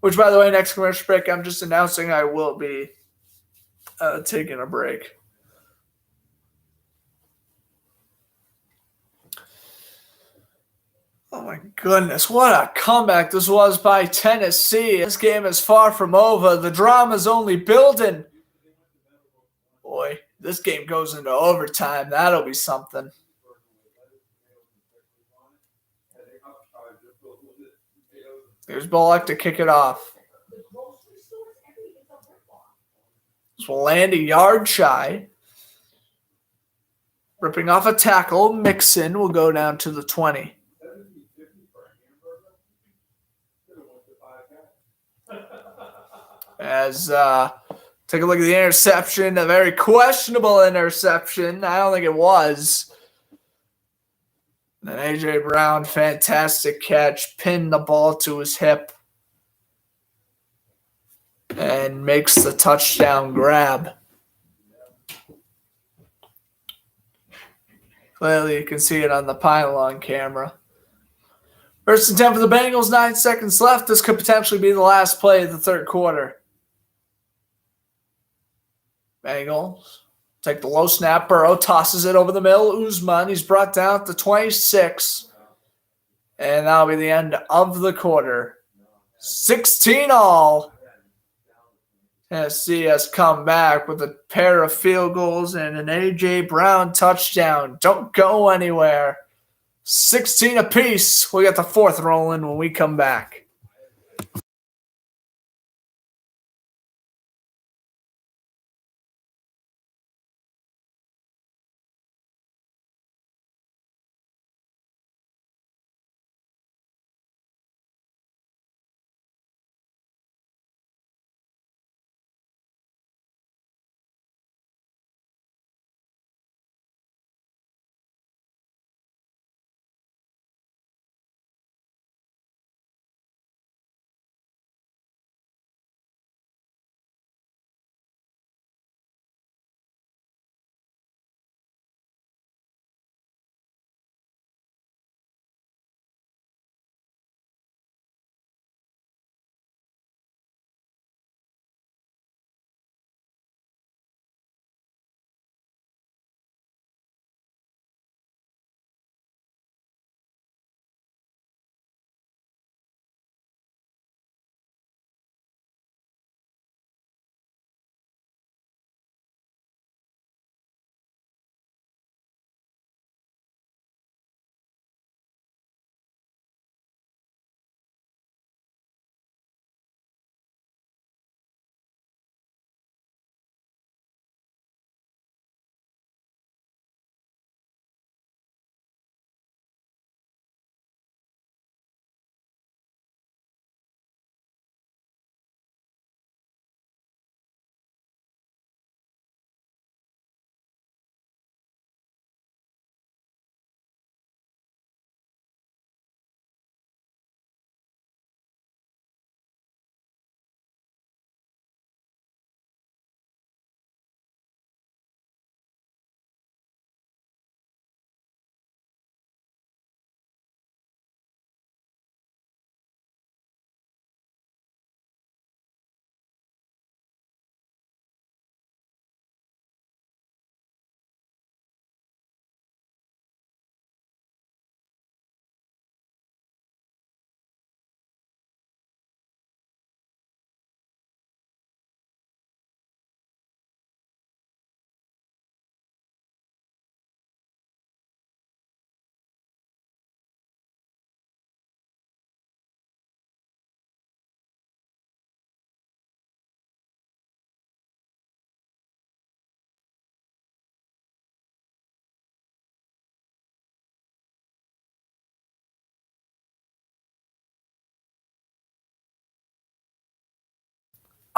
Which, by the way, next commercial break, I'm just announcing I will be taking a break. Oh my goodness, what a comeback this was by Tennessee. This game is far from over. The drama's only building. Boy, this game goes into overtime. That'll be something. Here's Bullock to kick it off. This will land a yard shy. Ripping off a tackle, Mixon will go down to the 20. As take a look at the interception, a very questionable interception. I don't think it was. And A.J. Brown, fantastic catch, pinned the ball to his hip and makes the touchdown grab. Clearly, you can see it on the pylon camera. 1st and 10 for the Bengals, 9 seconds left. This could potentially be the last play of the third quarter. Bengals take the low snap. Burrow tosses it over the middle. Usman, he's brought down to 26. And that'll be the end of the quarter. 16-all. Tennessee has come back with a pair of field goals and an A.J. Brown touchdown. Don't go anywhere. 16 apiece. We got the 4th rolling when we come back.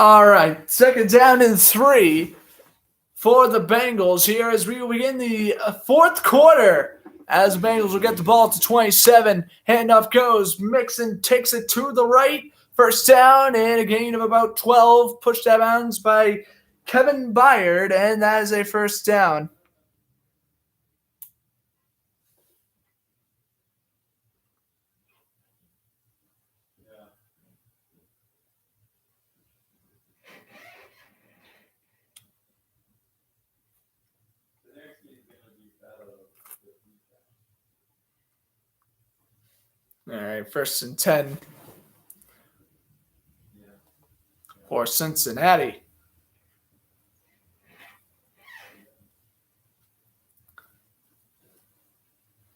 All right, 2nd down and 3 for the Bengals here as we begin the 4th quarter. As the Bengals will get the ball to 27, handoff goes. Mixon takes it to the right. 1st down and a gain of about 12. Pushed out of bounds by Kevin Byard, and that is a 1st down. All right, 1st and 10 for Cincinnati.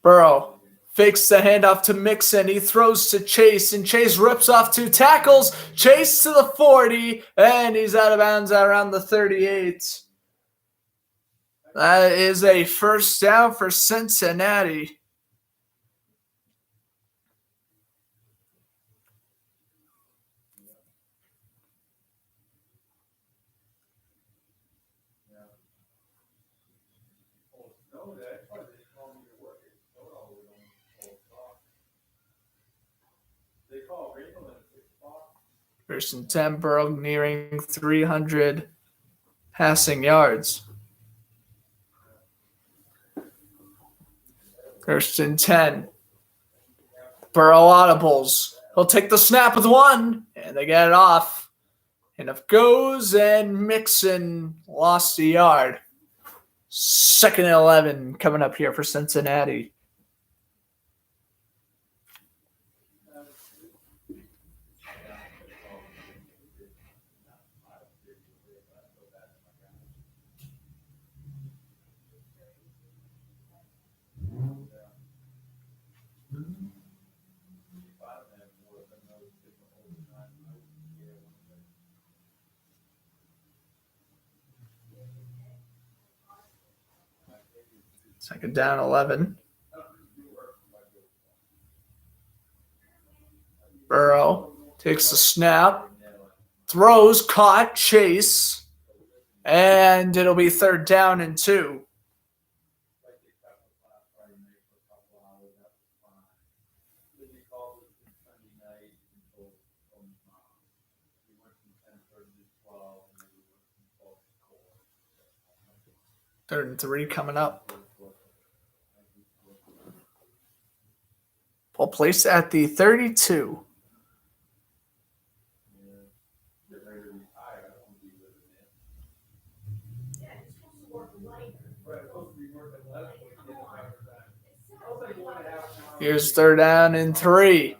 Burrow fakes the handoff to Mixon. He throws to Chase, and Chase rips off 2 tackles. Chase to the 40, and he's out of bounds around the 38. That is a 1st down for Cincinnati. First and 10, Burrow nearing 300 passing yards. 1st and 10. Burrow audibles. He'll take the snap with 1, and they get it off. And up goes, and Mixon lost a yard. 2nd and 11 coming up here for Cincinnati. Second down, 11. Burrow takes the snap, throws, caught, Chase, and it'll be 3rd down and 2. Third and 3 coming up. Ball placed at the 32. Here's 3rd down and 3.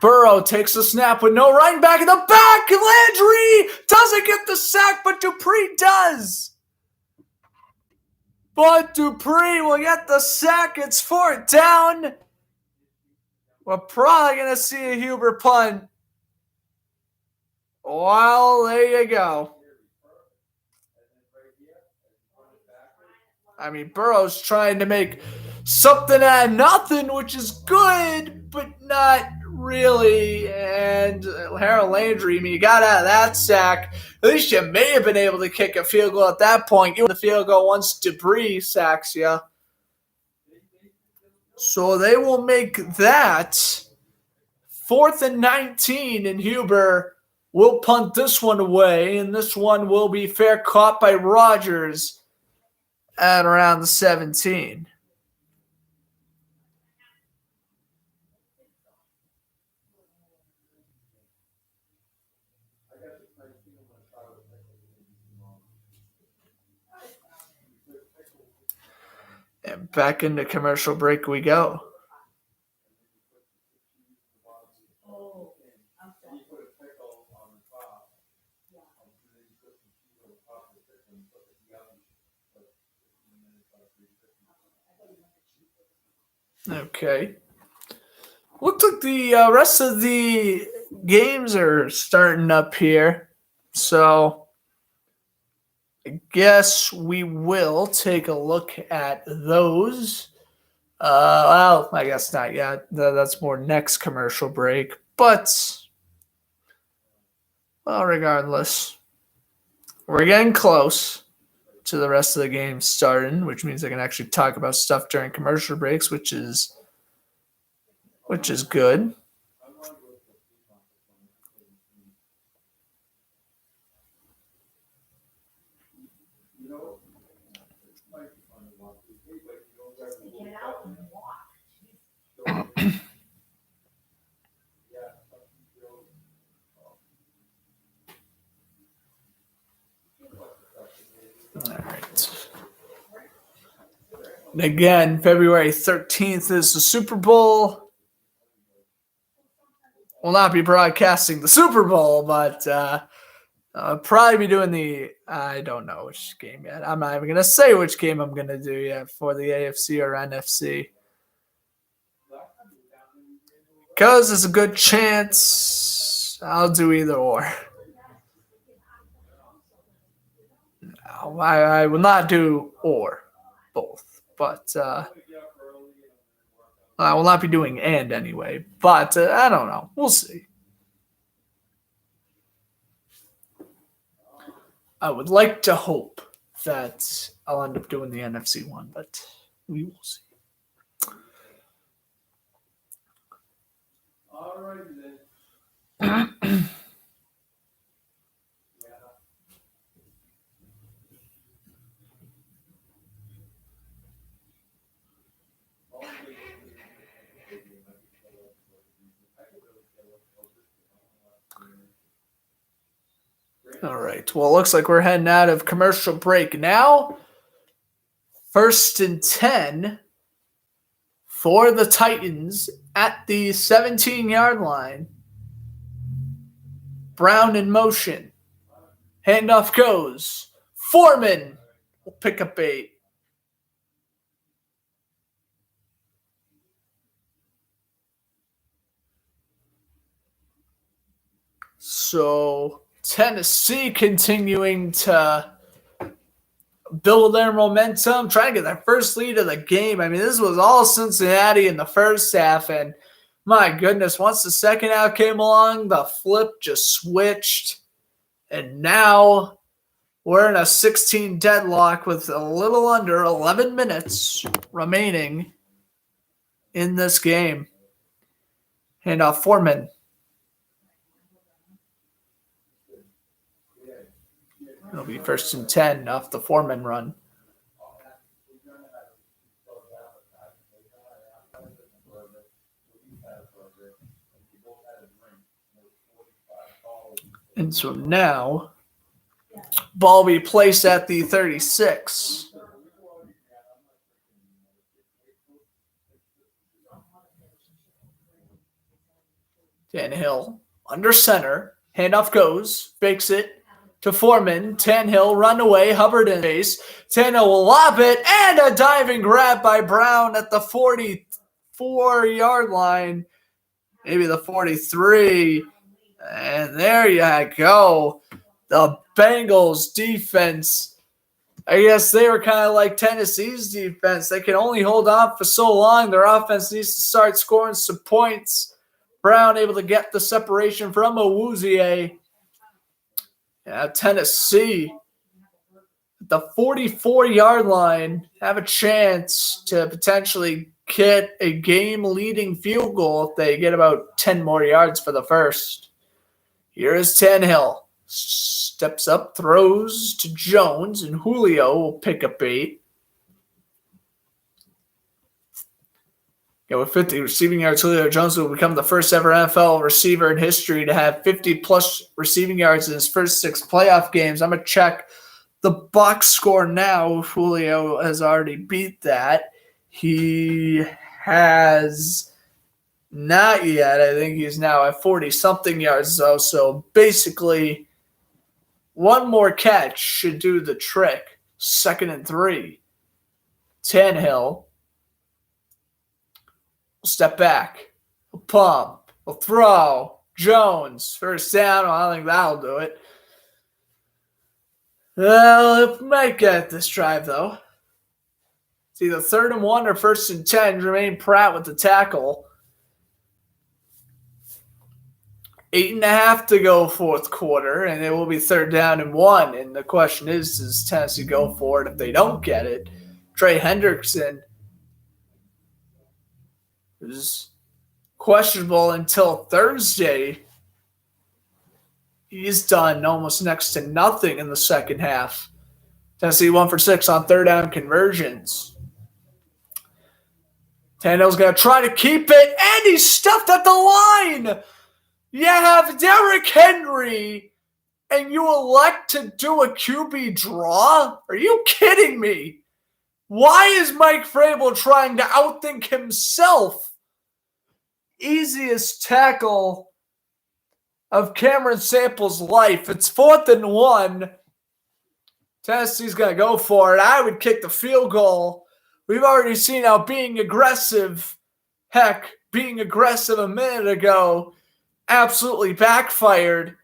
Burrow takes the snap with no running back in the back. Landry doesn't get the sack, but Dupree does. But Dupree will get the sack. It's 4th down. We're probably going to see a Huber punt. Well, there you go. I mean, Burrow's trying to make something out of nothing, which is good, but not really. And Harold Landry, I mean, you got out of that sack. At least you may have been able to kick a field goal at that point. You win the field goal once Dupree sacks you. So they will make that 4th and 19, and Huber will punt this one away, and this one will be fair caught by Rodgers at around the 17. And back into commercial break we go. Okay. Looks like the rest of the games are starting up here. So I guess we will take a look at those. Well, I guess not yet. That's more next commercial break. But Well, regardless, we're getting close to the rest of the game starting, which means I can actually talk about stuff during commercial breaks, which is good. All right. And again, February 13th is the Super Bowl. We'll not be broadcasting the Super Bowl, but I'll probably be doing I don't know which game yet. I'm not even going to say which game I'm going to do yet for the AFC or NFC. Because there's a good chance I'll do either or. No, I will not do both. But I will not be doing and anyway. But I don't know. We'll see. I would like to hope that I'll end up doing the NFC one, but we will see. All right, then. All right. Well, it looks like we're heading out of commercial break now. 1st and 10 for the Titans at the 17-yard line. Brown in motion. Handoff goes. Foreman will pick up 8. So Tennessee continuing to build their momentum, trying to get their first lead of the game. I mean, this was all Cincinnati in the first half, and my goodness, once the second half came along, the flip just switched, and now we're in a 16 deadlock with a little under 11 minutes remaining in this game. And Foreman. It'll be 1st and 10 off the Foreman run. And so now, ball be placed at the 36. Nhl under center. Handoff goes. Fakes it to Foreman. Nhl run away. Hubbard in base. Nhl will lob it. And a diving grab by Brown at the 44-yard line. Maybe the 43. And there you go. The Bengals defense. I guess they were kind of like Tennessee's defense. They can only hold on for so long. Their offense needs to start scoring some points. Brown able to get the separation from Awuzie. Tennessee at the 44-yard line have a chance to potentially get a game-leading field goal if they get about 10 more yards for the first. Here is Nhl. Steps up, throws to Jones, and Julio will pick up 8. With 50 receiving yards, Julio Jones will become the first ever NFL receiver in history to have 50-plus receiving yards in his first 6 playoff games. I'm going to check the box score now. Julio has already beat that. He has not yet. I think he's now at 40-something yards, though. So basically, one more catch should do the trick. 2nd and 3. Nhl. Step back. We'll pump. We'll throw. Jones. First down. I don't think that'll do it. Well, it might get this drive, though. It's either 3rd and 1 or 1st and 10. Jermaine Pratt with the tackle. 8.5 to go fourth quarter, and it will be 3rd down and 1. And the question is, does Tennessee go for it if they don't get it? Trey Hendrickson is questionable until Thursday. He's done almost next to nothing in the second half. Tennessee 1 for 6 on 3rd down conversions. Tannehill's going to try to keep it, and he's stuffed at the line. You have Derrick Henry, and you elect to do a QB draw? Are you kidding me? Why is Mike Vrabel trying to outthink himself? Easiest tackle of Cameron Sample's life. It's 4th and 1. Tennessee's going to go for it. I would kick the field goal. We've already seen how being aggressive a minute ago absolutely backfired.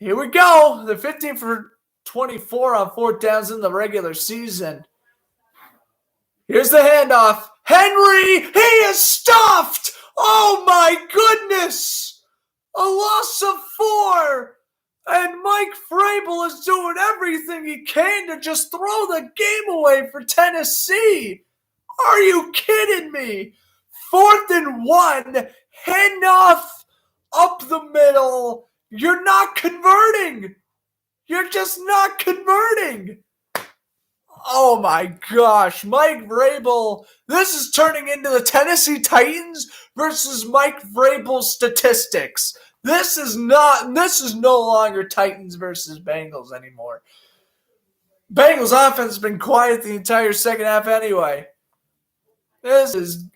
Here we go. They're 15 for 24 on 4th downs in the regular season. Here's the handoff. Henry, he is stuffed. Oh my goodness. A loss of 4. And Mike Vrabel is doing everything he can to just throw the game away for Tennessee. Are you kidding me? 4th and 1, handoff up the middle. You're not converting. You're just not converting. Oh my gosh, Mike Vrabel. This is turning into the Tennessee Titans versus Mike Vrabel statistics. This is no longer Titans versus Bengals anymore. Bengals offense has been quiet the entire second half anyway. This is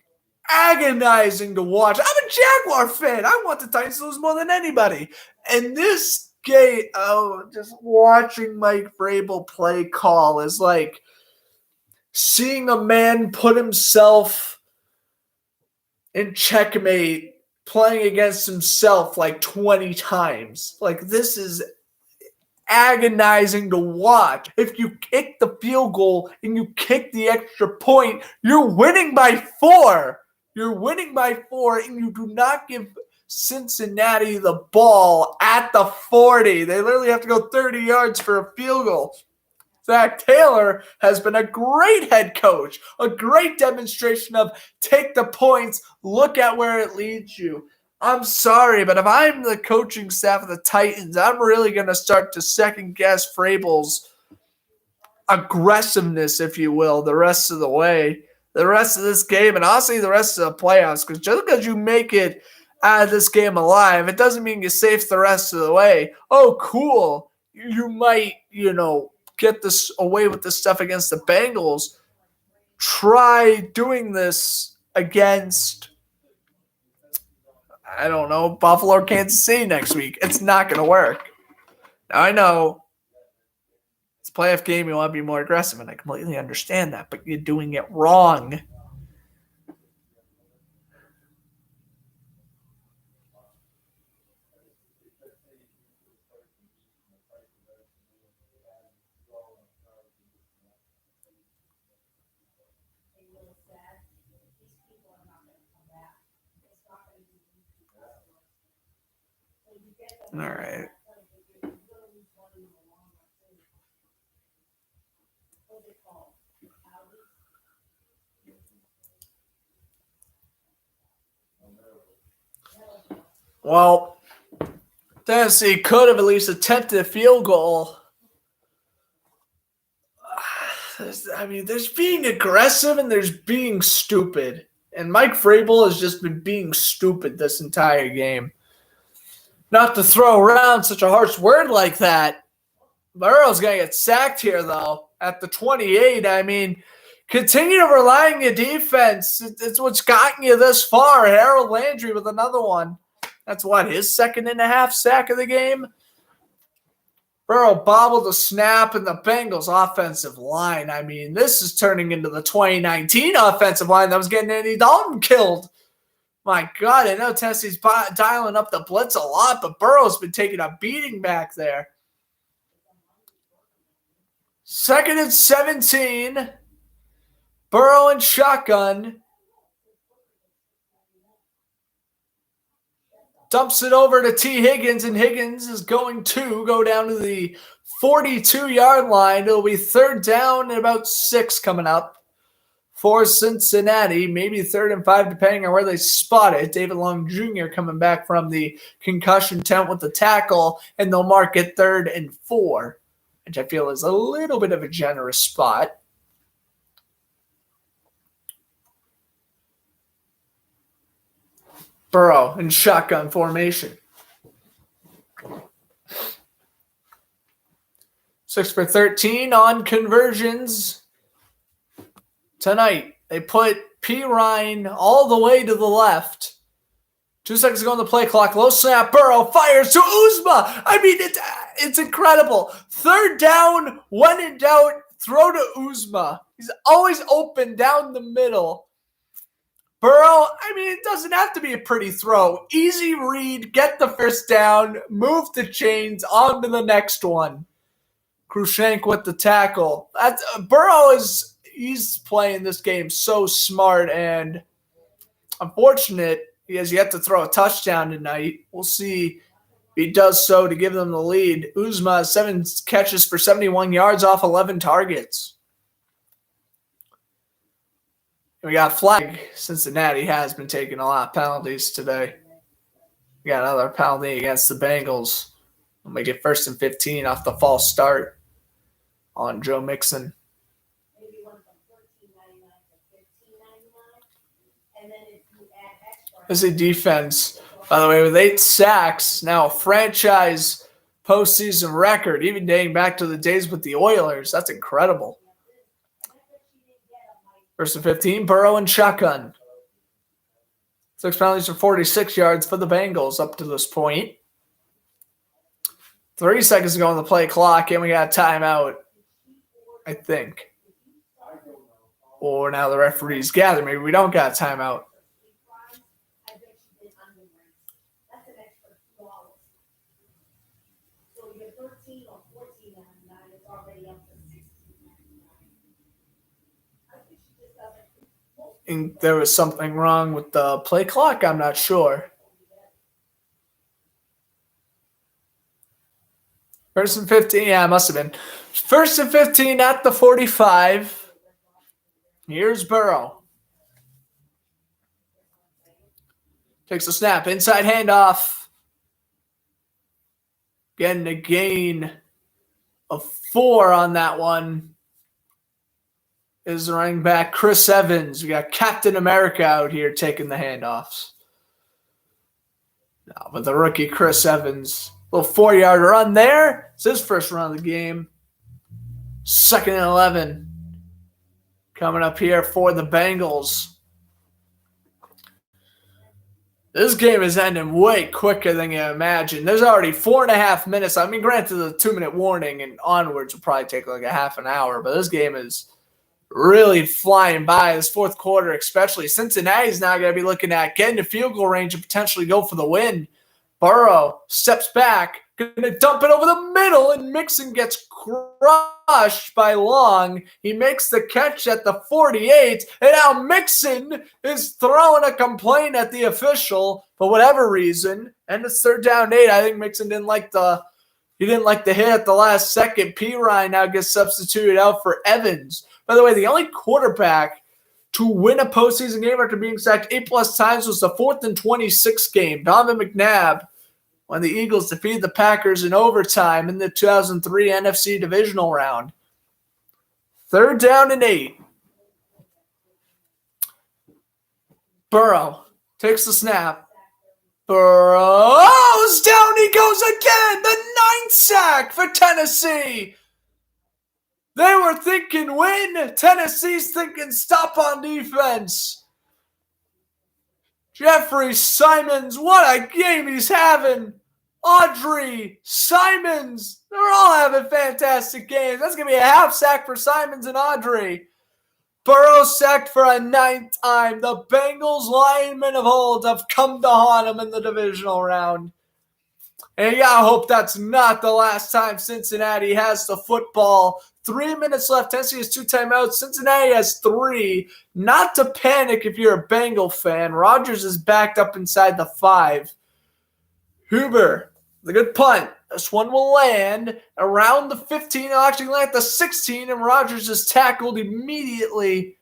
agonizing to watch. I'm a Jaguar fan. I want the Titans to lose more than anybody. And this game, just watching Mike Vrabel play call is like seeing a man put himself in checkmate playing against himself like 20 times. Like, this is agonizing to watch. If you kick the field goal and you kick the extra point, you're winning by 4. You're winning by 4, and you do not give Cincinnati the ball at the 40. They literally have to go 30 yards for a field goal. Zach Taylor has been a great head coach, a great demonstration of take the points, look at where it leads you. I'm sorry, but if I'm the coaching staff of the Titans, I'm really going to start to second-guess Vrabel's aggressiveness, if you will, the rest of the way, the rest of this game, and honestly the rest of the playoffs, because just because you make it out of this game alive, it doesn't mean you're safe the rest of the way. Oh, cool. You might, get this away with this stuff against the Bengals. Try doing this against, I don't know, Buffalo or Kansas City next week. It's not going to work. Now, I know it's a playoff game. You want to be more aggressive, and I completely understand that, but you're doing it wrong. All right. Well, Tennessee could have at least attempted a field goal. There's being aggressive and there's being stupid. And Mike Vrabel has just been being stupid this entire game. Not to throw around such a harsh word like that. Burrow's going to get sacked here, though, at the 28. Continue to rely on your defense. It's what's gotten you this far. Harold Landry with another one. That's his 2.5 sack of the game? Burrow bobbled the snap in the Bengals offensive line. This is turning into the 2019 offensive line that was getting Andy Dalton killed. My God, I know Tennessee's dialing up the blitz a lot, but Burrow's been taking a beating back there. 2nd and 17. Burrow and shotgun. dumps it over to T. Higgins, and Higgins is going to go down to the 42-yard line. It'll be third down and about 6 coming up for Cincinnati, maybe 3rd and 5, depending on where they spot it. David Long Jr. coming back from the concussion tent with the tackle, and they'll mark it 3rd and 4, which I feel is a little bit of a generous spot. Burrow in shotgun formation. 6 for 13 on conversions tonight. They put P. Ryan all the way to the left. 2 seconds ago on the play clock. Low snap. Burrow fires to Uzma. I mean, it's incredible. 3rd down, when in doubt, throw to Uzma. He's always open down the middle. Burrow, I mean, it doesn't have to be a pretty throw. Easy read, get the first down, move the chains, on to the next one. Krushenk with the tackle. Burrow he's playing this game so smart, and unfortunate he has yet to throw a touchdown tonight. We'll see if he does so to give them the lead. Uzma, 7 catches for 71 yards off 11 targets. We got flag. Cincinnati has been taking a lot of penalties today. We got another penalty against the Bengals. We'll make it 1st and 15 off the false start on Joe Mixon. This is a defense, by the way, with 8 sacks, now a franchise postseason record, even dating back to the days with the Oilers. That's incredible. 1st and 15, Burrow and shotgun. 6 penalties for 46 yards for the Bengals up to this point. 30 seconds to go on the play clock, and we got a timeout, I think. Or now the referees gather. Maybe we don't got a timeout. And there was something wrong with the play clock. I'm not sure. 1st and 15. Yeah, it must have been. 1st and 15 at the 45. Here's Burrow. Takes a snap. Inside handoff. Getting a gain of 4 on that one. Is running back Chris Evans. We got Captain America out here taking the handoffs. Now, but the rookie Chris Evans, little 4-yard run there. It's his first run of the game. 2nd and 11. Coming up here for the Bengals. This game is ending way quicker than you imagine. There's already 4.5 minutes. I mean, granted, the 2-minute warning and onwards will probably take like a half an hour, but this game is really flying by. This 4th quarter especially. Cincinnati's now going to be looking at getting to field goal range and potentially go for the win. Burrow steps back, going to dump it over the middle, and Mixon gets crushed by Long. He makes the catch at the 48, and now Mixon is throwing a complaint at the official for whatever reason, and it's 3rd down and 8. I think Mixon didn't like the hit at the last second. P. Ryan now gets substituted out for Evans. By the way, the only quarterback to win a postseason game after being sacked 8+ times was the 4th and 26 game. Donovan McNabb, when the Eagles defeated the Packers in overtime in the 2003 NFC Divisional round. 3rd down and 8. Burrow takes the snap. Burrow, down he goes again. The 9th sack for Tennessee. They were thinking win. Tennessee's thinking stop on defense. Jeffrey Simons, what a game he's having. Audrey, Simons, they're all having fantastic games. That's going to be a half sack for Simons and Audrey. Burrow sacked for a 9th time. The Bengals linemen of old have come to haunt him in the divisional round. And you gotta hope that's not the last time Cincinnati has the football. 3 minutes left. Tennessee has 2 timeouts. Cincinnati has 3. Not to panic if you're a Bengal fan. Rodgers is backed up inside the 5. Huber, the good punt. This one will land around the 15. It'll actually land at the 16, and Rodgers is tackled immediately.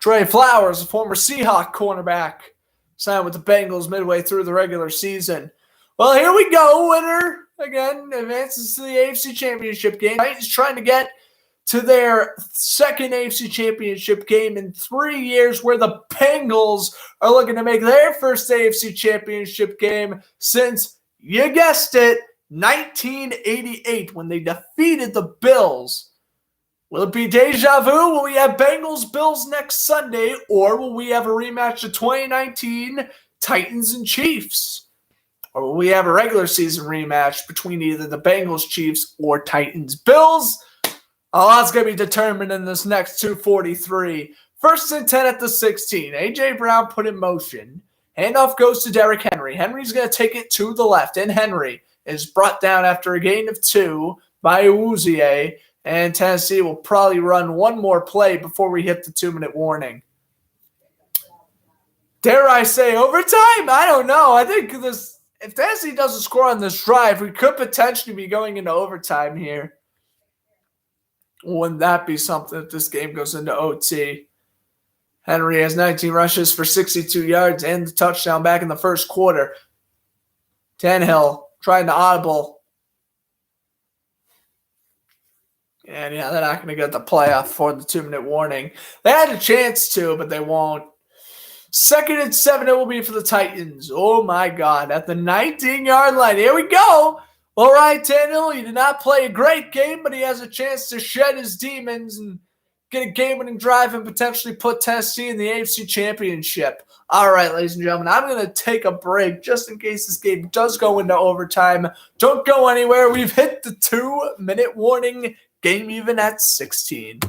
Trey Flowers, the former Seahawk cornerback, signed with the Bengals midway through the regular season. Well, here we go. Winner, again, advances to the AFC Championship game. Titans trying to get to their second AFC Championship game in 3 years, where the Bengals are looking to make their first AFC Championship game since, you guessed it, 1988, when they defeated the Bills. Will it be deja vu? Will we have Bengals-Bills next Sunday, or will we have a rematch of 2019 Titans and Chiefs? Or will we have a regular season rematch between either the Bengals, Chiefs, or Titans, Bills? Oh, that's going to be determined in this next 2:43. First and 10 at the 16. A.J. Brown put in motion. Handoff goes to Derrick Henry. Henry's going to take it to the left, and Henry is brought down after a gain of 2 by Uzier, and Tennessee will probably run one more play before we hit the 2-minute warning. Dare I say overtime? I don't know. I think if Tennessee doesn't score on this drive, we could potentially be going into overtime here. Wouldn't that be something if this game goes into OT? Henry has 19 rushes for 62 yards and the touchdown back in the first quarter. Nhl trying to audible. And yeah, they're not going to get the playoff for the 2-minute warning. They had a chance to, but they won't. 2nd and 7 it will be for the Titans. Oh my God, at the 19-yard line. Here we go. All right, Tannehill, he did not play a great game, but he has a chance to shed his demons and get a game-winning drive and potentially put Tennessee in the AFC Championship. All right, ladies and gentlemen, I'm going to take a break just in case this game does go into overtime. Don't go anywhere. We've hit the 2-minute warning, game even at 16.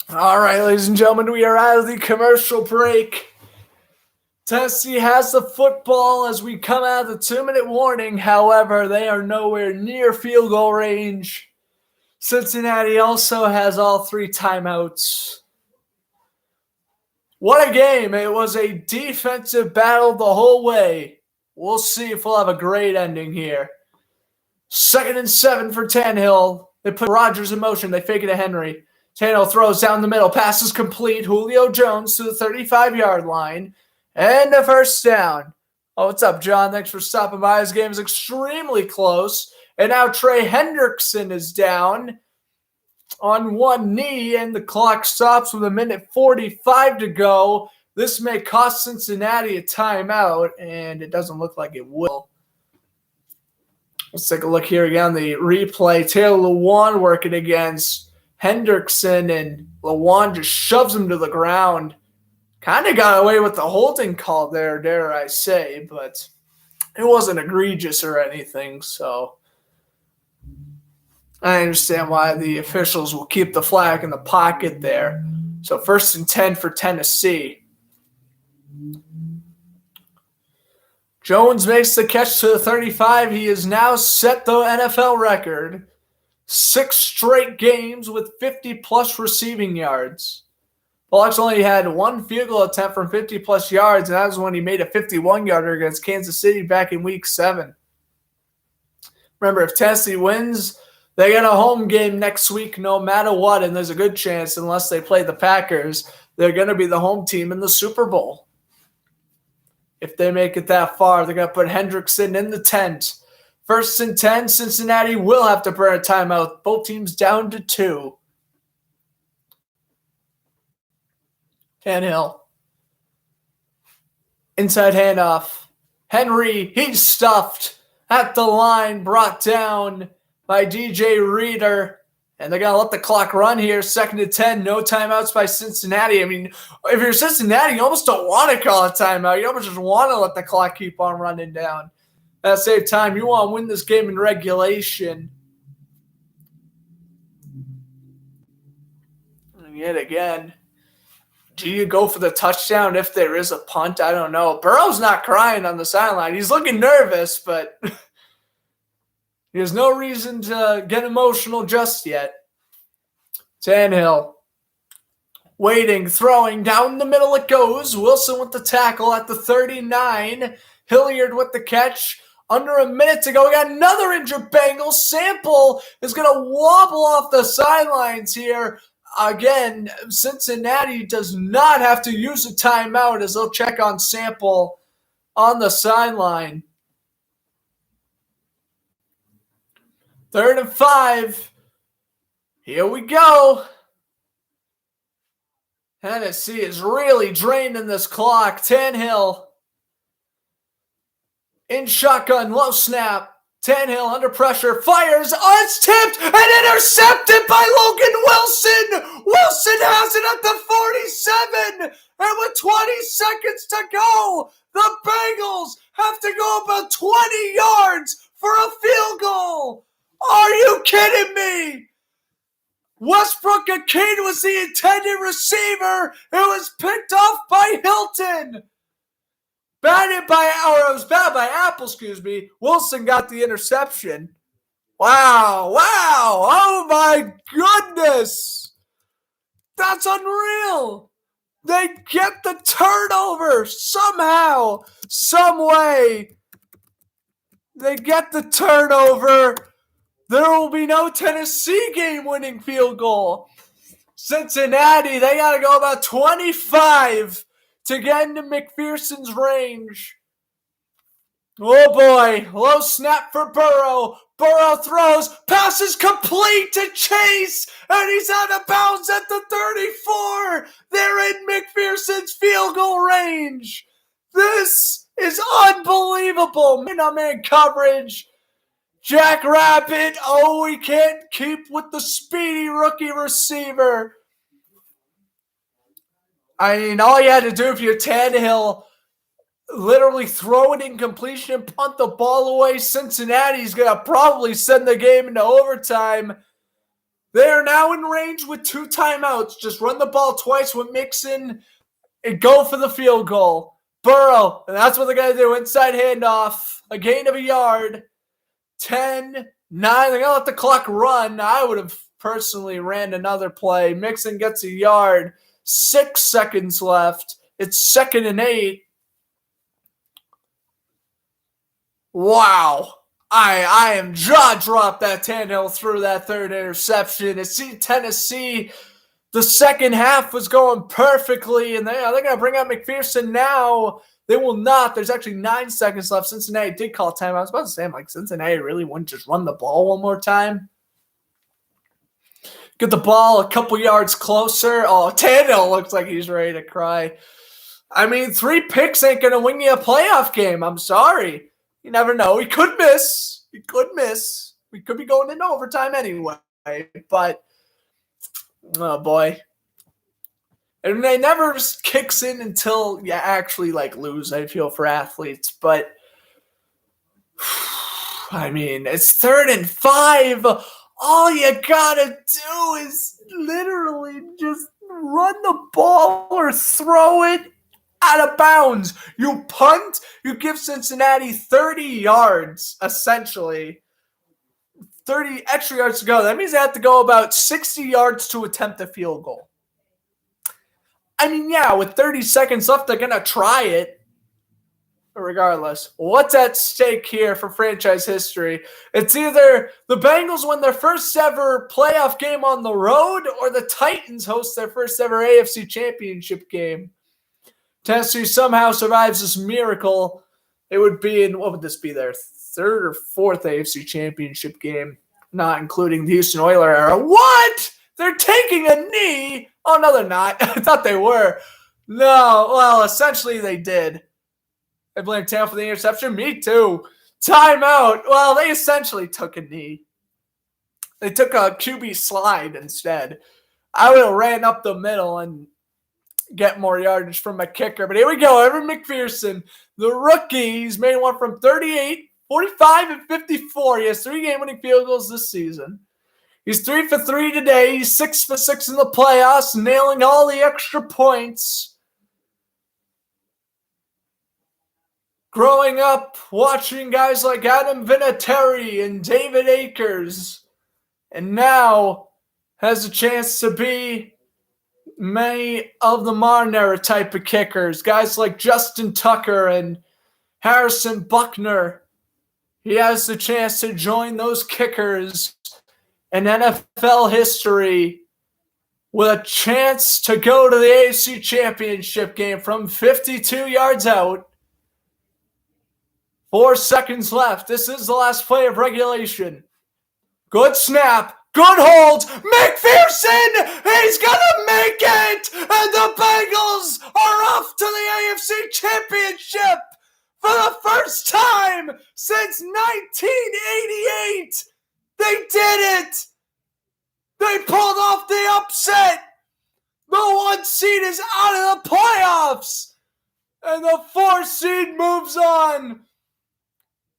All right, ladies and gentlemen, we are out of the commercial break. Tennessee has the football as we come out of the 2-minute warning. However, they are nowhere near field goal range. Cincinnati also has all 3 timeouts. What a game. It was a defensive battle the whole way. We'll see if we'll have a great ending here. 2nd and 7 for Tannehill. They put Rodgers in motion. They fake it to Henry. Tannehill throws down the middle. Pass is complete. Julio Jones to the 35-yard line. And a first down. Oh, what's up, John? Thanks for stopping by. This game is extremely close. And now Trey Hendrickson is down on one knee, and the clock stops with 1:45 to go. This may cost Cincinnati a timeout, and it doesn't look like it will. Let's take a look here again. The replay. Taylor Lewan working against Hendrickson, and Lewan just shoves him to the ground. Kind of got away with the holding call there, dare I say, but it wasn't egregious or anything, so I understand why the officials will keep the flag in the pocket there. So 1st and 10 for Tennessee. Jones makes the catch to the 35. He has now set the NFL record. 6 straight games with 50-plus receiving yards. Bullocks only had 1 field goal attempt from 50-plus yards, and that was when he made a 51-yarder against Kansas City back in Week 7. Remember, if Tennessee wins, they get a home game next week no matter what, and there's a good chance, unless they play the Packers, they're going to be the home team in the Super Bowl. If they make it that far, they're going to put Hendrickson in the tent. 1st and 10, Cincinnati will have to burn a timeout. Both teams down to 2. Nhl. Inside handoff. Henry, he's stuffed at the line, brought down by DJ Reader. And they're going to let the clock run here. 2nd and 10, no timeouts by Cincinnati. I mean, if you're Cincinnati, you almost don't want to call a timeout. You almost just want to let the clock keep on running down. At the same time, you want to win this game in regulation. And yet again, do you go for the touchdown if there is a punt? I don't know. Burrow's not crying on the sideline. He's looking nervous, but he has no reason to get emotional just yet. Nhl waiting, throwing, down the middle it goes. Wilson with the tackle at the 39. Hilliard with the catch. Under a minute to go. We got another injured Bengals. Sample is going to wobble off the sidelines here. Again, Cincinnati does not have to use a timeout as they'll check on Sample on the sideline. 3rd and 5. Here we go. Tennessee is really draining this clock. Nhl in shotgun, low snap. Nhl under pressure, fires, it's tipped and intercepted by Logan Wilson. Wilson has it at the 47, and with 20 seconds to go, the Bengals have to go about 20 yards for a field goal. Are you kidding me? Westbrook Akeen was the intended receiver. It was picked off by Hilton. It was bad by Apple, Wilson got the interception. Wow. Oh my goodness. That's unreal. They get the turnover somehow, some way. They get the turnover. There will be no Tennessee game-winning field goal. Cincinnati, they got to go about 25 to get into McPherson's range. Oh boy, low snap for Burrow. Burrow throws, passes complete to Chase, and he's out of bounds at the 34. They're in McPherson's field goal range. This is unbelievable. Man-on-man coverage. Jack Rabbit, we can't keep with the speedy rookie receiver. I mean, all you had to do if you're Tannehill, literally throw it in completion and punt the ball away. Cincinnati's going to probably send the game into overtime. They are now in range with 2 timeouts. Just run the ball twice with Mixon and go for the field goal. Burrow, and that's what they're going to do. Inside handoff, a gain of a yard. 10-9. They're going to let the clock run. I would have personally ran another play. Mixon gets a yard. 6 seconds left. It's 2nd and 8. Wow. I am jaw-dropped that Tannehill threw that 3rd interception. It seemed Tennessee, the second half was going perfectly, and they're going to bring out McPherson now. They will not. There's actually 9 seconds left. Cincinnati did call timeout. I was about to say, Cincinnati really wouldn't just run the ball one more time. Get the ball a couple yards closer. Oh, Tannehill looks like he's ready to cry. I mean, 3 picks ain't going to win you a playoff game. I'm sorry. You never know. He could miss. We could miss. We could be going into overtime anyway. But, oh boy. And they never just kicks in until you actually lose, I feel, for athletes. But, I mean, it's 3rd and 5. All you gotta do is literally just run the ball or throw it out of bounds. You punt, you give Cincinnati 30 yards, essentially. 30 extra yards to go. That means they have to go about 60 yards to attempt a field goal. I mean, yeah, with 30 seconds left, they're going to try it. But regardless, what's at stake here for franchise history? It's either the Bengals win their first ever playoff game on the road or the Titans host their first ever AFC championship game. Tennessee somehow survives this miracle. It would be in, what would this be, their 3rd or 4th AFC championship game, not including the Houston Oilers era. What? They're taking a knee? Oh, no, they're not. I thought they were. No, well, essentially they did. They blame Tampa for the interception. Me too. Timeout. Well, they essentially took a knee. They took a QB slide instead. I would have ran up the middle and get more yardage from my kicker. But here we go. Evan McPherson, the rookie. He's made one from 38, 45, and 54. He has 3 game-winning field goals this season. He's 3 for 3 today. He's 6 for 6 in the playoffs, nailing all the extra points. Growing up, watching guys like Adam Vinatieri and David Akers, and now has a chance to be many of the modern era type of kickers. Guys like Justin Tucker and Harrison Buckner. He has the chance to join those kickers in NFL history with a chance to go to the AFC Championship game from 52 yards out. 4 seconds left. This is the last play of regulation. Good snap. Good hold. McPherson! He's going to make it! And the Bengals are off to the AFC Championship for the first time since 1988. They did it! They pulled off the upset! The 1 seed is out of the playoffs! And the 4 seed moves on!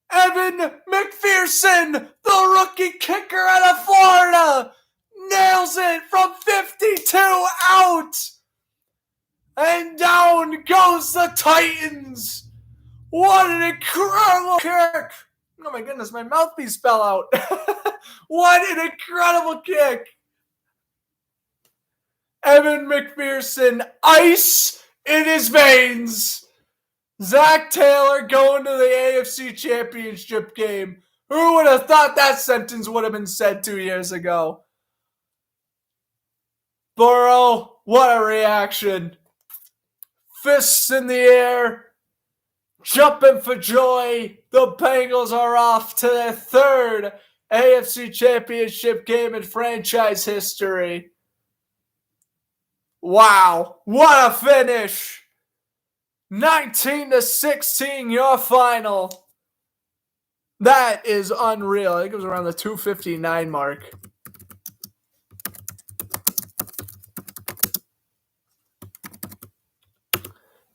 Evan McPherson, the rookie kicker out of Florida, nails it from 52 out! And down goes the Titans! What an incredible kick! Oh my goodness, my mouthpiece fell out. What an incredible kick! Evan McPherson, ice in his veins. Zach Taylor going to the AFC Championship game. Who would have thought that sentence would have been said 2 years ago? Burrow, what a reaction. Fists in the air, jumping for joy. The Bengals are off to their 3rd AFC Championship game in franchise history. Wow, what a finish. 19-16, your final. That is unreal. I think it was around the 2:59 mark.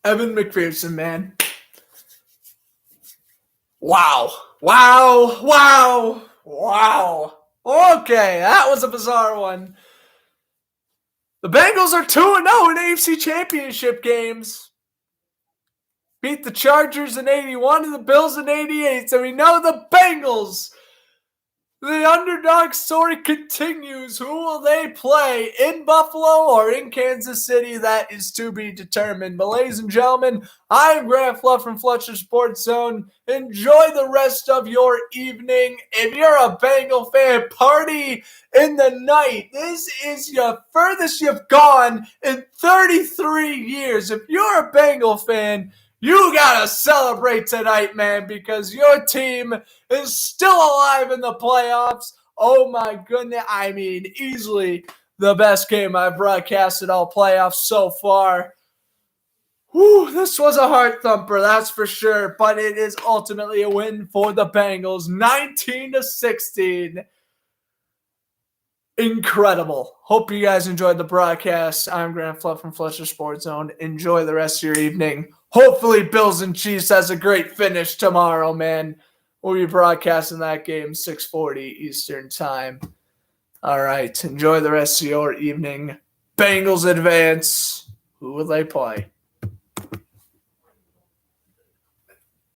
Evan McPherson, man. Wow. Okay, that was a bizarre one. The Bengals are 2-0 in AFC Championship games. Beat the Chargers in 81 and the Bills in 88. So we know the Bengals. The underdog story continues. Who will they play, in Buffalo or in Kansas City? That is to be determined. But ladies and gentlemen, I am Grant Fluff from Fletcher Sports Zone. Enjoy the rest of your evening. If you're a Bengal fan, party in the night. This is your furthest you've gone in 33 years. If you're a Bengal fan, you gotta celebrate tonight, man, because your team is still alive in the playoffs. Oh my goodness. I mean, easily the best game I've broadcasted all playoffs so far. Whew, this was a heart thumper, that's for sure. But it is ultimately a win for the Bengals, 19-16. Incredible. Hope you guys enjoyed the broadcast. I'm Grant Flood from Fletcher Sports Zone. Enjoy the rest of your evening. Hopefully, Bills and Chiefs has a great finish tomorrow, man. We'll be broadcasting that game 6:40 Eastern Time. All right. Enjoy the rest of your evening. Bengals advance. Who will they play?